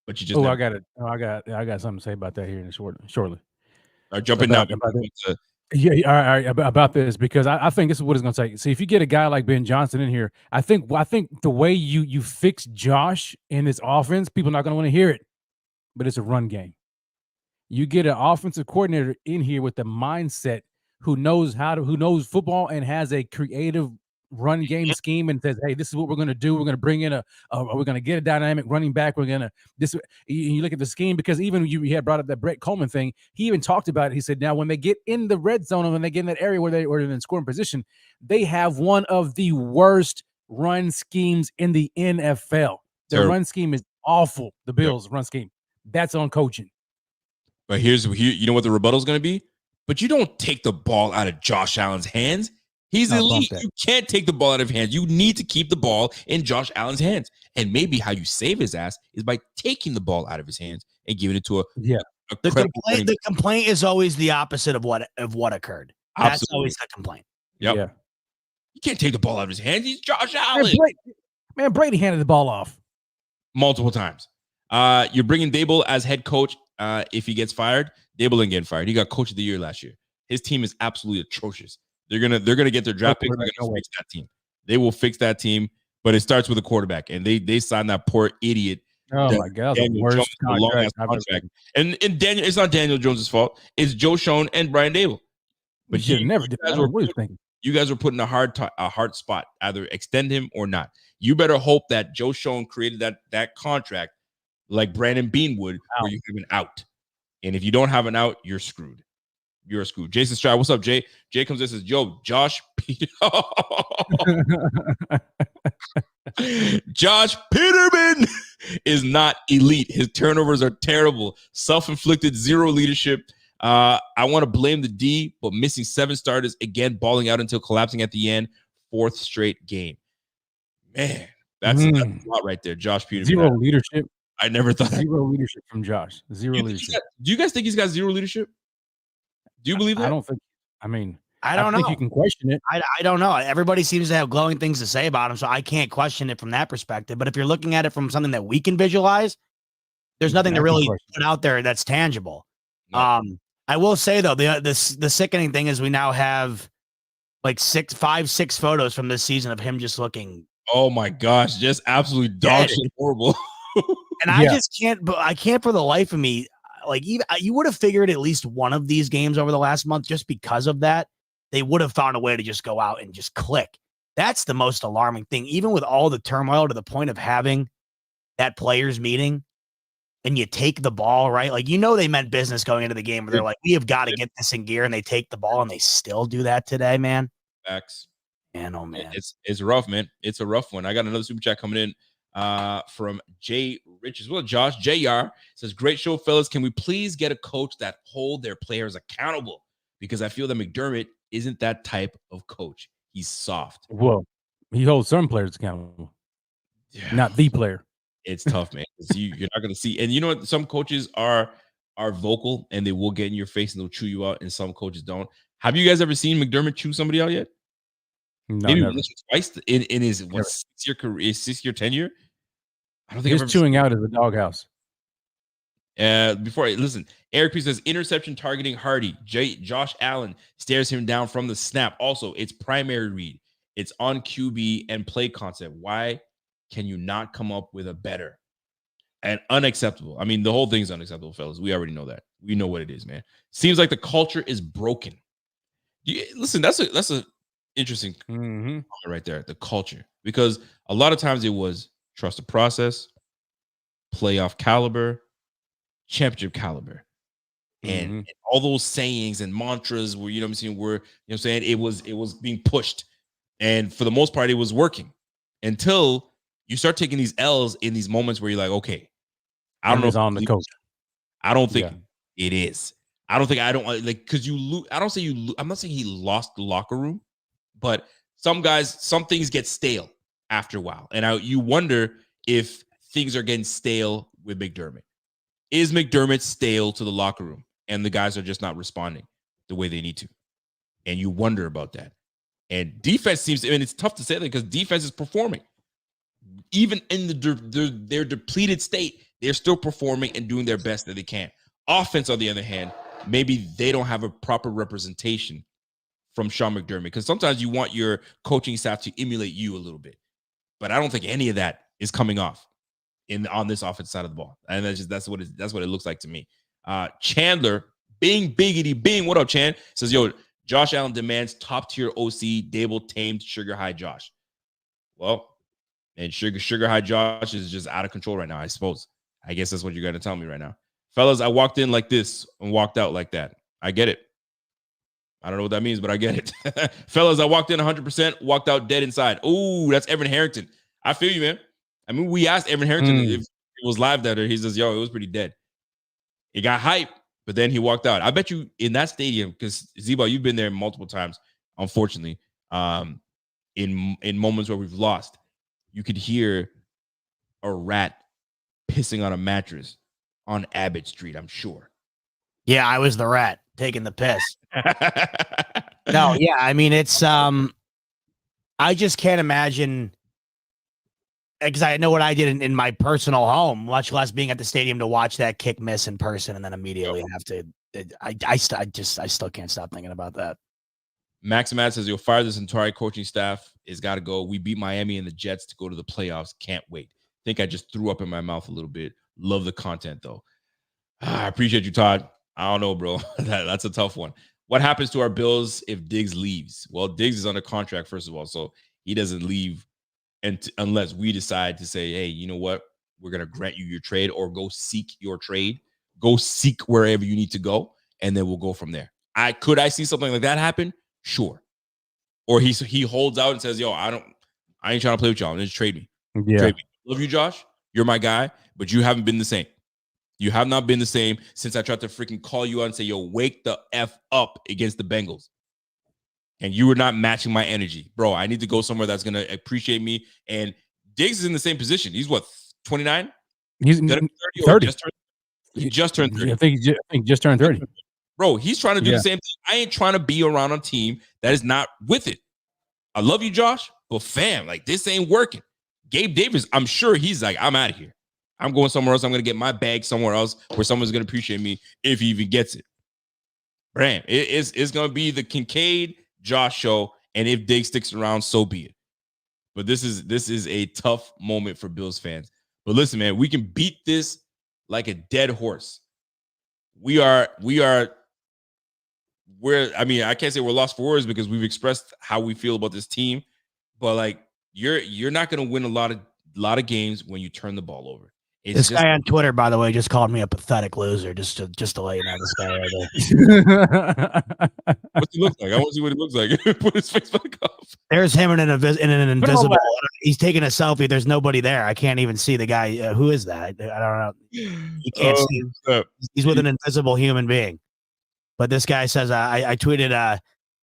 But you just Oh, never I got it. Oh, I got something to say about that here in shortly. are jumping now. About that. Yeah, all right, about this because I think this is what it's going to take. See, if you get a guy like Ben Johnson in here, I think the way you fix Josh in this offense, people are not going to want to hear it, but it's a run game. You get an offensive coordinator in here with the mindset who knows football and has a creative run game scheme and says, "Hey, this is what we're going to do. We're going to bring in we're going to get a dynamic running back. We're going to this." You look at the scheme because even you had brought up that Brett Coleman thing. He even talked about it. He said, "Now when they get in the red zone and when they get in that area where they're in scoring position, they have one of the worst run schemes in the NFL. Their Terrible. run scheme is awful. The Bills' run scheme. That's on coaching." But you know what the rebuttal is going to be? But you don't take the ball out of Josh Allen's hands. He's No, bump elite. that. You can't take the ball out of his hands. You need to keep the ball in Josh Allen's hands. And maybe how you save his ass is by taking the ball out of his hands and giving it to a The credible running back. complaint is always the opposite of what occurred. That's Absolutely. always the complaint. Yep. Yeah. You can't take the ball out of his hands. He's Josh Man, Allen. Brady handed the ball off Multiple times. You're bringing Dable as head coach. If he gets fired, Dable didn't get fired. He got coach of the year last year. His team is absolutely atrocious. They're gonna get their draft picks. They're gonna fix that team. They will fix that team, but it starts with a quarterback, and they signed that poor idiot. Oh my God, the worst contract. And Daniel, it's not Daniel Jones's fault. It's Joe Schoen and Brian Dable. But you never did. You guys were put in a hard spot. Either extend him or not. You better hope that Joe Schoen created that contract like Brandon Bean would, where you have an out. And if you don't have an out, you're screwed. You're screwed. Jason Stroud, what's up, Jay? Jay comes in and says, "Yo, Josh Peterman is not elite. His turnovers are terrible. Self-inflicted, zero leadership. I want to blame the D, but missing 7 starters again, balling out until collapsing at the end. 4th straight game. Man, that's a lot right there. Josh Peterman. Zero leadership. I never thought zero leadership from Josh. Zero leadership. Do you guys think he's got zero leadership? Do you believe that? I don't think. I mean, I don't know. think you can question it. I don't know. Everybody seems to have glowing things to say about him, so I can't question it from that perspective. But if you're looking at it from something that we can visualize, there's nothing to really put out there that's tangible. No. I will say though, the sickening thing is we now have like 5, 6 photos from this season of him just looking. Oh my gosh, just absolutely dog shit horrible. And I just can't. But I can't for the life of me. Like you would have figured at least one of these games over the last month just because of that. They would have found a way to just go out and just click. That's the most alarming thing. Even with all the turmoil to the point of having that players meeting and you take the ball, right? Like, they meant business going into the game where they're like, we have got to get this in gear. And they take the ball and they still do that today, man. Facts. Man, oh man. It's rough, man. It's a rough one. I got another super chat coming in from Jay Rich as well. Josh JR says, "Great show, fellas. Can we please get a coach that hold their players accountable? Because I feel that McDermott isn't that type of coach. He's soft." Well, he holds some players accountable, not the player. It's tough, man. You're not going to see. And you know what? Some coaches are vocal and they will get in your face and they'll chew you out, and some coaches don't. Have you guys ever seen McDermott chew somebody out yet? No, maybe never. once or twice in his 6-year career, 6-year tenure. I don't think he's chewing out of the doghouse. Listen, Eric P says interception targeting Hardy. Josh Allen stares him down from the snap. Also, it's primary read. It's on QB and play concept. Why can you not come up with a better and unacceptable? I mean, the whole thing's unacceptable, fellas. We already know that. We know what it is, man. Seems like the culture is broken. Listen, that's a interesting comment right there. The culture, because a lot of times it was trust the process, playoff caliber, championship caliber, and all those sayings and mantras were, it was being pushed, and for the most part it was working until you start taking these L's in these moments where you're like, okay, I don't know if on the coach. I don't think it is. I don't think because you lose. I don't say you. I'm not saying he lost the locker room. But some things get stale after a while. And you wonder if things are getting stale with McDermott. Is McDermott stale to the locker room and the guys are just not responding the way they need to? And you wonder about that. And defense seems, I mean, it's tough to say that because defense is performing. Even in their depleted state, they're still performing and doing their best that they can. Offense, on the other hand, maybe they don't have a proper representation from Sean McDermott, because sometimes you want your coaching staff to emulate you a little bit. But I don't think any of that is coming off on this offensive side of the ball. And that's what it looks like to me. Chandler, Bing Biggity Bing, what up, Chan? Says, yo, Josh Allen demands top-tier OC, Dable tamed Sugar High Josh. Well, and Sugar High Josh is just out of control right now, I suppose. I guess that's what you're going to tell me right now. Fellas, I walked in like this and walked out like that. I get it. I don't know what that means, but I get it. Fellas, I walked in 100%, walked out dead inside. Ooh, that's Evan Harrington. I feel you, man. I mean, we asked Evan Harrington if it was live that day. He says, yo, it was pretty dead. He got hype, but then he walked out. I bet you in that stadium, because Zebo, you've been there multiple times, unfortunately, in moments where we've lost, you could hear a rat pissing on a mattress on Abbott Street, I'm sure. Yeah, I was the rat taking the piss. No, yeah, I mean, it's I just can't imagine, because I know what I did in my personal home, much less being at the stadium to watch that kick miss in person and then immediately have to. I still can't stop thinking about that. Max Matt says, you'll fire this entire coaching staff. It's got to go. We beat Miami and the Jets to go to the playoffs. Can't wait. Think I just threw up in my mouth a little bit. Love the content, though. I appreciate you, Todd. I don't know, bro. That's a tough one. What happens to our Bills if Diggs leaves? Well, Diggs is under contract, first of all, so he doesn't leave unless we decide to say, hey, you know what? We're going to grant you your trade, or go seek your trade. Go seek wherever you need to go, and then we'll go from there. Could I see something like that happen? Sure. Or he holds out and says, yo, I ain't trying to play with y'all. Just trade me. Yeah. Trade me. Love you, Josh. You're my guy, but you haven't been the same. You have not been the same since I tried to freaking call you out and say, yo, wake the F up against the Bengals. And you were not matching my energy. Bro, I need to go somewhere that's going to appreciate me. And Diggs is in the same position. He's what, 29? He's 30. He just turned 30. I think he just turned 30. Bro, he's trying to do the same thing. I ain't trying to be around a team that is not with it. I love you, Josh, but fam, like, this ain't working. Gabe Davis, I'm sure he's like, I'm out of here. I'm going somewhere else. I'm going to get my bag somewhere else where someone's going to appreciate me if he even gets it. Bram, it's going to be the Kincaid Josh show, and if Diggs sticks around, so be it. But this is a tough moment for Bills fans. But listen, man, we can beat this like a dead horse. I mean, I can't say we're lost for words because we've expressed how we feel about this team, but like, you're not going to win a lot of games when you turn the ball over. This guy on Twitter, by the way, just called me a pathetic loser. Just to let you know, this guy right there. What's he look like? I want to see what he looks like. Put his face back up. There's him in an invisible. He's taking a selfie. There's nobody there. I can't even see the guy. Who is that? I don't know. You can't see him. He's with an invisible human being. But this guy says, I tweeted, I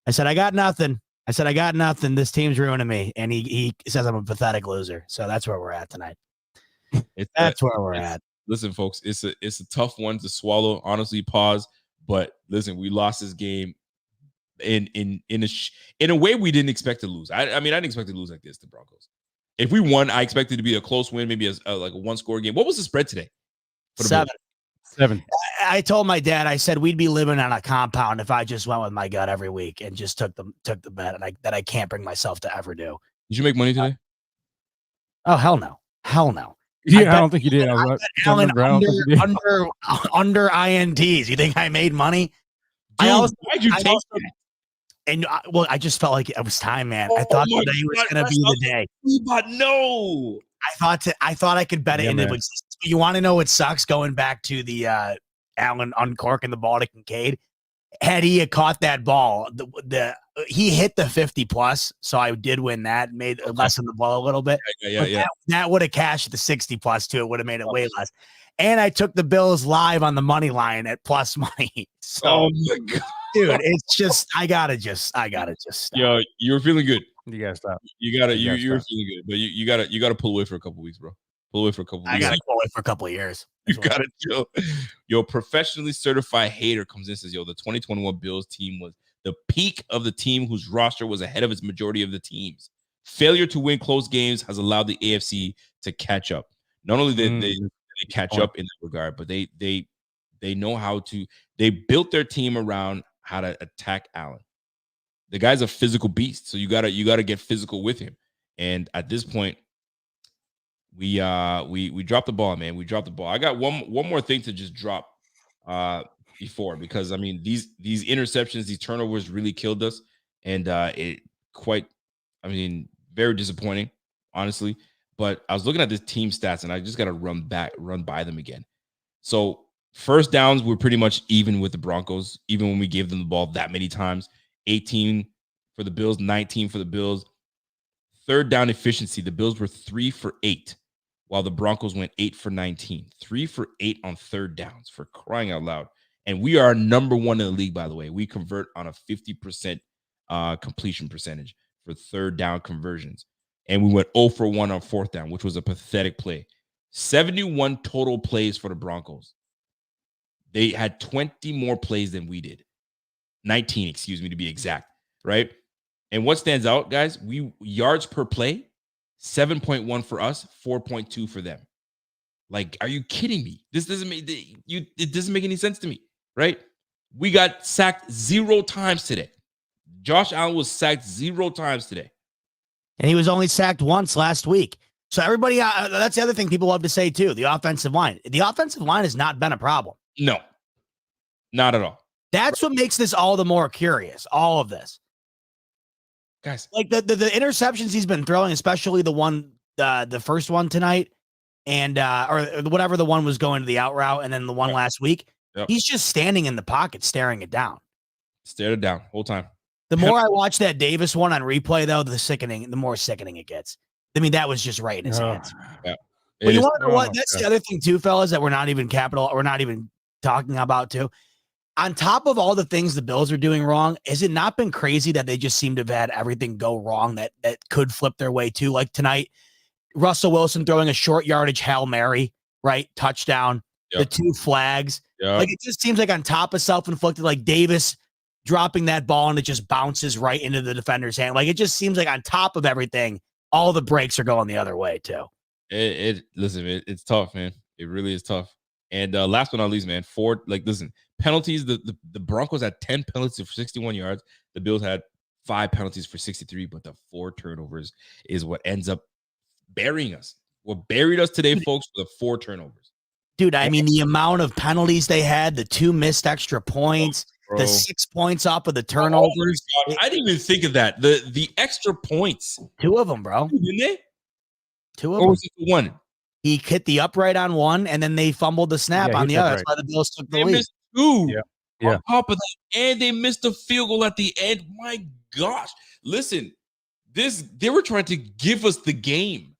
said, I got nothing. This team's ruining me. And he says I'm a pathetic loser. So that's where we're at tonight. That's where we're at. Listen, folks, it's a tough one to swallow. Honestly, pause. But listen, we lost this game in a way we didn't expect to lose. I mean, I didn't expect to lose like this, the Broncos. If we won, I expected it to be a close win, maybe like a one-score game. What was the spread today? 7. I told my dad, I said we'd be living on a compound if I just went with my gut every week and just took the bet, and that I can't bring myself to ever do. Did you make money today? Oh, hell no. Yeah, I don't think you did. Under INTs. You think I made money? Dude, why'd you take that? And I just felt like it was time, man. I thought today was going to be the day. But no. I thought I could bet it into existence. You want to know what sucks? Going back to the Allen uncorking the ball to Kincaid. Had he caught that ball, he hit the 50 plus, so I did win that, made lessen the ball a little bit. Yeah. That would have cashed the 60 plus too. It would have made it way less. and I took the Bills live on the money line at plus money. So, Oh my god, dude, it's just I gotta just stop. yo, you were feeling good. You gotta stop. You gotta You gotta you were stop. feeling good, but you gotta pull away for a couple weeks, bro. Pull away for a couple I weeks. gotta go away for a couple of years. You gotta chill. Yo, professionally certified hater comes in and says, yo, the 2021 Bills team was the peak of the team whose roster was ahead of its majority of the teams. Failure to win close games has allowed the AFC to catch up. Not only did they catch up in that regard, but they know how to. They built their team around how to attack Allen. The guy's a physical beast, so you gotta get physical with him. And at this point, we dropped the ball, man. We dropped the ball. I got one more thing to just drop before, because I mean these interceptions, these turnovers really killed us, and very disappointing, honestly. But I was looking at this team stats, and I just got to run by them again. So first downs were pretty much even with the Broncos, even when we gave them the ball that many times. 18 for the Bills, 19 for the Bills. Third down efficiency, the Bills were 3 for 8, while the Broncos went 8 for 19. 3 for 8 on third downs, for crying out loud. And we are number 1 in the league, by the way. We convert on a 50% completion percentage for third down conversions. And we went 0 for 1 on fourth down, which was a pathetic play. 71 total plays for the Broncos. They had 20 more plays than we did. 19, excuse me, to be exact, right? And what stands out, guys, we yards per play, 7.1 for us, 4.2 for them. Like, are you kidding me? This doesn't make it doesn't make any sense to me, right? We got sacked 0 times today. Josh Allen was sacked 0 times today. And he was only sacked once last week. So everybody, that's the other thing people love to say too, the offensive line. The offensive line has not been a problem. No, not at all. That's what makes this all the more curious, all of this. Guys, like the interceptions he's been throwing, especially the first one tonight, and or whatever the one was going to the out route, and then the one last week. Yep. He's just standing in the pocket, staring it down. Stared it down whole time. The more I watch that Davis one on replay, though, the more sickening it gets. I mean, that was just right in his hands. Yeah. But you want to know what? That's the other thing too, fellas, that we're not even talking about too. On top of all the things the Bills are doing wrong, has it not been crazy that they just seem to have had everything go wrong that could flip their way too? Like tonight, Russell Wilson throwing a short yardage Hail Mary, right? Touchdown, the 2 flags. Like it just seems like on top of self-inflicted, like Davis dropping that ball and it just bounces right into the defender's hand. Like it just seems like on top of everything, all the breaks are going the other way too. It's tough, man. It really is tough. And last but not least, man, penalties. The Broncos had 10 penalties for 61 yards. The Bills had 5 penalties for 63, but the 4 turnovers is what ends up burying us. What buried us today, folks, were the 4 turnovers. Dude, I mean, the amount of penalties they had, the 2 missed extra points, the 6 points off of the turnovers. Oh I didn't even think of that. The extra points. 2 of them, bro. Didn't they? 2 of them. Or was it the 1? He hit the upright on 1, and then they fumbled the snap on the other. That's why the Bills took the lead. Missed 2. Yeah. On top of that, and they missed a field goal at the end. My gosh. Listen, they were trying to give us the game.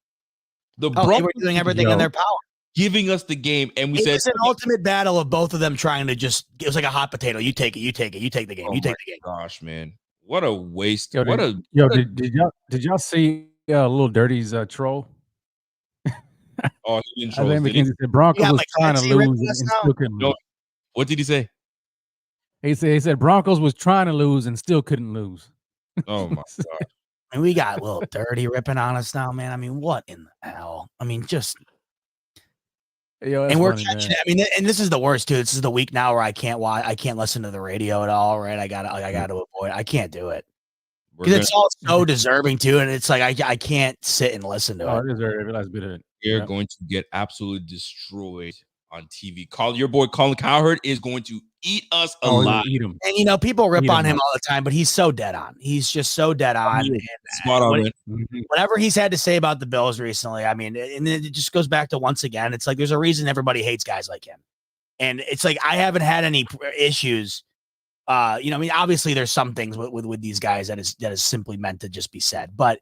They were doing everything in their power. Giving us the game, and it was an ultimate battle of both of them trying to it was like a hot potato. You take it, you take the game, you take the game. Gosh, man. What a waste. Did y'all see Little Dirty's troll? Oh, he didn't troll. The Broncos was trying to lose and still couldn't lose. What did he say? He said Broncos was trying to lose and still couldn't lose. Oh my god. And we got a little dirty ripping on us now, man. I mean, what in the hell? I mean, just and we're catching it. I mean, and this is the worst too. This is the week now where I can't listen to the radio at all, right? I gotta avoid. I can't do it. Because it's all so deserving too, and it's like I can't sit and listen to it. We're going to get absolutely destroyed on TV. Your boy Colin Cowherd is going to eat us alive. And people rip on him all the time, but he's so dead on. He's just so dead on. Spot on. Whatever he's had to say about the Bills recently, I mean, and it just goes back to once again, it's like there's a reason everybody hates guys like him, and it's like I haven't had any issues. I mean, obviously there's some things with these guys that is simply meant to just be said, but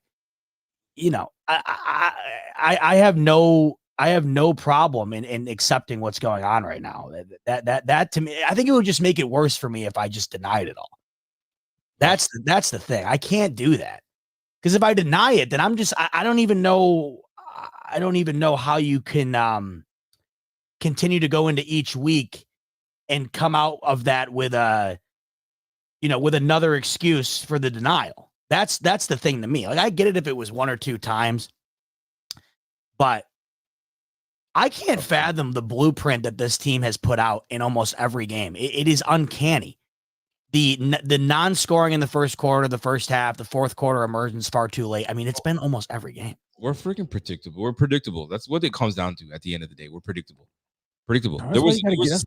I have no I have no problem in accepting what's going on right now. That to me, I think it would just make it worse for me if I just denied it all. That's the thing. I can't do that. Because if I deny it, then I don't even know. I don't even know how you can continue to go into each week and come out of that with with another excuse for the denial. That's the thing to me. Like, I get it if it was 1 or 2 times, but I can't fathom the blueprint that this team has put out in almost every game. It is uncanny. The non-scoring in the first quarter, the first half, the fourth quarter emergence far too late. I mean, it's been almost every game. We're freaking predictable. We're predictable. That's what it comes down to at the end of the day. We're predictable. Predictable. That's why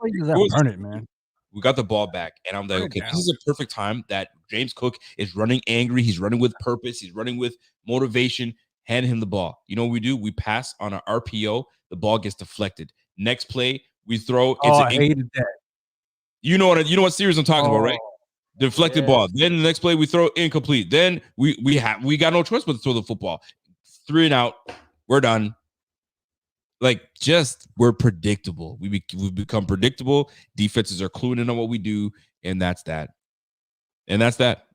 you gotta earn it, man. We got the ball back, and I'm like, okay, this is a perfect time that James Cook is running angry. He's running with purpose. He's running with motivation. Hand him the ball. You know what we do? We pass on our RPO. The ball gets deflected. Next play, we throw. I hated that. You know what series I'm talking about, right? Deflected ball. Then the next play, we throw incomplete. Then we got no choice but to throw the football. 3 and out. We're done. Like, we're predictable. We've become predictable. Defenses are cluing in on what we do, and that's that.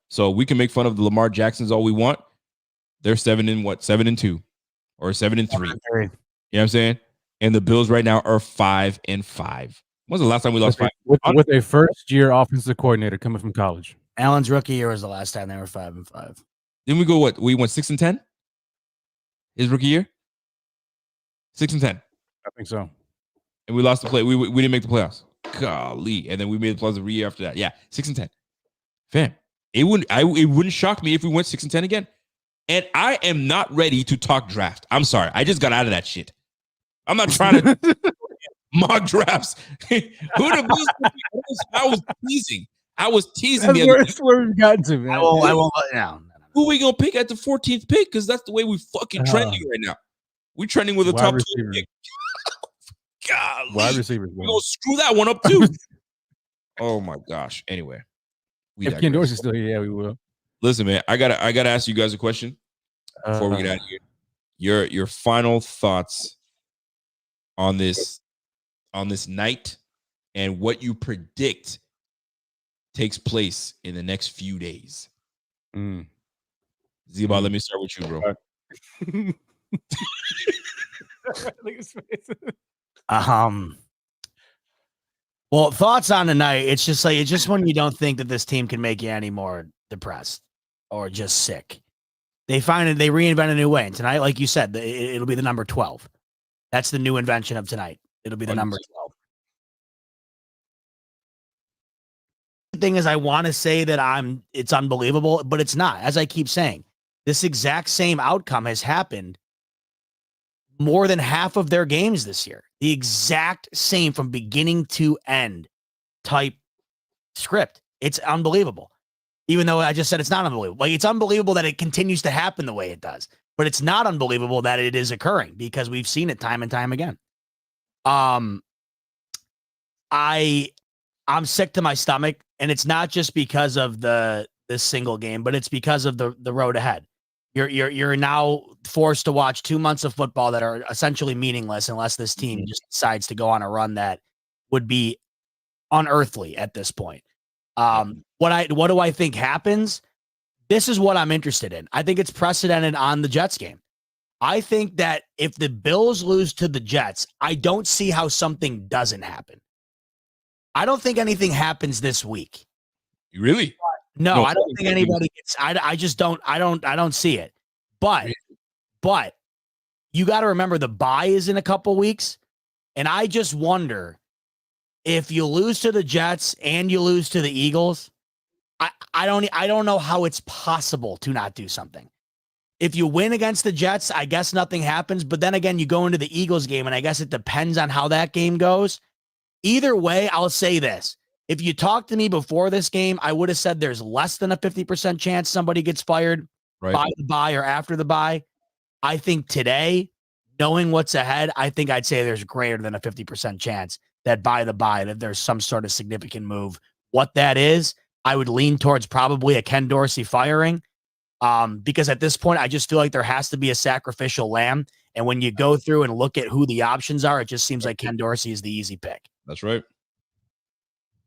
So we can make fun of the Lamar Jacksons all we want. They're 7-2 or 7-3. You know what I'm saying? And the Bills right now are 5-5. When's the last time we lost 5? With a first-year offensive coordinator coming from college. Allen's rookie year was the last time they were 5-5. Didn't we go what? We went 6-10? His rookie year? 6-10. I think so. And we lost the play. We didn't make the playoffs. Golly. And then we made the playoffs every year after that. Yeah, 6-10. Fam, it wouldn't shock me if we went 6-10 again. And I am not ready to talk draft. I'm sorry. I just got out of that shit. I'm not trying to mock drafts. Who the Bills? I was teasing. That's where we've gotten to, man. I won't let down. Who we gonna pick at the 14th pick? Because that's the way we fucking trending right now. We trending with a top 2 pick. Golly. Wide receivers. We're gonna screw that one up too. Oh my gosh. Anyway, if Ken Dorsey's still here, yeah, we will. Listen, man, I gotta ask you guys a question before we get out of here. Your final thoughts on this night and what you predict takes place in the next few days. Zeba, let me start with you, bro. Look at his face. Well, thoughts on tonight. It's just when you don't think that this team can make you any more depressed or just sick. They reinvent a new way. And tonight, like you said, it'll be the number 12. That's the new invention of tonight. It'll be the number 12. The thing is, I want to say that it's unbelievable, but it's not. As I keep saying, this exact same outcome has happened more than half of their games this year. The exact same from beginning to end type script. It's unbelievable. Even though I just said it's not unbelievable. Like, it's unbelievable that it continues to happen the way it does. But it's not unbelievable that it is occurring because we've seen it time and time again. I'm sick to my stomach, and it's not just because of this single game, but it's because of the road ahead. You're now forced to watch 2 months of football that are essentially meaningless unless this team just decides to go on a run that would be unearthly at this point. What do I think happens? This is what I'm interested in. I think it's precedented on the Jets game. I think that if the Bills lose to the Jets, I don't see how something doesn't happen. I don't think anything happens this week. Really? No, I don't think anybody gets. I just don't. I don't see it. But you got to remember the bye is in a couple weeks, and I just wonder if you lose to the Jets and you lose to the Eagles. I don't know how it's possible to not do something. If you win against the Jets, I guess nothing happens. But then again, you go into the Eagles game, and I guess it depends on how that game goes. Either way, I'll say this. If you talked to me before this game, I would have said there's less than a 50% chance somebody gets fired by the bye or after the bye. I think today, knowing what's ahead, I think I'd say there's greater than a 50% chance that by the bye that there's some sort of significant move. What that is, I would lean towards probably a Ken Dorsey firing because at this point, I just feel like there has to be a sacrificial lamb. And when you go through and look at who the options are, it just seems like Ken Dorsey is the easy pick. That's right.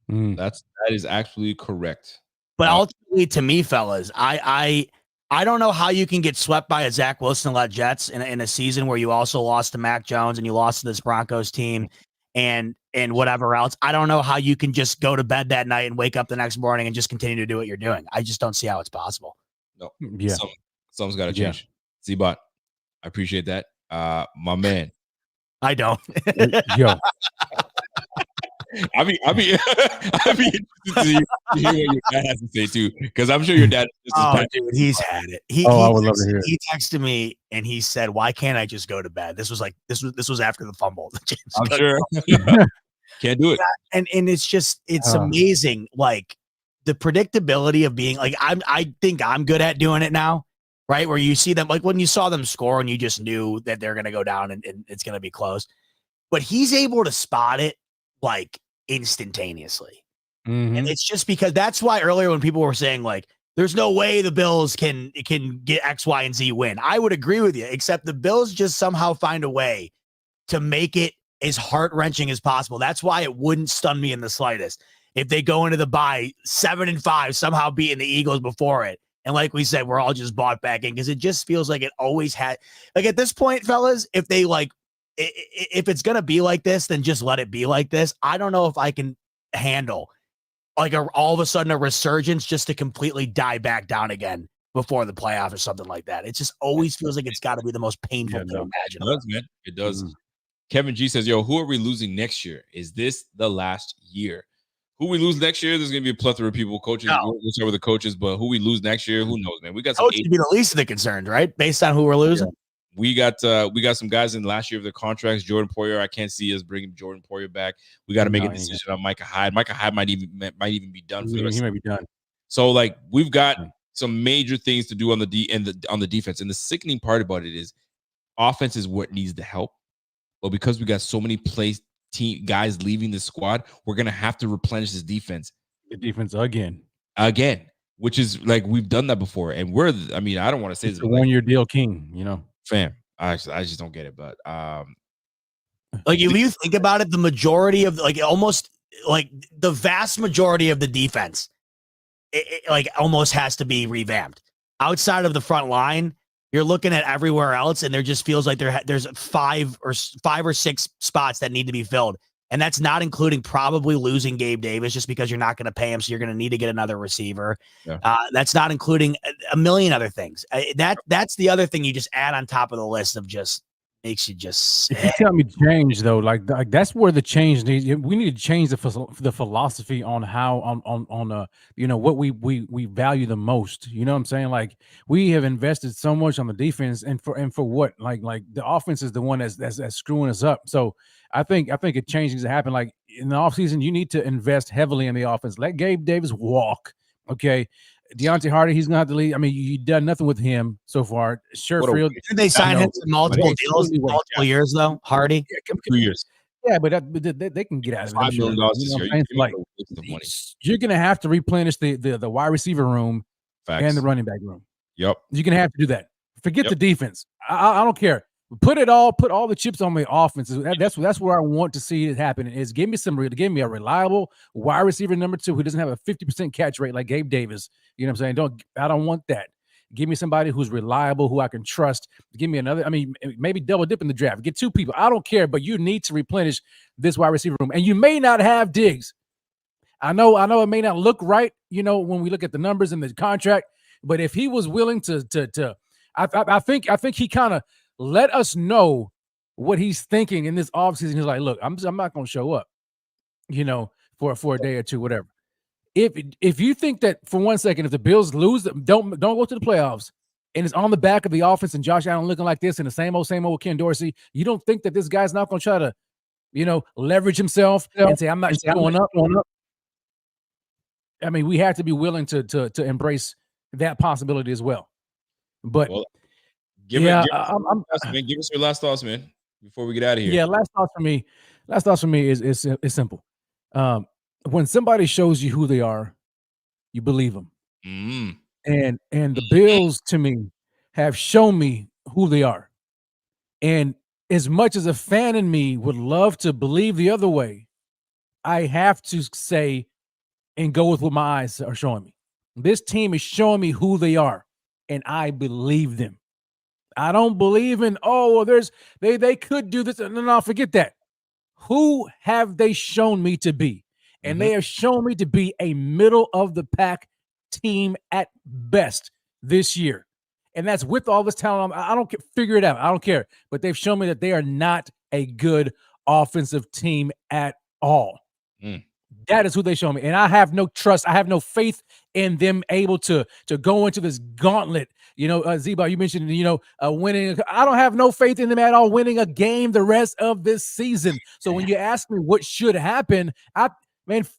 That is actually correct. But ultimately, to me, fellas, I don't know how you can get swept by a Zach Wilson-led Jets in a season where you also lost to Mac Jones and you lost to this Broncos team and whatever else. I don't know how you can just go to bed that night and wake up the next morning and just continue to do what you're doing. I just don't see how it's possible. No. Yeah. Something's got to change. Z-Bot, I appreciate that. My man. I don't. Yo. I'd be interested to hear what your dad has to say too, because I'm sure your dad. Dude, he's had it. I would love to hear it. He texted me and he said, "Why can't I just go to bed?" This was after the fumble. I'm sure. Can't do it. And it's amazing, like the predictability of being like I think I'm good at doing it now, right? Where you see them, like when you saw them score and you just knew that they're gonna go down and it's gonna be close, but he's able to spot it like instantaneously. And it's just because that's why earlier when people were saying like there's no way the Bills can get X, Y, and Z win, I would agree with you, except the Bills just somehow find a way to make it as heart-wrenching as possible. That's why it wouldn't stun me in the slightest if they go into the bye 7-5, somehow beating the Eagles before it. And like we said, we're all just bought back in because it just feels like it always had. Like at this point, fellas, if they like, if it's going to be like this, then just let it be like this. I don't know if I can handle like all of a sudden a resurgence just to completely die back down again before the playoff or something like that. It just always feels like it's got to be the most painful thing imaginable. It does, man. It does. Kevin G says, yo, who are we losing next year? Is this the last year? Who we lose next year? There's going to be a plethora of people, coaches. We'll start with the coaches, but who we lose next year, who knows, man? We got some coaches be the least of the concerns, right? Based on who we're losing. Yeah. We got some guys in the last year of their contracts. Jordan Poyer, I can't see us bringing Jordan Poyer back. We got to make a decision on Micah Hyde. Micah Hyde might even be done for the rest. He might be done. So like we've got some major things to do on the defense. And the sickening part about it is offense is what needs the help. But because we got so many guys leaving the squad, we're gonna have to replenish this defense. The defense again, which is like we've done that before. And I don't want to say it's a 1-year deal, king. You know. Fam, I just don't get it, but like if you think about it, the majority of like almost like the vast majority of the defense, it like almost has to be revamped. Outside of the front line, you're looking at everywhere else, and there just feels like there's five or six spots that need to be filled, and that's not including probably losing Gabe Davis just because you're not going to pay him, so you're going to need to get another receiver. Yeah. That's not including a million other things. That's the other thing you just add on top of the list of just makes you just. If you tell me change though, like that's where the change needs. We need to change the philosophy on how on what we value the most. You know what I'm saying? Like we have invested so much on the defense, and for what? Like the offense is the one that's screwing us up. So I think a change needs to happen. Like in the offseason, you need to invest heavily in the offense. Let Gabe Davis walk. Okay. Deontay Hardy, he's gonna have to leave. I mean, you've done nothing with him so far. Sherfield, did they sign him to multiple deals, multiple years though? Hardy, 2 years. Yeah, but they can get out of it. $5 million this year. Like, you're gonna have to replenish the wide receiver room and the running back room. Yep, you're gonna have to do that. Forget the defense. I don't care. Put all the chips on the offense. That's where I want to see it happen. Is give me a reliable wide receiver number 2 who doesn't have a 50% catch rate like Gabe Davis. You know what I'm saying? I don't want that. Give me somebody who's reliable, who I can trust. Give me another. I mean, maybe double dip in the draft. Get 2 people. I don't care, but you need to replenish this wide receiver room. And you may not have Diggs. I know it may not look right, when we look at the numbers and the contract, but if he was willing to I think he kind of let us know what he's thinking in this offseason. He's like, look, I'm not going to show up, for a day or two, whatever. If you think that for 1 second, if the Bills lose, don't go to the playoffs, and it's on the back of the offense and Josh Allen looking like this and the same old Ken Dorsey, you don't think that this guy's not going to try to, leverage himself and say, I'm not going up. I mean, we have to be willing to embrace that possibility as well. But give us your last thoughts, man, before we get out of here. Yeah, last thoughts for me is simple. When somebody shows you who they are, you believe them. And the Bills to me have shown me who they are. And as much as a fan in me would love to believe the other way, I have to say and go with what my eyes are showing me. This team is showing me who they are, and I believe them. I don't believe in, well, they could do this. No, forget that. Who have they shown me to be? And they have shown me to be a middle of the pack team at best this year. And that's with all this talent. I don't figure it out. I don't care. But they've shown me that they are not a good offensive team at all. That is who they show me. And I have no trust. I have no faith in them able to go into this gauntlet. Zeba, you mentioned, winning. I don't have no faith in them at all winning a game the rest of this season. So when you ask me what should happen,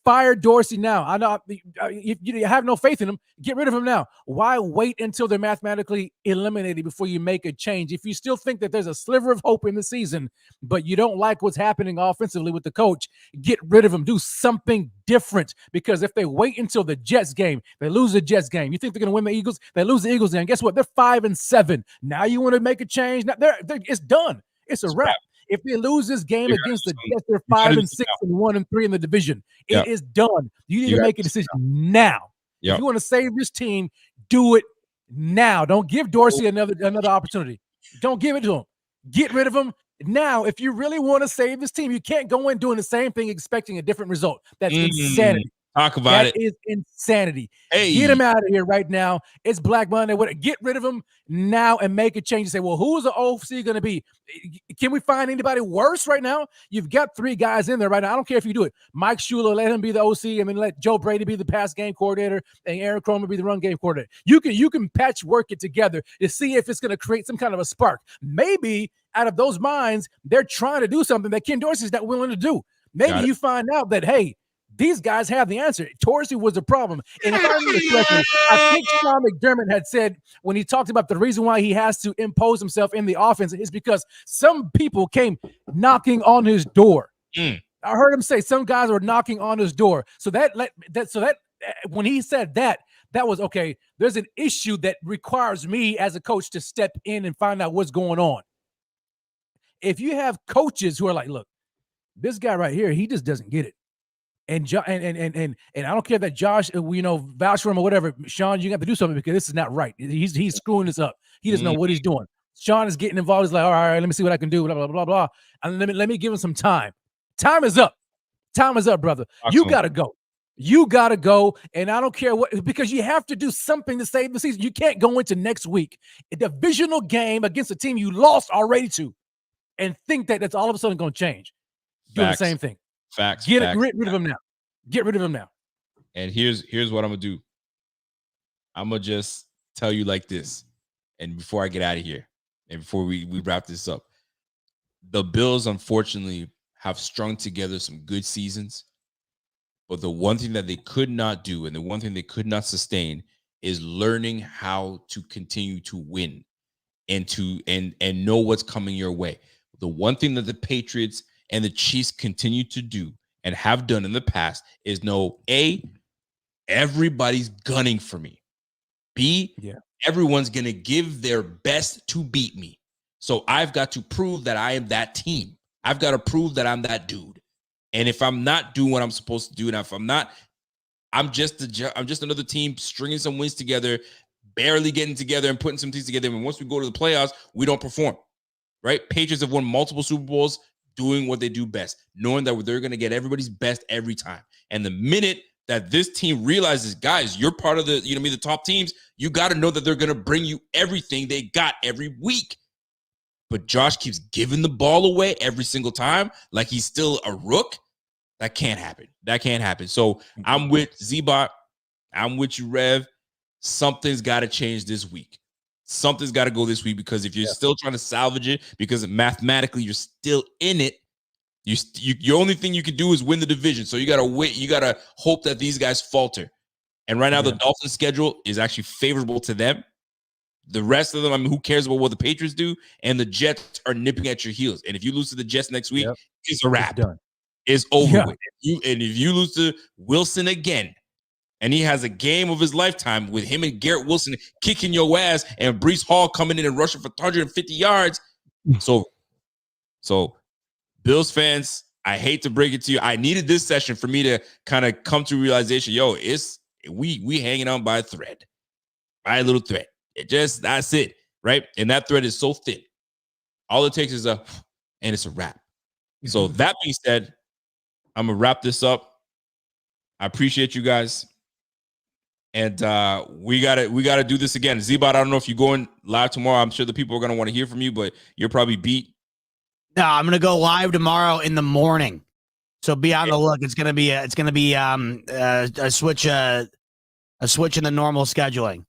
fire Dorsey now. I know if you have no faith in him, get rid of him now. Why wait until they're mathematically eliminated before you make a change? If you still think that there's a sliver of hope in the season, but you don't like what's happening offensively with the coach, get rid of him. Do something different. Because if they wait until the Jets game, they lose the Jets game. You think they're going to win the Eagles? They lose the Eagles game. Guess what? They're 5-7. Now you want to make a change? Now it's done. It's a wrap. If they lose this game against the Jets, they're 5-6 and 1-3 in the division. It is done. You need to make a decision now. If you want to save this team, do it now. Don't give Dorsey another opportunity. Don't give it to him. Get rid of him now. If you really want to save this team, you can't go in doing the same thing expecting a different result. That's insanity. Talk about it. That is insanity. Hey. Get him out of here right now. It's Black Monday. Get rid of him now and make a change. And say, well, who's the OC going to be? Can we find anybody worse right now? You've got 3 guys in there right now. I don't care if you do it. Mike Shula, let him be the OC, and then let Joe Brady be the pass game coordinator, and Aaron Cromer be the run game coordinator. You can patchwork it together to see if it's going to create some kind of a spark. Maybe out of those minds, they're trying to do something that Ken Dorsey's not willing to do. Maybe you find out that, hey, these guys have the answer. Dorsey was the problem. And if I remember correctly, I think Sean McDermott had said when he talked about the reason why he has to impose himself in the offense is because some people came knocking on his door. I heard him say some guys were knocking on his door. So that when he said that was okay. There's an issue that requires me as a coach to step in and find out what's going on. If you have coaches who are like, look, this guy right here, he just doesn't get it. And I don't care that Josh, vouch for him or whatever. Sean, you got to do something because this is not right. He's screwing this up. He doesn't know what he's doing. Sean is getting involved. He's like, all right, let me see what I can do. Blah blah blah blah. And let me give him some time. Time is up. Time is up, brother. Awesome. You gotta go. You gotta go. And I don't care what, because you have to do something to save the season. You can't go into next week a divisional game against a team you lost already to, and think that that's all of a sudden going to change. Do the same thing. Facts. Get rid of him now. Get rid of him now. And here's what I'm gonna do. I'm gonna just tell you like this, and before I get out of here, and before we wrap this up, the Bills unfortunately have strung together some good seasons, but the one thing that they could not do, and the one thing they could not sustain, is learning how to continue to win and know what's coming your way. The one thing that the Patriots and the Chiefs continue to do and have done in the past is know, A, everybody's gunning for me. B, everyone's going to give their best to beat me. So I've got to prove that I am that team. I've got to prove that I'm that dude. And if I'm not doing what I'm supposed to do, and if I'm not, I'm just another team stringing some wins together, barely getting together and putting some things together. And once we go to the playoffs, we don't perform, right? Patriots have won multiple Super Bowls doing what they do best, knowing that they're going to get everybody's best every time. And the minute that this team realizes, guys, you're part of the top teams, you got to know that they're going to bring you everything they got every week. But Josh keeps giving the ball away every single time like he's still a rook. That can't happen. That can't happen. So I'm with Zebot. I'm with you, Rev. Something's got to change this week. Something's got to go this week, because if you're still trying to salvage it, because mathematically you're still in it, your only thing you can do is win the division. So you got to wait. You got to hope that these guys falter. And right now the Dolphins' schedule is actually favorable to them. The rest of them, I mean, who cares about what the Patriots do? And the Jets are nipping at your heels. And if you lose to the Jets next week, it's a wrap. It's over with. If you lose to Wilson again, and he has a game of his lifetime with him and Garrett Wilson kicking your ass and Breece Hall coming in and rushing for 150 yards. So So, Bills fans, I hate to break it to you. I needed this session for me to kind of come to realization. Yo, it's we hanging on by a thread, by a little thread. That's it, right? And that thread is so thin. All it takes is and it's a wrap. So that being said, I'm gonna wrap this up. I appreciate you guys. And we gotta do this again. Z-Bot, I don't know if you're going live tomorrow. I'm sure the people are gonna want to hear from you, but you're probably beat. No, I'm gonna go live tomorrow in the morning. So be on the look. It's gonna be a switch in the normal scheduling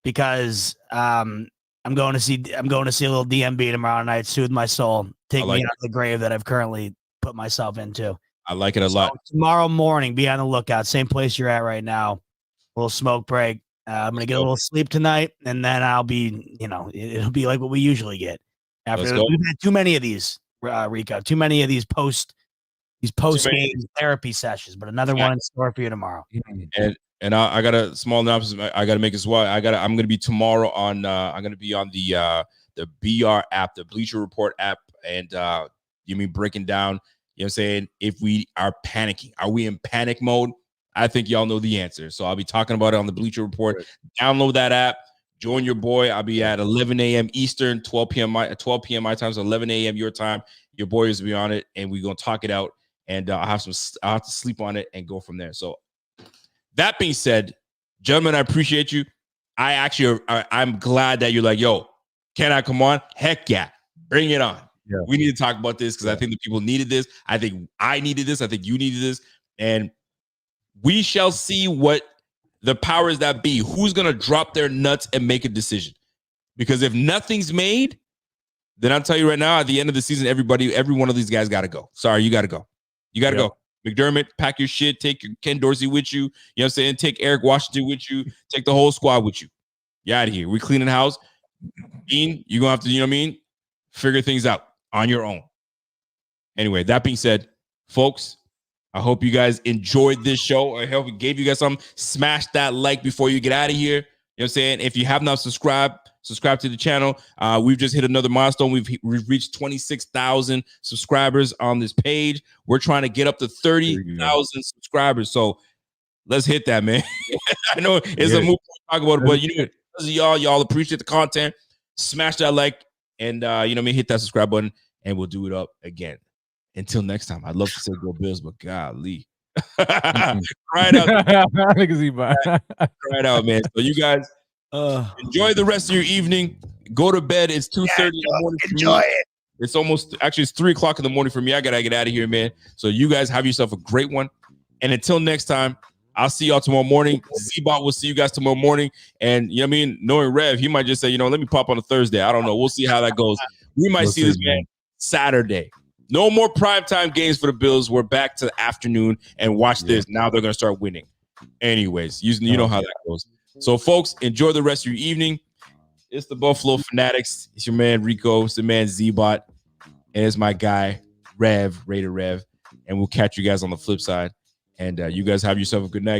because I'm going to see a little DMB tomorrow night. Soothe my soul. Take me out of the grave that I've currently put myself into. I like it a lot. Tomorrow morning, be on the lookout. Same place you're at right now. A little smoke break. I'm gonna get a little sleep tonight, and then I'll be, it'll be like what we usually get. After we've had too many of these, Rico. Too many of these post game therapy sessions. But another one in store for you tomorrow. And I got a small announcement I got to make as well. I'm going to be tomorrow on. I'm going to be on the BR app, the Bleacher Report app, and breaking down. You know what I'm saying? If we are panicking, are we in panic mode? I think y'all know the answer. So I'll be talking about it on the Bleacher Report. Right. Download that app. Join your boy. I'll be at 11 a.m. Eastern, 12 p.m. my time, so 11 a.m. your time. Your boy is be on it, and we're gonna talk it out. And I'll have to sleep on it and go from there. So that being said, gentlemen, I appreciate you. I'm glad that you're like, yo, can I come on? Heck yeah, bring it on. Yeah. We need to talk about this because I think the people needed this. I think I needed this. I think you needed this, and we shall see what the powers that be, who's going to drop their nuts and make a decision. Because if nothing's made, then I'll tell you right now, at the end of the season, every one of these guys got to go. Sorry, you got to go. You got to go. McDermott, pack your shit. Take your Ken Dorsey with you. You know what I'm saying? Take Eric Washington with you. Take the whole squad with you. You're out of here. We're cleaning house. Dean, you're going to have to, you know what I mean? Figure things out on your own. Anyway, that being said, folks, I hope you guys enjoyed this show. I hope it gave you guys something. Smash that like before you get out of here. You know what I'm saying? If you have not subscribe to the channel. We've just hit another milestone. We've reached 26,000 subscribers on this page. We're trying to get up to 30,000 subscribers. So let's hit that, man. I know it's a move to talk about it, but because of y'all appreciate the content. Smash that like and hit that subscribe button, and we'll do it up again. Until next time, I'd love to say go Bills, but golly. Cry it out. Cry it out, man. So you guys enjoy the rest of your evening. Go to bed. It's 2:30 in the morning. Enjoy it. It's 3 o'clock in the morning for me. I gotta get out of here, man. So you guys have yourself a great one. And until next time, I'll see y'all tomorrow morning. Z-Bot will see you guys tomorrow morning. And you know what I mean? Knowing Rev, he might just say, let me pop on a Thursday. I don't know. We'll see how that goes. We might see this man Saturday. No more primetime games for the Bills. We're back to the afternoon, and watch this. Now they're going to start winning. Anyways, you know how that goes. So, folks, enjoy the rest of your evening. It's the Buffalo Fanatics. It's your man, Rico. It's the man, Z-Bot. And it's my guy, Rev, Raider Rev. And we'll catch you guys on the flip side. And you guys have yourself a good night.